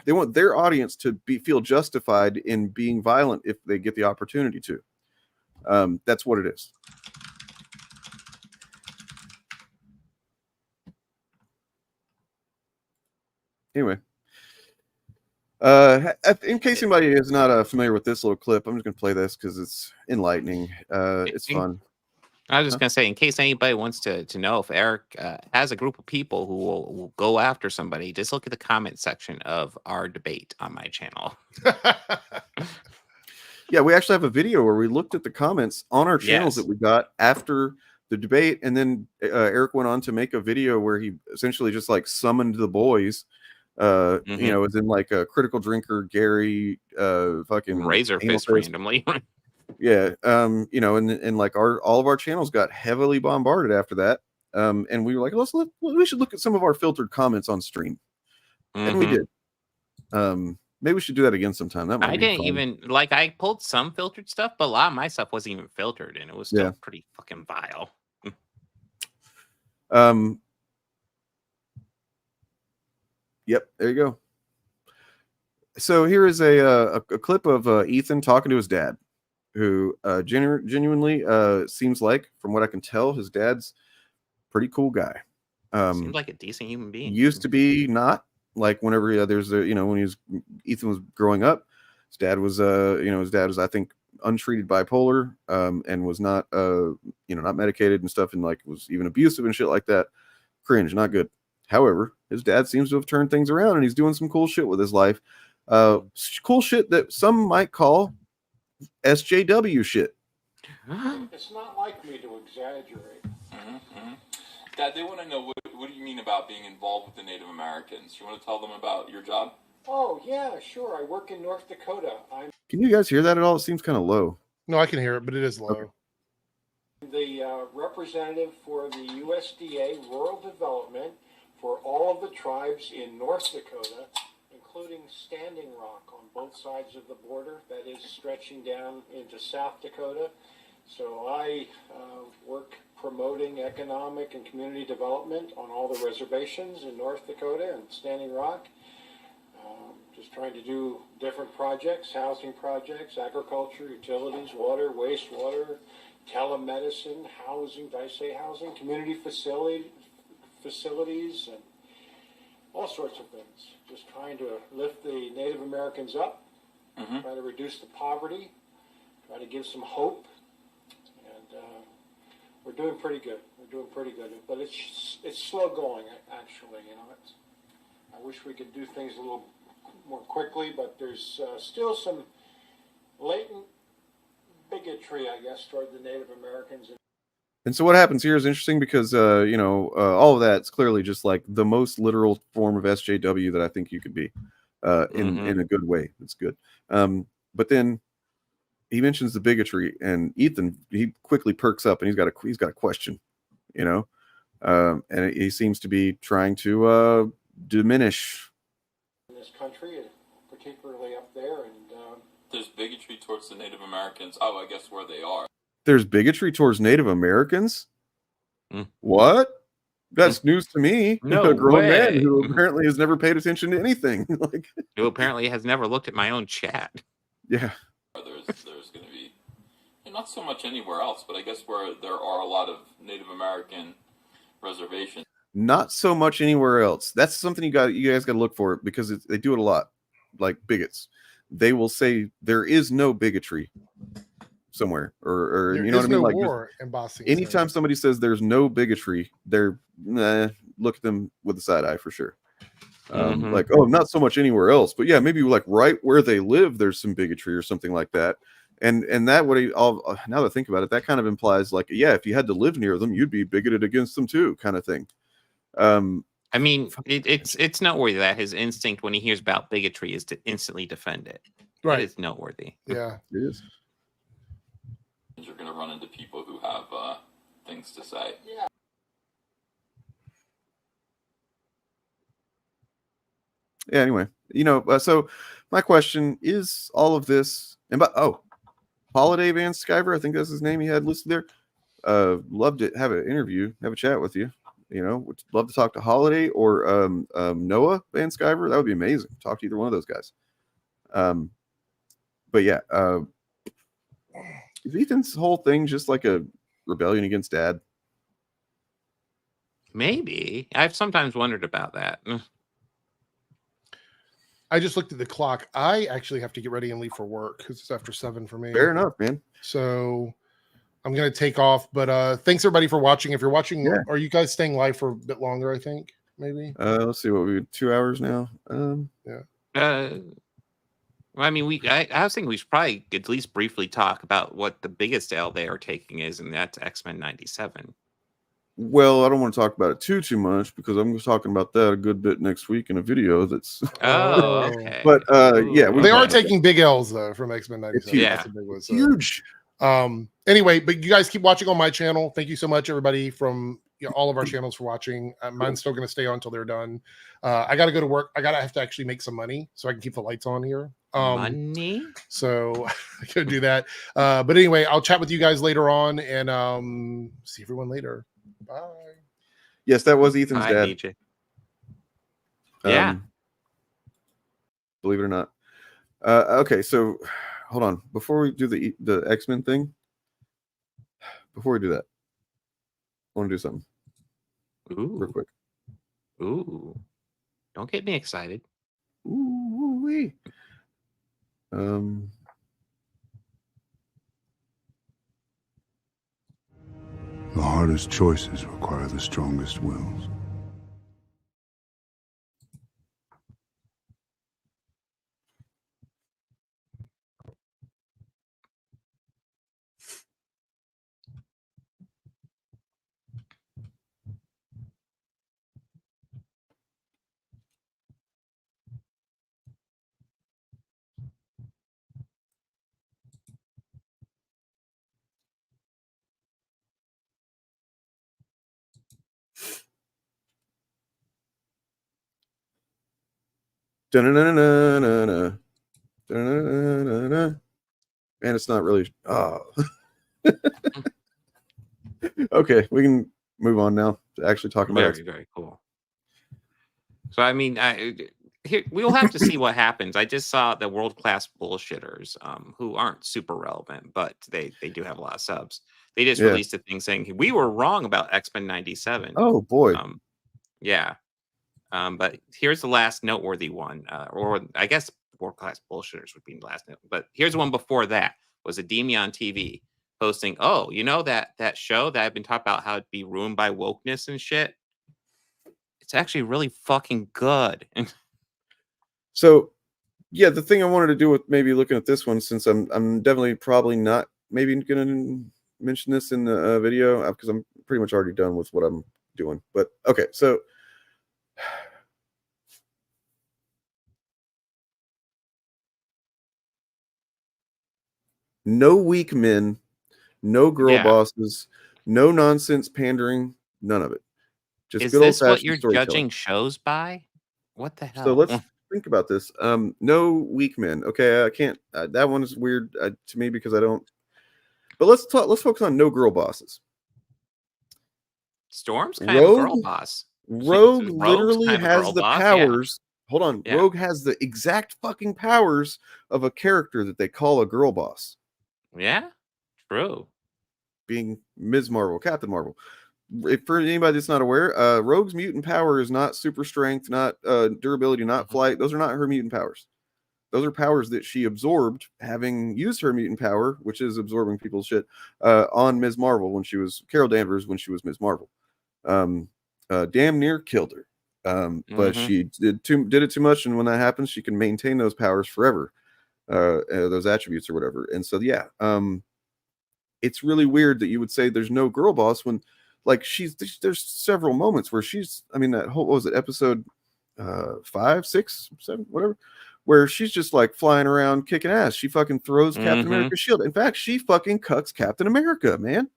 they want their audience to feel justified in being violent if they get the opportunity to. That's what it is. Anyway, in case anybody is not familiar with this little clip, I'm just going to play this because it's enlightening. It's fun. I was just going to say, in case anybody wants to know if Eric has a group of people who will go after somebody, just look at the comment section of our debate on my channel. Yeah, we actually have a video where we looked at the comments on our channels that we got after the debate. And then Eric went on to make a video where he essentially just like summoned the boys, you know, as in like a Critical Drinker, Gary, fucking Razorfist randomly. Yeah, you know, and like all of our channels got heavily bombarded after that, and we were like, we should look at some of our filtered comments on stream, and we did. Maybe we should do that again sometime. That might I be didn't fun. even like. I pulled some filtered stuff, but a lot of my stuff wasn't even filtered, and it was still pretty fucking vile. Yep, there you go. So here is a clip of Ethan talking to his dad, who genuinely seems like, from what I can tell, his dad's pretty cool guy. Seems like a decent human being. Used to be not, like whenever there's a, you know, when Ethan was growing up, his dad was I think untreated bipolar, and was not you know, not medicated and stuff, and like was even abusive and shit like that. Cringe, not good. However, his dad seems to have turned things around, and he's doing some cool shit with his life. Cool shit that some might call SJW shit. It's not like me to exaggerate. Dad, they want to know what do you mean about being involved with the Native Americans? You want to tell them about your job? Oh, yeah, sure. I work in North Dakota. I'm Can you guys hear that at all? It seems kind of low. No, I can hear it, but it is low. Okay. the representative for the USDA Rural Development for all of the tribes in North Dakota, including Standing Rock on both sides of the border, that is stretching down into South Dakota. So I work promoting economic and community development on all the reservations in North Dakota and Standing Rock. Just trying to do different projects, housing projects, agriculture, utilities, water, wastewater, telemedicine, housing, did I say housing? Community facilities, and all sorts of things. Just trying to lift the Native Americans up, try to reduce the poverty, try to give some hope, and we're doing pretty good. We're doing pretty good, but it's slow going, actually. You know, I wish we could do things a little more quickly, but there's still some latent bigotry, I guess, toward the Native Americans. And so what happens here is interesting because, you know, all of that's clearly just like the most literal form of SJW that I think you could be in a good way. It's good. But then he mentions the bigotry, and Ethan, he quickly perks up and he's got a question, you know, and he seems to be trying to diminish In this country, particularly up there. And There's bigotry towards the Native Americans. Oh, I guess where they are. There's bigotry towards Native Americans. What? That's news to me. No A grown man way. who apparently has never paid attention to anything. Like, Who apparently has never looked at my own chat. yeah. There's going to be, and not so much anywhere else, but I guess where there are a lot of Native American reservations. Not so much anywhere else. That's something you guys got to look for, because they do it a lot. Like bigots, they will say there is no bigotry somewhere, or There you know what I is mean. no Like war in Boston. anytime somebody says there's no bigotry, they're look at them with a side eye for sure. Like, oh, not so much anywhere else, but yeah, maybe like right where they live, there's some bigotry or something like that. And that would all, now that I think about it, that kind of implies like, yeah, if you had to live near them, you'd be bigoted against them too, kind of thing. I mean, it's noteworthy that his instinct when he hears about bigotry is to instantly defend it. Right. It is noteworthy. Yeah, it is. You're going to run into people who have things to say. yeah. Yeah, anyway, you know, so my question is all of this, and Holiday Van Sciver, I think that's his name he had listed there. Love to have an interview, have a chat with you. You know, would love to talk to Holiday or Noah Van Sciver. That would be amazing. Talk to either one of those guys. But yeah, is Ethan's whole thing just like a rebellion against Dad? Maybe. I've sometimes wondered about that. I just looked at the clock. I actually have to get ready and leave for work because it's after 7 for me. Fair enough, man. So I'm gonna take off. But thanks everybody for watching. If you're watching, Yeah. are you guys staying live for a bit longer? I think maybe. Let's see, what we 2 hours now. Yeah. I mean, I was thinking we should probably at least briefly talk about what the biggest L they are taking is, and that's X-Men 97. Well, I don't want to talk about it too much because I'm talking about that a good bit next week in a video that's. Oh, okay. But yeah, they are taking big L's though from X-Men 97. Yeah, That's a big one, so. huge. Anyway, but you guys keep watching on my channel. Thank you so much, everybody, from all of our channels for watching. Mine's still going to stay on until they're done. I got to go to work. I have to actually make some money so I can keep the lights on here. Money. So I could do that. But anyway, I'll chat with you guys later on, and see everyone later. Bye. Yes, that was Ethan's Bye, dad. DJ. Yeah. Believe it or not. Okay, so hold on. Before we do the X-Men thing, before we do that, I want to do something. Real quick. Ooh. Don't get me excited. Ooh-wee. The hardest choices require the strongest wills. Da-na-na-na-na-na. Da-na-na-na-na. And it's not really. Okay, we can move on now to actually talk about Very, very cool. So, I mean, we'll have to see what happens. I just saw the world-class bullshitters who aren't super relevant, but they do have a lot of subs. They just released a thing saying, we were wrong about X-Men 97. Oh, boy. Yeah. But here's the last noteworthy one, or I guess world-class bullshitters would be the last note. But here's one before that, was a Demi on TV posting, oh, you know that show that I've been talking about how it'd be ruined by wokeness and shit? It's actually really fucking good. So Yeah, the thing I wanted to do with maybe looking at this one, since I'm definitely probably not maybe gonna mention this in the video because I'm pretty much already done with what I'm doing. But okay, so no weak men, no girl Yeah. bosses, no nonsense pandering, none of it. Just Is good old this what fashioned you're storytelling. judging shows by? What the So hell? let's think about this. No weak men. Okay, I can't. That one is weird to me because I don't. But let's talk. Let's focus on no girl bosses. Storm's kind of a girl Rogue. boss. Rogue Rogue's literally kind of a has girl the boss, yeah. powers. Hold on. Yeah. Rogue has the exact fucking powers of a character that they call a girl boss, Yeah, true. being Ms. Marvel, Captain Marvel. If for anybody that's not aware, Rogue's mutant power is not super strength, not durability, not flight. Those are not her mutant powers. Those are powers that she absorbed, having used her mutant power, which is absorbing people's shit, on Ms. Marvel when she was Carol Danvers when she was Ms. Marvel. Damn near killed her. But she did it too much, and when that happens, she can maintain those powers forever, those attributes or whatever. And so, yeah, it's really weird that you would say there's no girl boss when, like, there's several moments where she's, I mean, that whole, what was it, episode 5, 6, 7, whatever, where she's just like flying around kicking ass. She fucking throws Captain America's shield. In fact, she fucking cucks Captain America, man.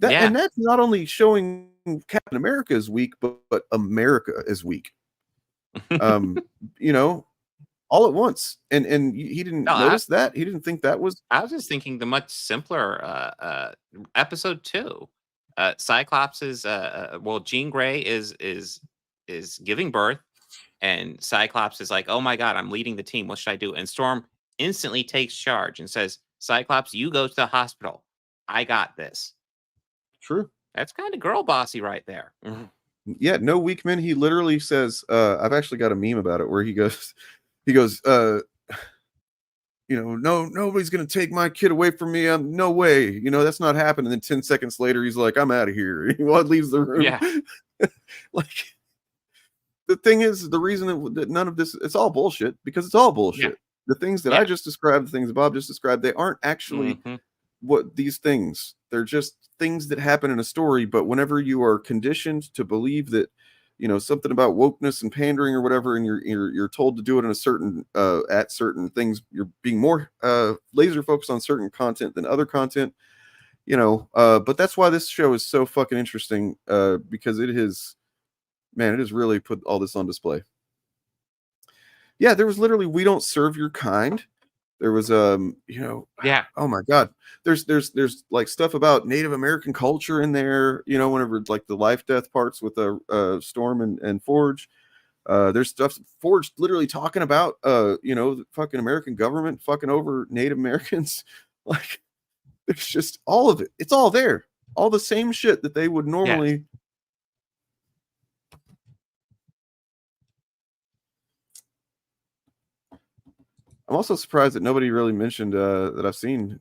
And that's not only showing Captain America is weak, but America is weak. You know, all at once. And he didn't notice that. He didn't think that was. I was just thinking the much simpler episode 2. Cyclops is well, Jean Grey is giving birth, and Cyclops is like, "Oh my god, I'm leading the team. What should I do?" And Storm instantly takes charge and says, "Cyclops, you go to the hospital. I got this." True. That's kind of girl bossy right there. Yeah, no weak men. He literally says, I've actually got a meme about it where he goes, you know, nobody's gonna take my kid away from me. No way. You know, that's not happening. And then 10 seconds later, he's like, I'm out of here. He leaves the room. Yeah. Like, the thing is, the reason that none of this, it's all bullshit because it's all bullshit. Yeah. The things that I just described, the things Bob just described, they aren't actually what these things. They're just things that happen in a story. But whenever you are conditioned to believe that, you know, something about wokeness and pandering or whatever, and you're told to do it in a certain at certain things, you're being more laser focused on certain content than other content, you know. But that's why this show is so fucking interesting, because it has really put all this on display. Yeah, there was literally "We don't serve your kind." There was you know, oh my god, there's like stuff about Native American culture in there, you know, whenever like the life death parts with the Storm and Forge. There's stuff Forge literally talking about you know, the fucking American government fucking over Native Americans. Like, there's just all of it. It's all there. All the same shit that they would normally. I'm also surprised that nobody really mentioned that I've seen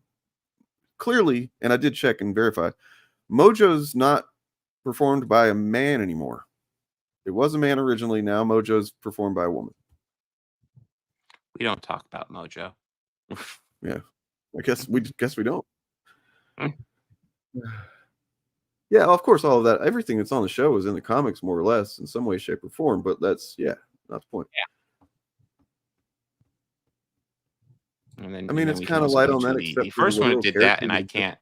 clearly, and I did check and verify. Mojo's not performed by a man anymore. It was a man originally. Now Mojo's performed by a woman. We don't talk about Mojo. Yeah, I guess we don't. Yeah, of course, all of that, everything that's on the show is in the comics more or less in some way, shape, or form. But that's not the point. Yeah. And then, I mean, it's we kind can of also light go on to that. the Except for first the one little did that, character and I can't.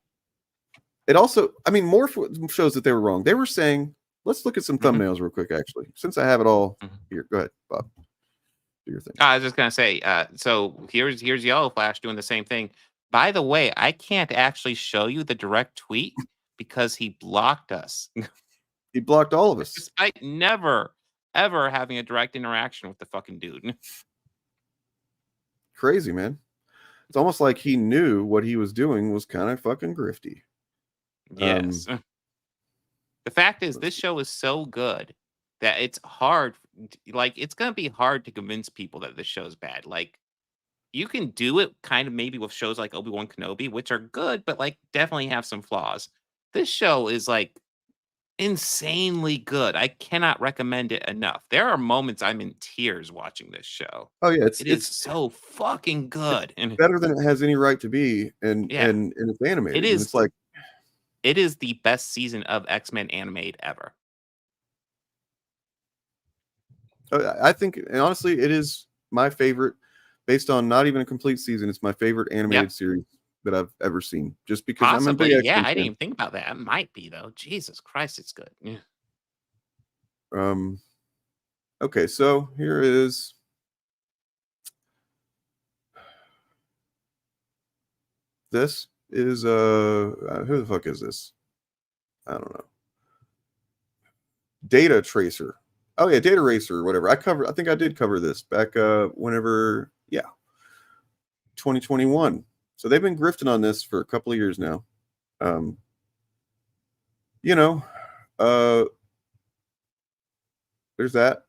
It also, I mean, more shows that they were wrong. They were saying, let's look at some thumbnails real quick, actually, since I have it all here. Go ahead, Bob. Do your thing. I was just gonna say, so here's Yellow Flash doing the same thing. By the way, I can't actually show you the direct tweet because he blocked us. He blocked all of us, despite never ever having a direct interaction with the fucking dude. Crazy, man. It's almost like he knew what he was doing was kind of fucking grifty. Yes. The fact is, this show is so good that it's hard. Like, it's gonna be hard to convince people that this show's bad. Like, you can do it kind of maybe with shows like Obi-Wan Kenobi, which are good, but like definitely have some flaws. This show is like insanely good. I cannot recommend it enough. There are moments I'm in tears watching this show. Oh yeah, It is so fucking good. And better than it has any right to be, and Yeah. it's animated. it And is it's like, it is the best season of X-Men animated ever. I think, and honestly, it is my favorite, based on not even a complete season. It's my favorite animated series that I've ever seen, just because I'm a Possibly. big Yeah, X-Men I didn't fan. even think about that. It might be though. Jesus Christ, it's good. Yeah. Okay, so here is this is who the fuck is this? I don't know. Data Tracer. Oh yeah, Data Racer or whatever. I think I did cover this back whenever, 2021. So they've been grifting on this for a couple of years now. There's that.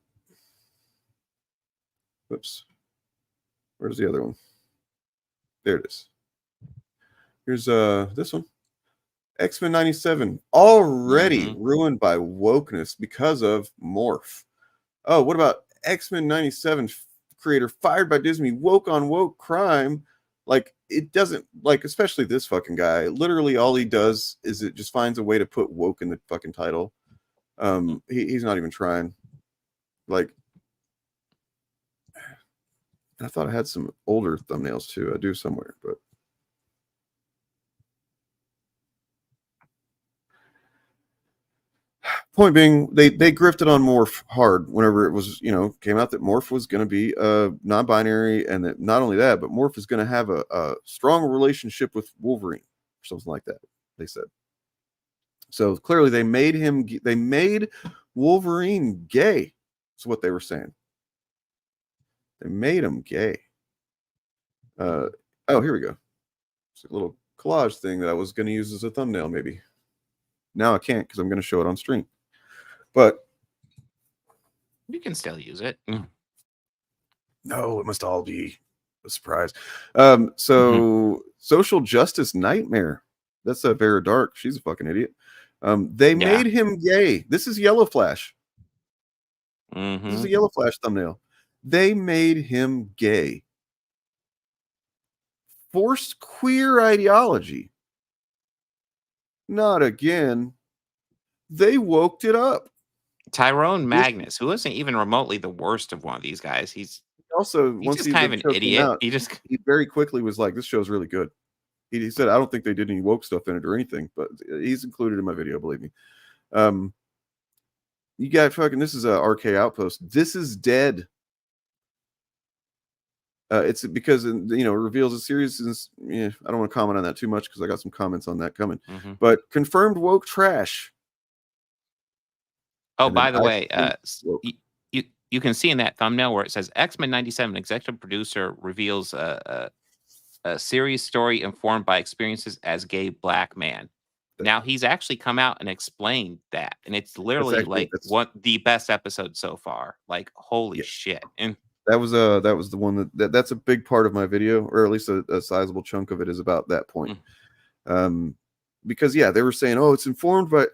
Whoops. Where's the other one? There it is. Here's this one. X-Men 97 already ruined by wokeness because of Morph. Oh, what about X-Men 97 creator fired by Disney, woke on woke crime? Like, it doesn't, like, especially this fucking guy, literally all he does is it just finds a way to put woke in the fucking title. He's not even trying. Like, I thought I had some older thumbnails too. I do somewhere, but point being, they grifted on Morph hard whenever it was, came out that Morph was going to be non-binary, and that not only that, but Morph is going to have a strong relationship with Wolverine or something like that, they said. So clearly they made Wolverine gay. That's what they were saying. They made him gay. Oh, here we go. It's a little collage thing that I was going to use as a thumbnail maybe. Now I can't because I'm going to show it on stream. But you can still use it. No, it must all be a surprise. Social Justice Nightmare. That's a Vera Dark. She's a fucking idiot. They made him gay. This is Yellow Flash. This is a Yellow Flash thumbnail. They made him gay. Forced queer ideology. Not again. They woked it up. Tyrone Magnus, who isn't even remotely the worst of one of these guys. He's once just kind of an idiot. He very quickly was like, "This show's really good." He said, "I don't think they did any woke stuff in it or anything," but he's included in my video, believe me. You got fucking. This is a RK Outpost. This is dead. It's because it reveals a series. I don't want to comment on that too much because I got some comments on that coming. But confirmed woke trash. Oh, by the way, you can see in that thumbnail where it says X-Men 97 executive producer reveals a series story informed by experiences as gay black man. Now he's actually come out and explained that, and it's literally the best episode so far. Like, holy shit! And that was the one that's a big part of my video, or at least a sizable chunk of it is about that point. Because they were saying, oh, it's informed by.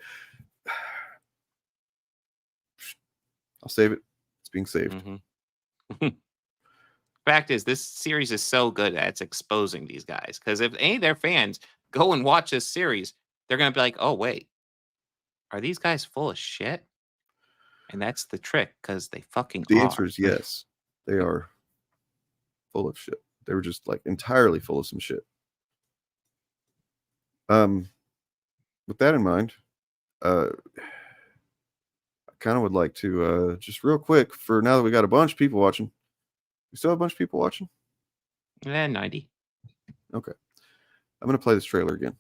I'll save it. It's being saved. Fact is, this series is so good that it's exposing these guys. Because if any of their fans go and watch this series, they're gonna be like, "Oh wait, are these guys full of shit?" And that's the trick, because they fucking The are. answer is yes. They are full of shit. They were just like entirely full of some shit. With that in mind, I kind of would like to just real quick, for now that we got a bunch of people watching. We still have a bunch of people watching? 90. Okay. I'm going to play this trailer again.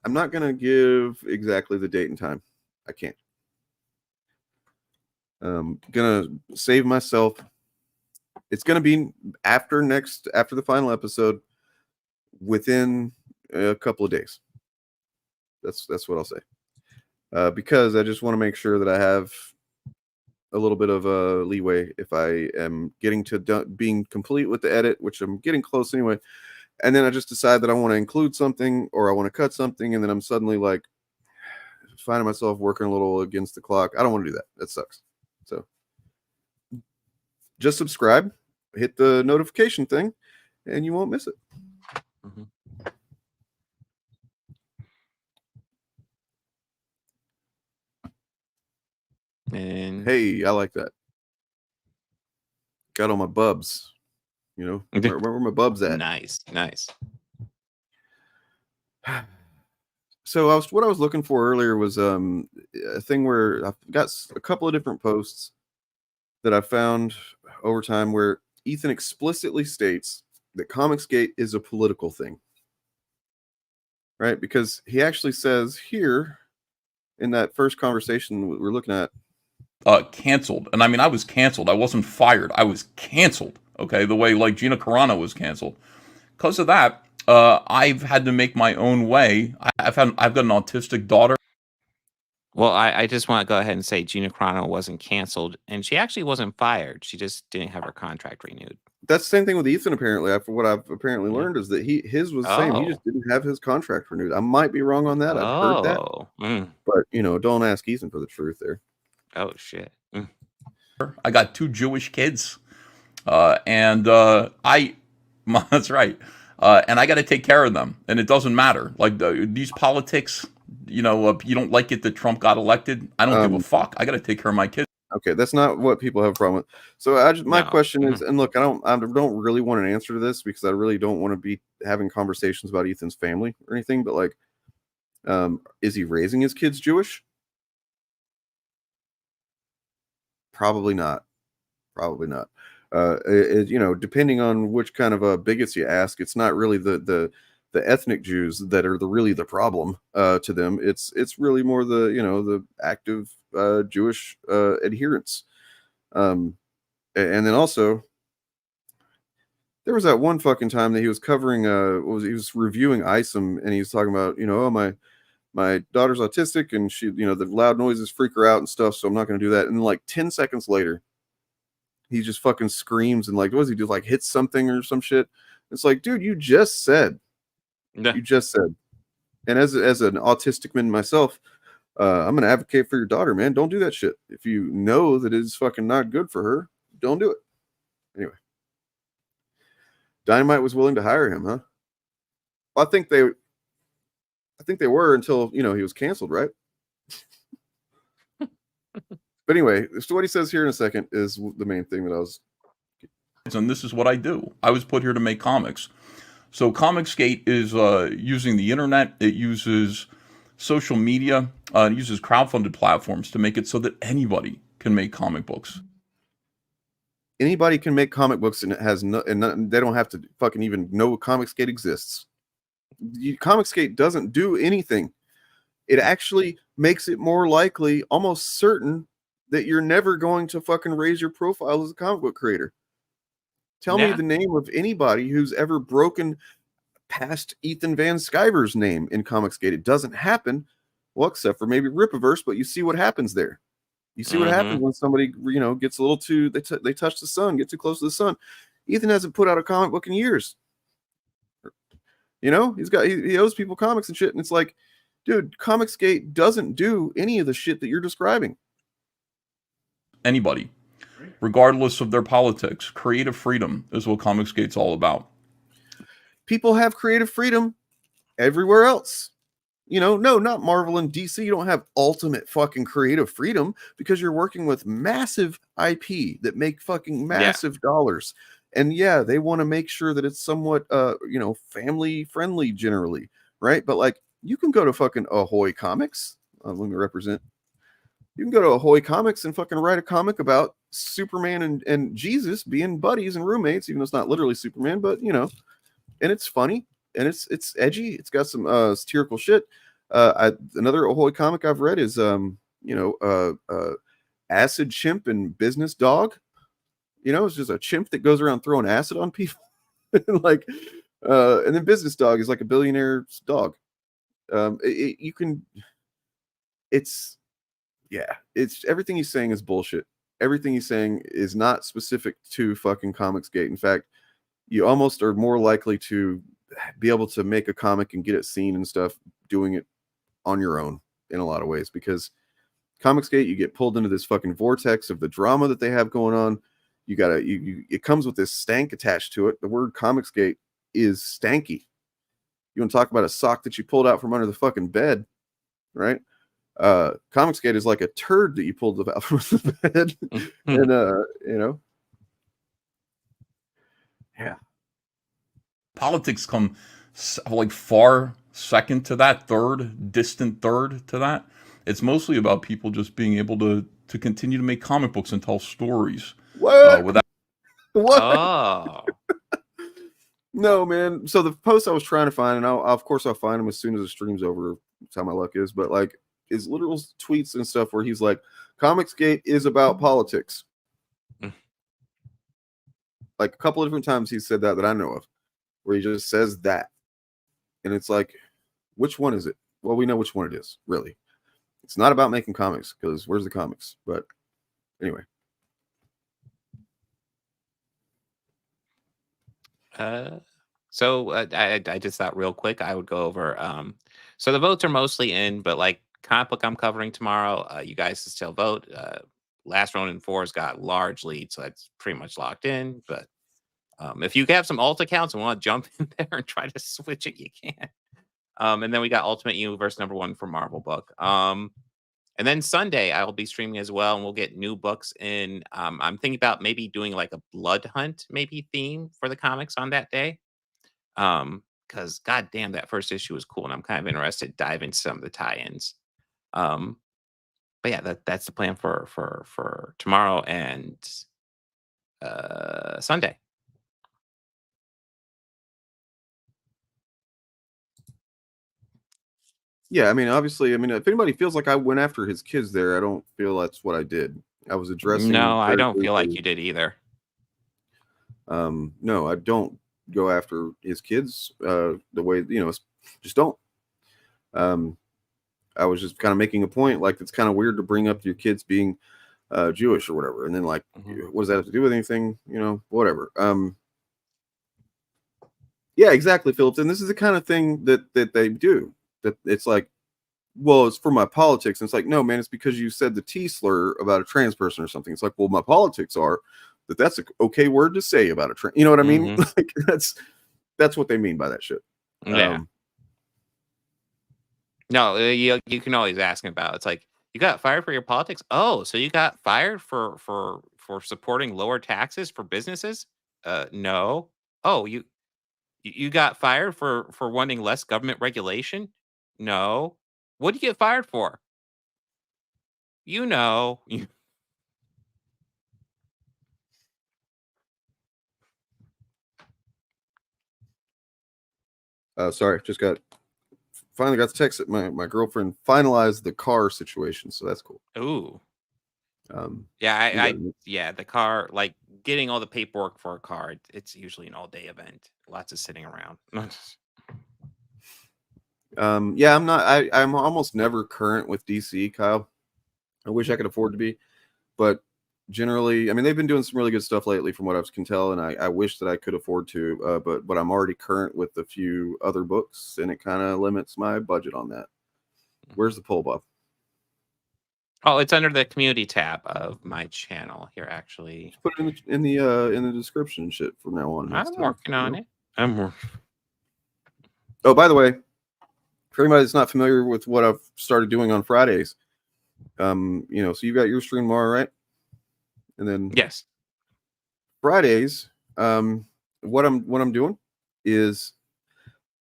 I'm not gonna give exactly the date and time. I can't. Gonna save myself. It's gonna be after the final episode, within a couple of days. That's what I'll say. Because I just want to make sure that I have a little bit of a leeway if I am getting to being complete with the edit, which I'm getting close anyway. And then I just decide that I want to include something or I want to cut something, and then I'm suddenly like finding myself working a little against the clock. I don't want to do that. That sucks. So just subscribe, hit the notification thing, and you won't miss it. Mhm. And Hey, I like that. Got all my bubs. You know, where my bubs at? Nice. So what I was looking for earlier was a thing where I've got a couple of different posts that I found over time where Ethan explicitly states that Comicsgate is a political thing, right? Because he actually says here in that first conversation we're looking at, canceled. And I mean, I was canceled. I wasn't fired. I was canceled. Okay, the way like Gina Carano was canceled. Because of that, I've had to make my own way. I've got an autistic daughter. Well, I just want to go ahead and say Gina Carano wasn't canceled, and she actually wasn't fired. She just didn't have her contract renewed. That's the same thing with Ethan, apparently. After what I've apparently learned is that his was the same. He just didn't have his contract renewed. I might be wrong on that. I've heard that. But, don't ask Ethan for the truth there. Oh, shit. I got 2 Jewish kids. And that's right. And I got to take care of them. And it doesn't matter. Like these politics, you don't like it that Trump got elected. I don't give a fuck. I got to take care of my kids. Okay, that's not what people have a problem with. So my question is, and look, I don't really want an answer to this because I really don't want to be having conversations about Ethan's family or anything. But like, is he raising his kids Jewish? Probably not. Depending on which kind of bigots you ask, it's not really the ethnic Jews that are really the problem to them. It's really more the active Jewish adherents. And then also there was that one fucking time that he was covering he was reviewing ISOM, and he was talking about, my daughter's autistic and she, the loud noises freak her out and stuff, so I'm not going to do that. And then like 10 seconds later, he just fucking screams and like, what does he do? Like hit something or some shit. It's like, dude, you just said. And as an autistic man myself, I'm going to advocate for your daughter, man. Don't do that shit. If you know that it's fucking not good for her, don't do it. Anyway. Dynamite was willing to hire him, huh? Well, I think they were until, he was canceled, right? But anyway, so what he says here in a second is the main thing that I was. And this is what I do. I was put here to make comics. So Comicsgate is using the internet. It uses social media. It uses crowdfunded platforms to make it so that anybody can make comic books. Anybody can make comic books, and it has they don't have to fucking even know Comicsgate exists. Comicsgate doesn't do anything. It actually makes it more likely, almost certain, that you're never going to fucking raise your profile as a comic book creator. Tell me the name of anybody who's ever broken past Ethan Van Sciver's name in Comicsgate. It doesn't happen, well, except for maybe Rippaverse, but you see what happens there. You see what happens when somebody, gets a little too, they touch the sun, get too close to the sun. Ethan hasn't put out a comic book in years. He owes people comics and shit, and it's like, dude, Comicsgate doesn't do any of the shit that you're describing. Anybody, regardless of their politics. Creative freedom is what Comicsgate's all about. People have creative freedom everywhere else. No, not Marvel and DC. You don't have ultimate fucking creative freedom because you're working with massive IP that make fucking massive dollars. And yeah, they want to make sure that it's somewhat, family friendly generally, right? But like, you can go to fucking Ahoy Comics. Let me represent. You can go to Ahoy Comics and fucking write a comic about Superman and Jesus being buddies and roommates, even though it's not literally Superman, but you know, and it's funny and it's edgy. It's got some satirical shit. Another Ahoy comic I've read is Acid Chimp and Business Dog. You know, it's just a chimp that goes around throwing acid on people. Like, and then Business Dog is like a billionaire's dog. It's everything he's saying is bullshit. Everything he's saying is not specific to fucking Comicsgate. In fact, you almost are more likely to be able to make a comic and get it seen and stuff doing it on your own in a lot of ways, because Comicsgate, you get pulled into this fucking vortex of the drama that they have going on. It comes with this stank attached to it. The word Comicsgate is stanky. You want to talk about a sock that you pulled out from under the fucking bed, right? Comicsgate is like a turd that you pulled out from the bed. And yeah. Politics come like far second to that, distant third to that. It's mostly about people just being able to continue to make comic books and tell stories. What? Without What? Oh. No, man. So the post I was trying to find, and I'll find them as soon as the stream's over. That's how my luck is. But like, his literal tweets and stuff where he's like, Comicsgate is about politics. Like a couple of different times he said that I know of, where he just says that. And it's like, which one is it? Well, we know which one it is, really. It's not about making comics, because where's the comics? But anyway. So I just thought real quick I would go over. So the votes are mostly in, but like comic book I'm covering tomorrow, you guys can still vote. Last Ronin 4's got large lead, so that's pretty much locked in. But if you have some alt accounts and want to jump in there and try to switch it, you can. And then we got Ultimate Universe #1 for Marvel book. And then Sunday I will be streaming as well, and we'll get new books in. I'm thinking about maybe doing like a blood hunt maybe theme for the comics on that day. Because goddamn, that first issue was cool, and I'm kind of interested to dive into some of the tie-ins. But yeah, that's the plan for tomorrow and Sunday. Yeah, I mean, obviously, if anybody feels like I went after his kids there, I don't feel that's what I did. I was addressing. No, I don't feel like you did either. No, I don't go after his kids the way, just don't. I was just kind of making a point, like, it's kind of weird to bring up your kids being Jewish or whatever. And then, like, what does that have to do with anything? Whatever. Yeah, exactly, Phillips. And this is the kind of thing that they do. That it's like, well, it's for my politics. And it's like, no, man, it's because you said the T slur about a trans person or something. It's like, well, my politics are that's an okay word to say about a trans. You know what I mean? Like, that's what they mean by that shit. Yeah. No, you can always ask him about it. It's like, you got fired for your politics? Oh, so you got fired for supporting lower taxes for businesses? No. Oh, you got fired for wanting less government regulation? No. What did you get fired for? Sorry, finally got the text that my girlfriend finalized the car situation, so that's cool. Ooh. Yeah, the car, like getting all the paperwork for a car, it's usually an all-day event. Lots of sitting around. Yeah, I'm almost never current with DC, Kyle. I wish I could afford to be, but generally, they've been doing some really good stuff lately from what I can tell, and I wish that I could afford to, but I'm already current with a few other books, and it kind of limits my budget on that. Where's the poll, Bob? Oh, it's under the community tab of my channel here, actually. Just put it in the description and shit from now on. I'm working on it. Oh, by the way, for anybody that's not familiar with what I've started doing on Fridays, so you got your stream tomorrow, right? And then yes, Fridays, what I'm doing is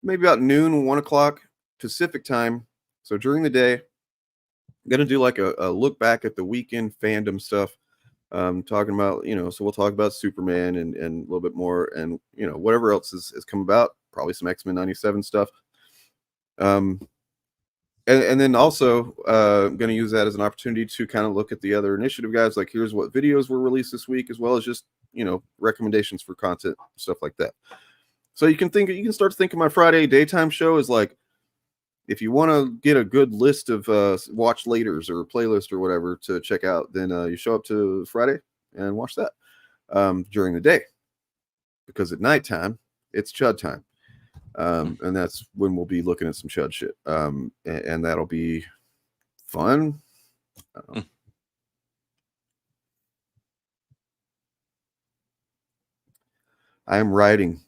maybe about noon, 1 o'clock Pacific time. So during the day, I'm gonna do like a look back at the weekend fandom stuff talking about, so we'll talk about Superman and a little bit more, and whatever else has come about, probably some X-Men 97 stuff. And then also I'm going to use that as an opportunity to kind of look at the other initiative guys, like here's what videos were released this week, as well as just recommendations for content, stuff like that. So you can start to think of my Friday daytime show as like, if you want to get a good list of watch laters or playlist or whatever to check out, then you show up to Friday and watch that during the day, because at nighttime it's CHUD time. And that's when we'll be looking at some CHUD shit. And that'll be fun. I am riding.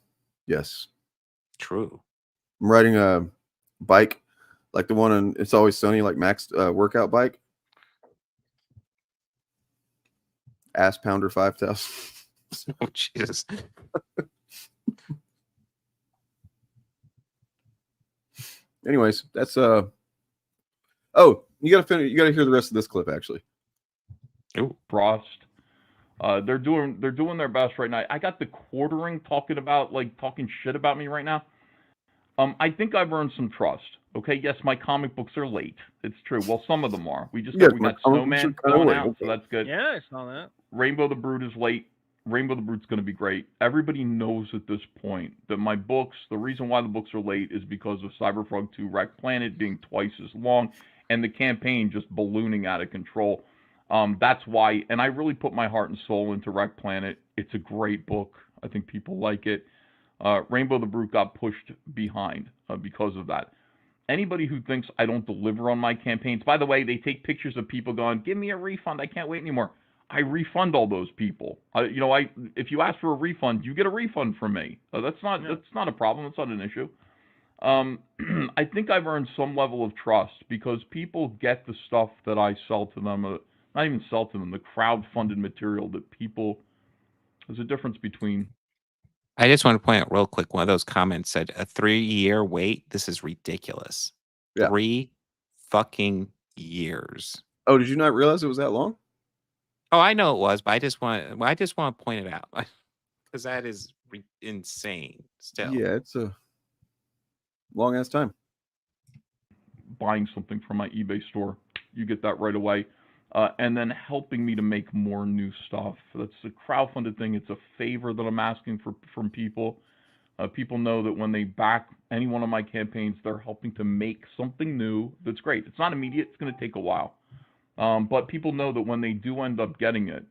Yes. True. I'm riding a bike, like the one on It's Always Sunny, like Max workout bike. Ass Pounder 5000. Oh, Jesus. Anyways, that's you gotta hear the rest of this clip actually. Ooh. Frost. They're doing their best right now. I got the quartering talking shit about me right now. I think I've earned some trust. Okay, yes, my comic books are late. It's true. Well, some of them are. We got Snowman going out, so that's good. Yeah, I saw that. Rainbow the Brood is late. Rainbow the Brood's going to be great. Everybody knows at this point that my books, the reason why the books are late is because of Cyberpunk 2 Wreck Planet being twice as long and the campaign just ballooning out of control. That's why, and I really put my heart and soul into Wreck Planet. It's a great book. I think people like it. Rainbow the Brood got pushed behind because of that. Anybody who thinks I don't deliver on my campaigns, by the way, they take pictures of people going, give me a refund, I can't wait anymore. I refund all those people. If you ask for a refund, you get a refund from me. That's not a problem. That's not an issue. I think I've earned some level of trust because people get the stuff that I sell to them. Not even sell to them, the crowd-funded material that people. There's a difference between. I just want to point out real quick. One of those comments said a 3-year wait. This is ridiculous. Yeah. 3 fucking years. Oh, did you not realize it was that long? Oh, I know it was, but I just want to point it out because that is insane. Still, yeah, it's a long ass time. Buying something from my eBay store, you get that right away, and then helping me to make more new stuff. That's a crowdfunded thing. It's a favor that I'm asking from people. People know that when they back any one of my campaigns, they're helping to make something new. That's great. It's not immediate. It's going to take a while. But people know that when they do end up getting it,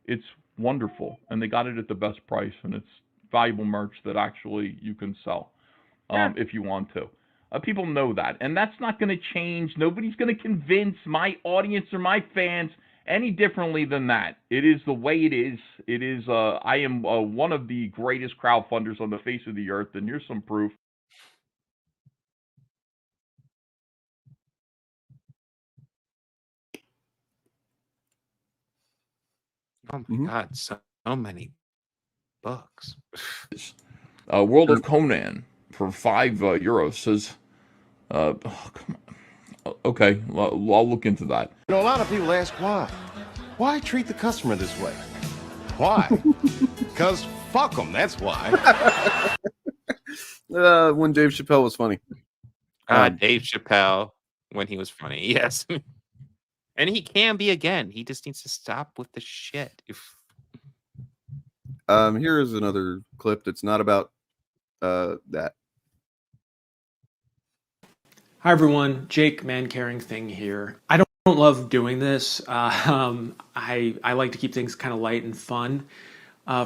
it's wonderful, and they got it at the best price, and it's valuable merch that actually you can sell if you want to. People know that, and that's not going to change. Nobody's going to convince my audience or my fans any differently than that. It is the way it is. It is. I am one of the greatest crowdfunders on the face of the earth, and here's some proof. Oh my God, so many books. World of Conan for €5 says, oh, come on. Okay, I'll look into that. A lot of people ask why. Why treat the customer this way? Why? Because fuck them, that's why. When Dave Chappelle was funny. Dave Chappelle, when he was funny, yes. And he can be again. He just needs to stop with the shit. Here is another clip that's not about that. Hi everyone, Jake Man Caring Thing here. I don't love doing this. I like to keep things kind of light and fun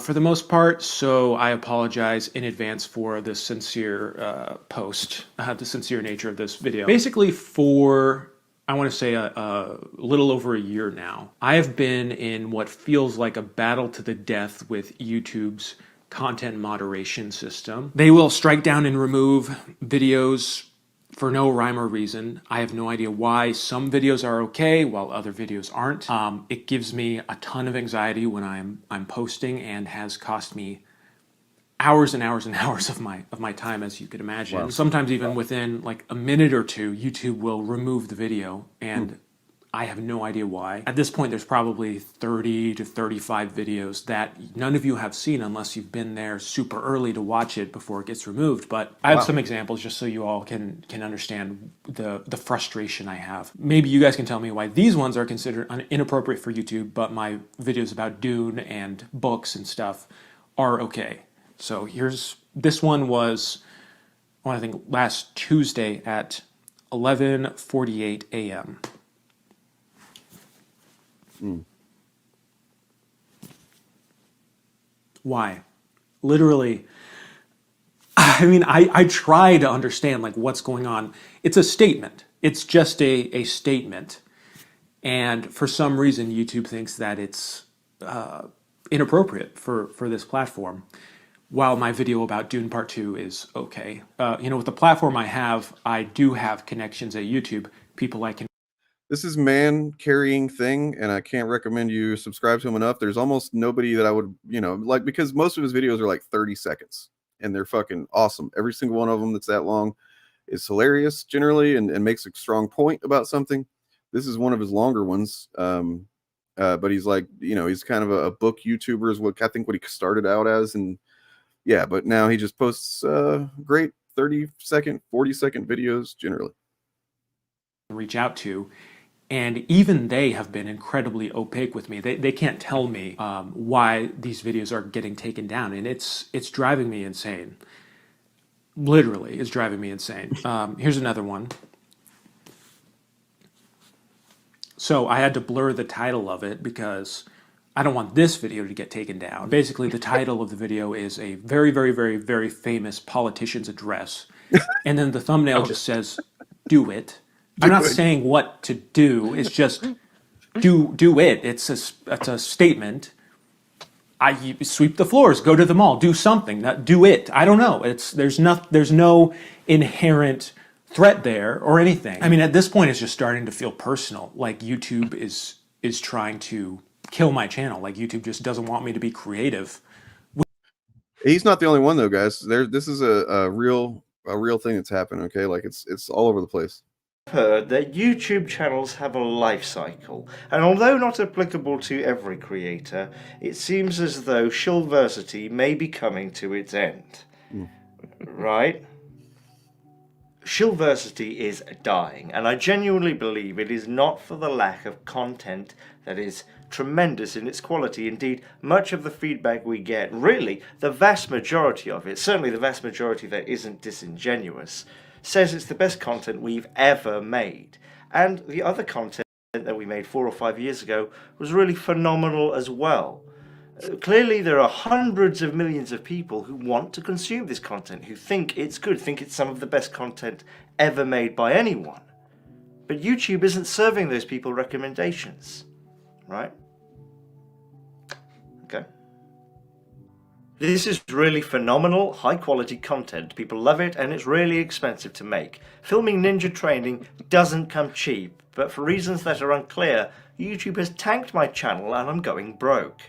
for the most part, so I apologize in advance for the sincere post, the sincere nature of this video. Basically for, I want to say a little over a year now, I have been in what feels like a battle to the death with YouTube's content moderation system. They will strike down and remove videos for no rhyme or reason. I have no idea why some videos are okay while other videos aren't. It gives me a ton of anxiety when I'm posting, and has cost me hours and hours and hours of my time, as you could imagine. Wow. Sometimes even within like a minute or two, YouTube will remove the video, and I have no idea why. At this point, there's probably 30 to 35 videos that none of you have seen unless you've been there super early to watch it before it gets removed. But I have some examples just so you all can understand the frustration I have. Maybe you guys can tell me why these ones are considered inappropriate for YouTube, but my videos about Dune and books and stuff are okay. So this one was, well, I think last Tuesday at 11:48 a.m. Why? Literally, I mean, I try to understand like what's going on. It's a statement. It's just a statement. And for some reason, YouTube thinks that it's inappropriate for this platform. While my video about Dune Part 2 is okay. With the platform I do have connections at YouTube. People I can. This is Man Carrying Thing, and I can't recommend you subscribe to him enough. There's almost nobody that I would, like, because most of his videos are like 30 seconds, and they're fucking awesome. Every single one of them that's that long is hilarious generally, and makes a strong point about something. This is one of his longer ones, but he's like, he's kind of a book YouTuber is what I think what he started out as, and yeah, but now he just posts great 30-second, 40-second videos generally. Reach out to. And even they have been incredibly opaque with me. They can't tell me why these videos are getting taken down. And it's driving me insane. Literally, it's driving me insane. Here's another one. So I had to blur the title of it because I don't want this video to get taken down. Basically, the title of the video is a very, very, very, very famous politician's address. And then the thumbnail just says, "Do it." I'm not saying what to do. It's just do it. It's a statement. I sweep the floors, go to the mall, do something. Do it. I don't know. There's no inherent threat there or anything. I mean, at this point, it's just starting to feel personal. Like YouTube is trying to kill my channel. Like YouTube just doesn't want me to be creative. He's not the only one though, guys. This is a real thing that's happening. Okay, like it's all over the place. Heard that YouTube channels have a life cycle, and although not applicable to every creator, it seems as though Shillversity may be coming to its end. Right? Shillversity is dying, and I genuinely believe it is not for the lack of content that is tremendous in its quality. Indeed, much of the feedback we get, really, the vast majority of it, certainly the vast majority that isn't disingenuous, says it's the best content we've ever made. And the other content that we made 4 or 5 years ago was really phenomenal as well. Clearly there are hundreds of millions of people who want to consume this content, who think it's good, think it's some of the best content ever made by anyone. But YouTube isn't serving those people recommendations, right? Okay. This is really phenomenal, high-quality content. People love it, and it's really expensive to make. Filming ninja training doesn't come cheap, but for reasons that are unclear, YouTube has tanked my channel and I'm going broke.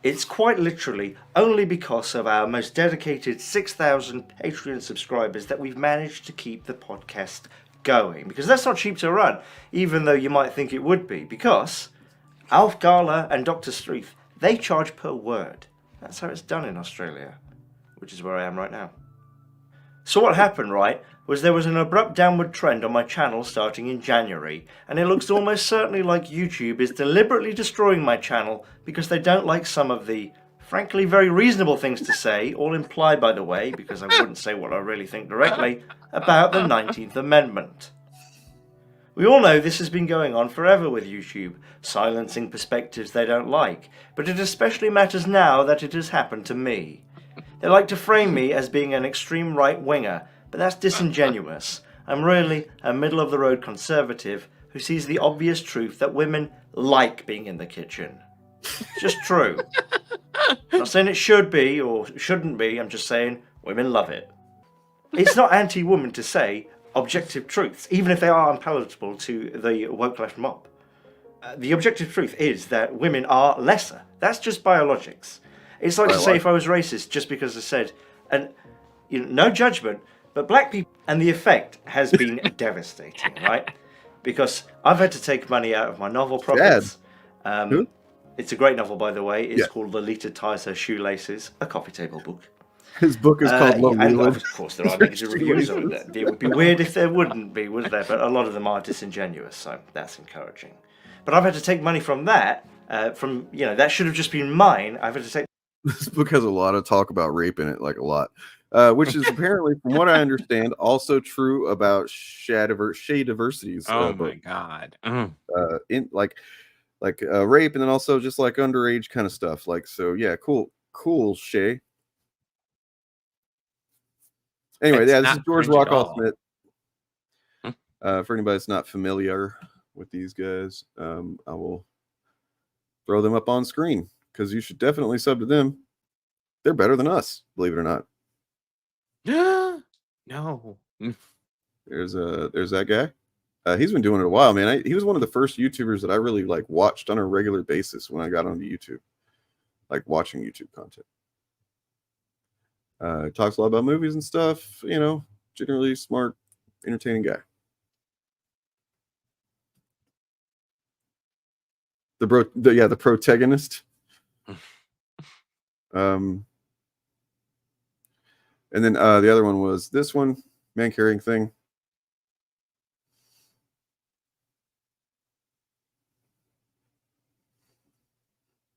It's quite literally only because of our most dedicated 6,000 Patreon subscribers that we've managed to keep the podcast going. Because that's not cheap to run, even though you might think it would be. Because Alf Gala and Dr. Streeth, they charge per word. That's how it's done in Australia, which is where I am right now. So what happened, right, was there was an abrupt downward trend on my channel starting in January, and it looks almost certainly like YouTube is deliberately destroying my channel because they don't like some of the, frankly, very reasonable things to say, all implied by the way, because I wouldn't say what I really think directly, about the 19th Amendment. We all know this has been going on forever with YouTube, silencing perspectives they don't like, but it especially matters now that it has happened to me. They like to frame me as being an extreme right-winger, but that's disingenuous. I'm really a middle-of-the-road conservative who sees the obvious truth that women like being in the kitchen. It's just true. I'm not saying it should be or shouldn't be, I'm just saying women love it. It's not anti-woman to say objective truths, even if they are unpalatable to the woke left mob. The objective truth is that women are lesser. That's just biologics. It's like to say if I was racist just because I said, and no judgment, but black people, and the effect has been devastating, right? because I've had to take money out of my novel profits. It's a great novel, by the way. It's called Lolita Ties Her Shoelaces, a coffee table book. His book is called And Lolita. of course, there are negative reviews of it. It would be weird if there wouldn't be, would there? But a lot of them are disingenuous, so that's encouraging. But I've had to take money from that, that should have just been mine. I've had to take. This book has a lot of talk about rape in it, like a lot, which is apparently, from what I understand, also true about Shea Diversity's. Oh my book. God. In rape, and then also just like underage kind of stuff. Like, so yeah, cool, Shay. Anyway, It's yeah, this not is George cringe at Rockoff all. Smith. For anybody that's not familiar with these guys, I will throw them up on screen because you should definitely sub to them. They're better than us, believe it or not. No. There's that guy. He's been doing it a while, man. He was one of the first YouTubers that I really like watched on a regular basis when I got onto YouTube, like watching YouTube content. Talks a lot about movies and stuff. Generally smart, entertaining guy. The protagonist. And then the other one was this one, man carrying thing.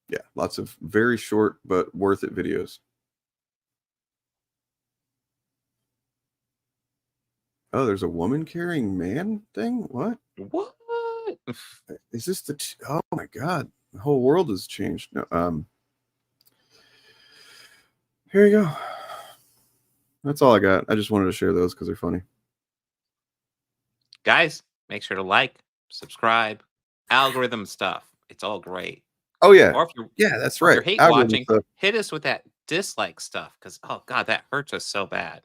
Yeah, lots of very short but worth it videos. Oh, there's a woman carrying man thing? What? What? Is this oh my God. The whole world has changed. No, here you go. That's all I got. I just wanted to share those because they're funny. Guys, make sure to like, subscribe, algorithm stuff. It's all great. Oh yeah. Or if you're, that's if right. you're hate Algorithm watching, stuff. hit us with that dislike stuff because oh God, that hurts us so bad.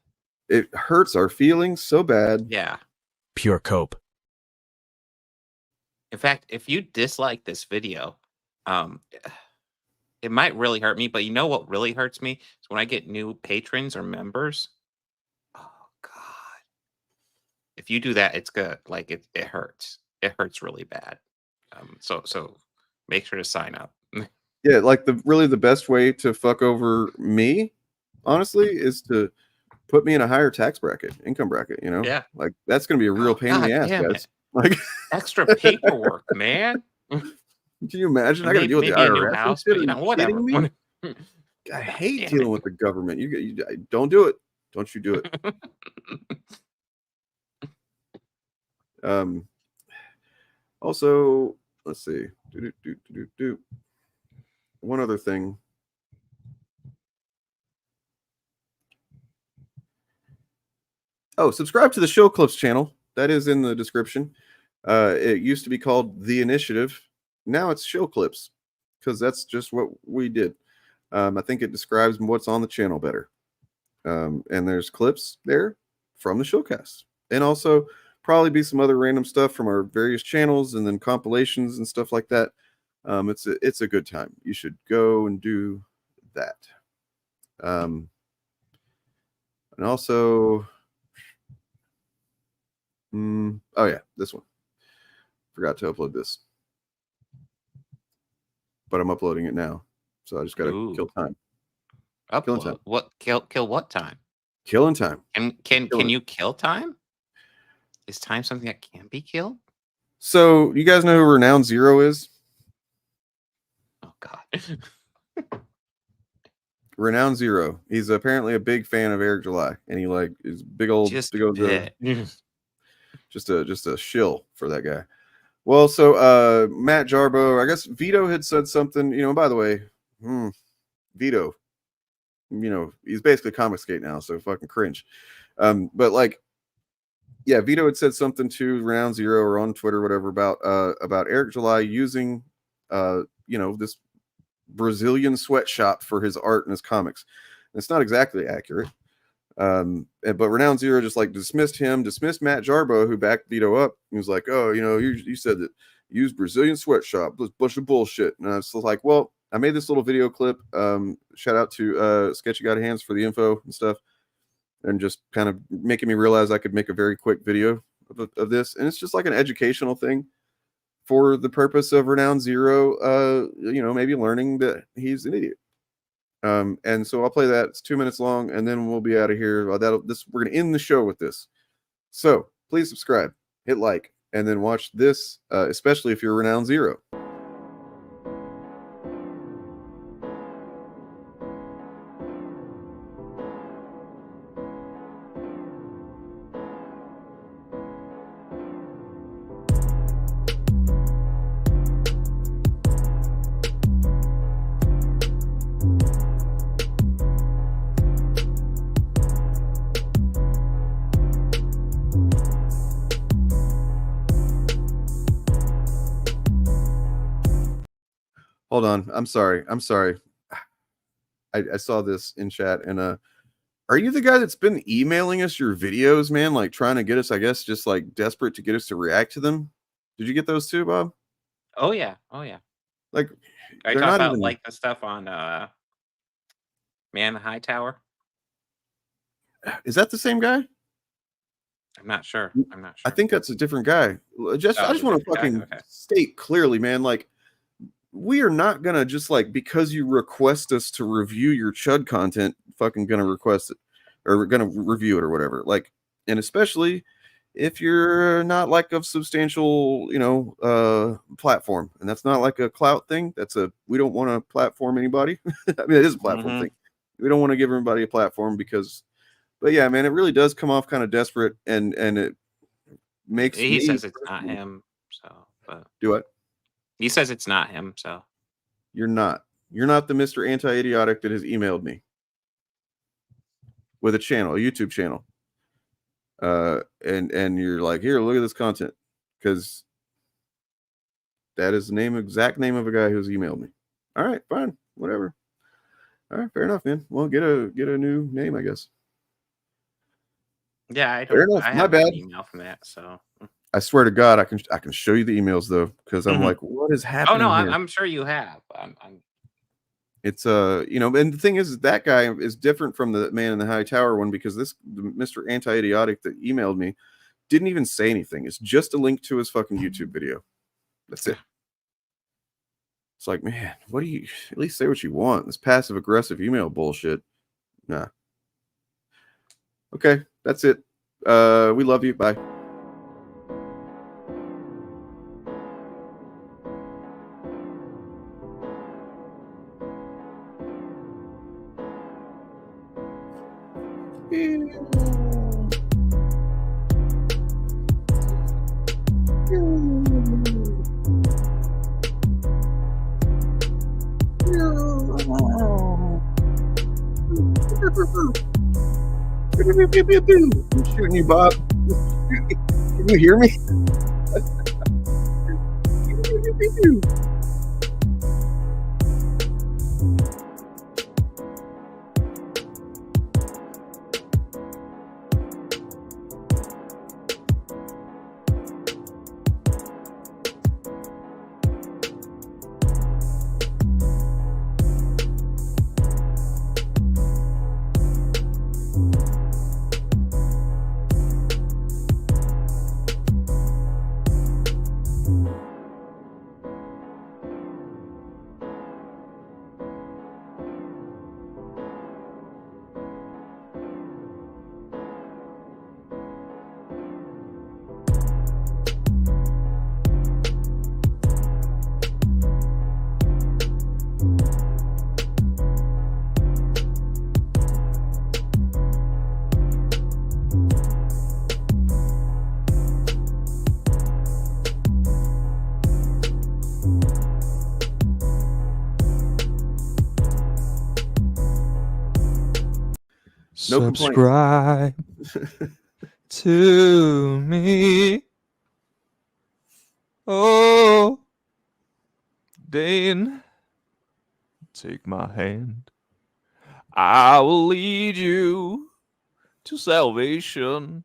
It hurts our feelings so bad. Yeah. Pure cope. In fact, if you dislike this video, it might really hurt me. But you know what really hurts me is when I get new patrons or members. Oh God! If you do that, it's good. Like it hurts. It hurts really bad. So make sure to sign up. Yeah, like the best way to fuck over me, honestly, is to put me in a higher tax bracket, income bracket. Yeah. Like that's gonna be a real pain in the ass, damn guys. it. Like Extra paperwork, man. Can you imagine? I got to deal with the maybe a new IRS. house, and but shit. Are you whatever. kidding me? I hate Damn dealing with the government. You don't do it. Don't you do it. Also, let's see. One other thing. Oh, subscribe to the Show Clips channel. That is in the description. It used to be called The Initiative. Now it's Show Clips because that's just what we did. I think it describes what's on the channel better. And there's clips there from the Shillcast. And also probably be some other random stuff from our various channels and then compilations and stuff like that. It's a good time. You should go and do that. And also... oh yeah, this one. Forgot to upload this, but I'm uploading it now, so I just gotta kill time. Killing time. What kill what time? Killing time. Can you kill time? Is time something that can be killed? So you guys know who Renowned Zero is? Oh God. Renowned Zero. He's apparently a big fan of Airrick July, and he is big old Just a shill for that guy. Well, so Matt Jarbo, I guess Vito had said something, by the way, Vito, he's basically Comicsgate now, so fucking cringe. But Vito had said something to Renowned Zero or on Twitter, whatever, about Airrick July using this Brazilian sweatshop for his art and his comics. And it's not exactly accurate. But Renowned Zero just dismissed Matt Jarbo, who backed Vito up. He was like, oh, you said that you use Brazilian sweatshop, this bunch of bullshit. And I was like, well, I made this little video clip. Shout out to Sketchy Got Hands for the info and stuff, and just kind of making me realize I could make a very quick video of this, and it's just like an educational thing for the purpose of Renown Zero. Maybe learning that he's an idiot. And so I'll play that. It's 2 minutes long, and then we'll be out of here. We're gonna end the show with this. So please subscribe, hit like, and then watch this, especially if you're Renown Zero. Hold on. I'm sorry. I saw this in chat, and are you the guy that's been emailing us your videos, man? Like trying to get us, I guess, just like desperate to get us to react to them? Did you get those too, Bob? Oh yeah. Like, Are you they're talking not about even like the stuff on Man in the High Tower? Is that the same guy? I'm not sure. I think that's a different guy. I just want to fucking state clearly, man, like, we are not gonna just like, because you request us to review your CHUD content, fucking gonna request it or we're gonna review it or whatever. Like, and especially if you're not like a substantial, platform, and that's not like a clout thing. We don't want to platform anybody. I mean, it is a platform thing. We don't want to give everybody a platform but yeah, man, it really does come off kind of desperate, and it makes He says it's not him. So, but do what? He says it's not him. So you're not the Mr. Anti-Idiotic that has emailed me with a YouTube channel. And you're like, here, look at this content, because that is the exact name of a guy who's emailed me. All right, fine, whatever. All right, fair enough, man. Well, get a new name, I guess. Yeah, I fair don't. enough. I My have bad. an email from that. So I swear to God, I can show you the emails though, because I'm like, what is happening? Oh no, here? I'm sure you have. It's and the thing is, that guy is different from the Man in the High Tower one, because the Mr. Anti-Idiotic that emailed me didn't even say anything. It's just a link to his fucking YouTube video. That's it. It's like, man, what do you at least say what you want? This passive aggressive email bullshit. Nah. Okay, that's it. We love you. Bye. I'm shooting you, Bob. Can you hear me? No subscribe to me. Oh, Dane, take my hand. I will lead you to salvation.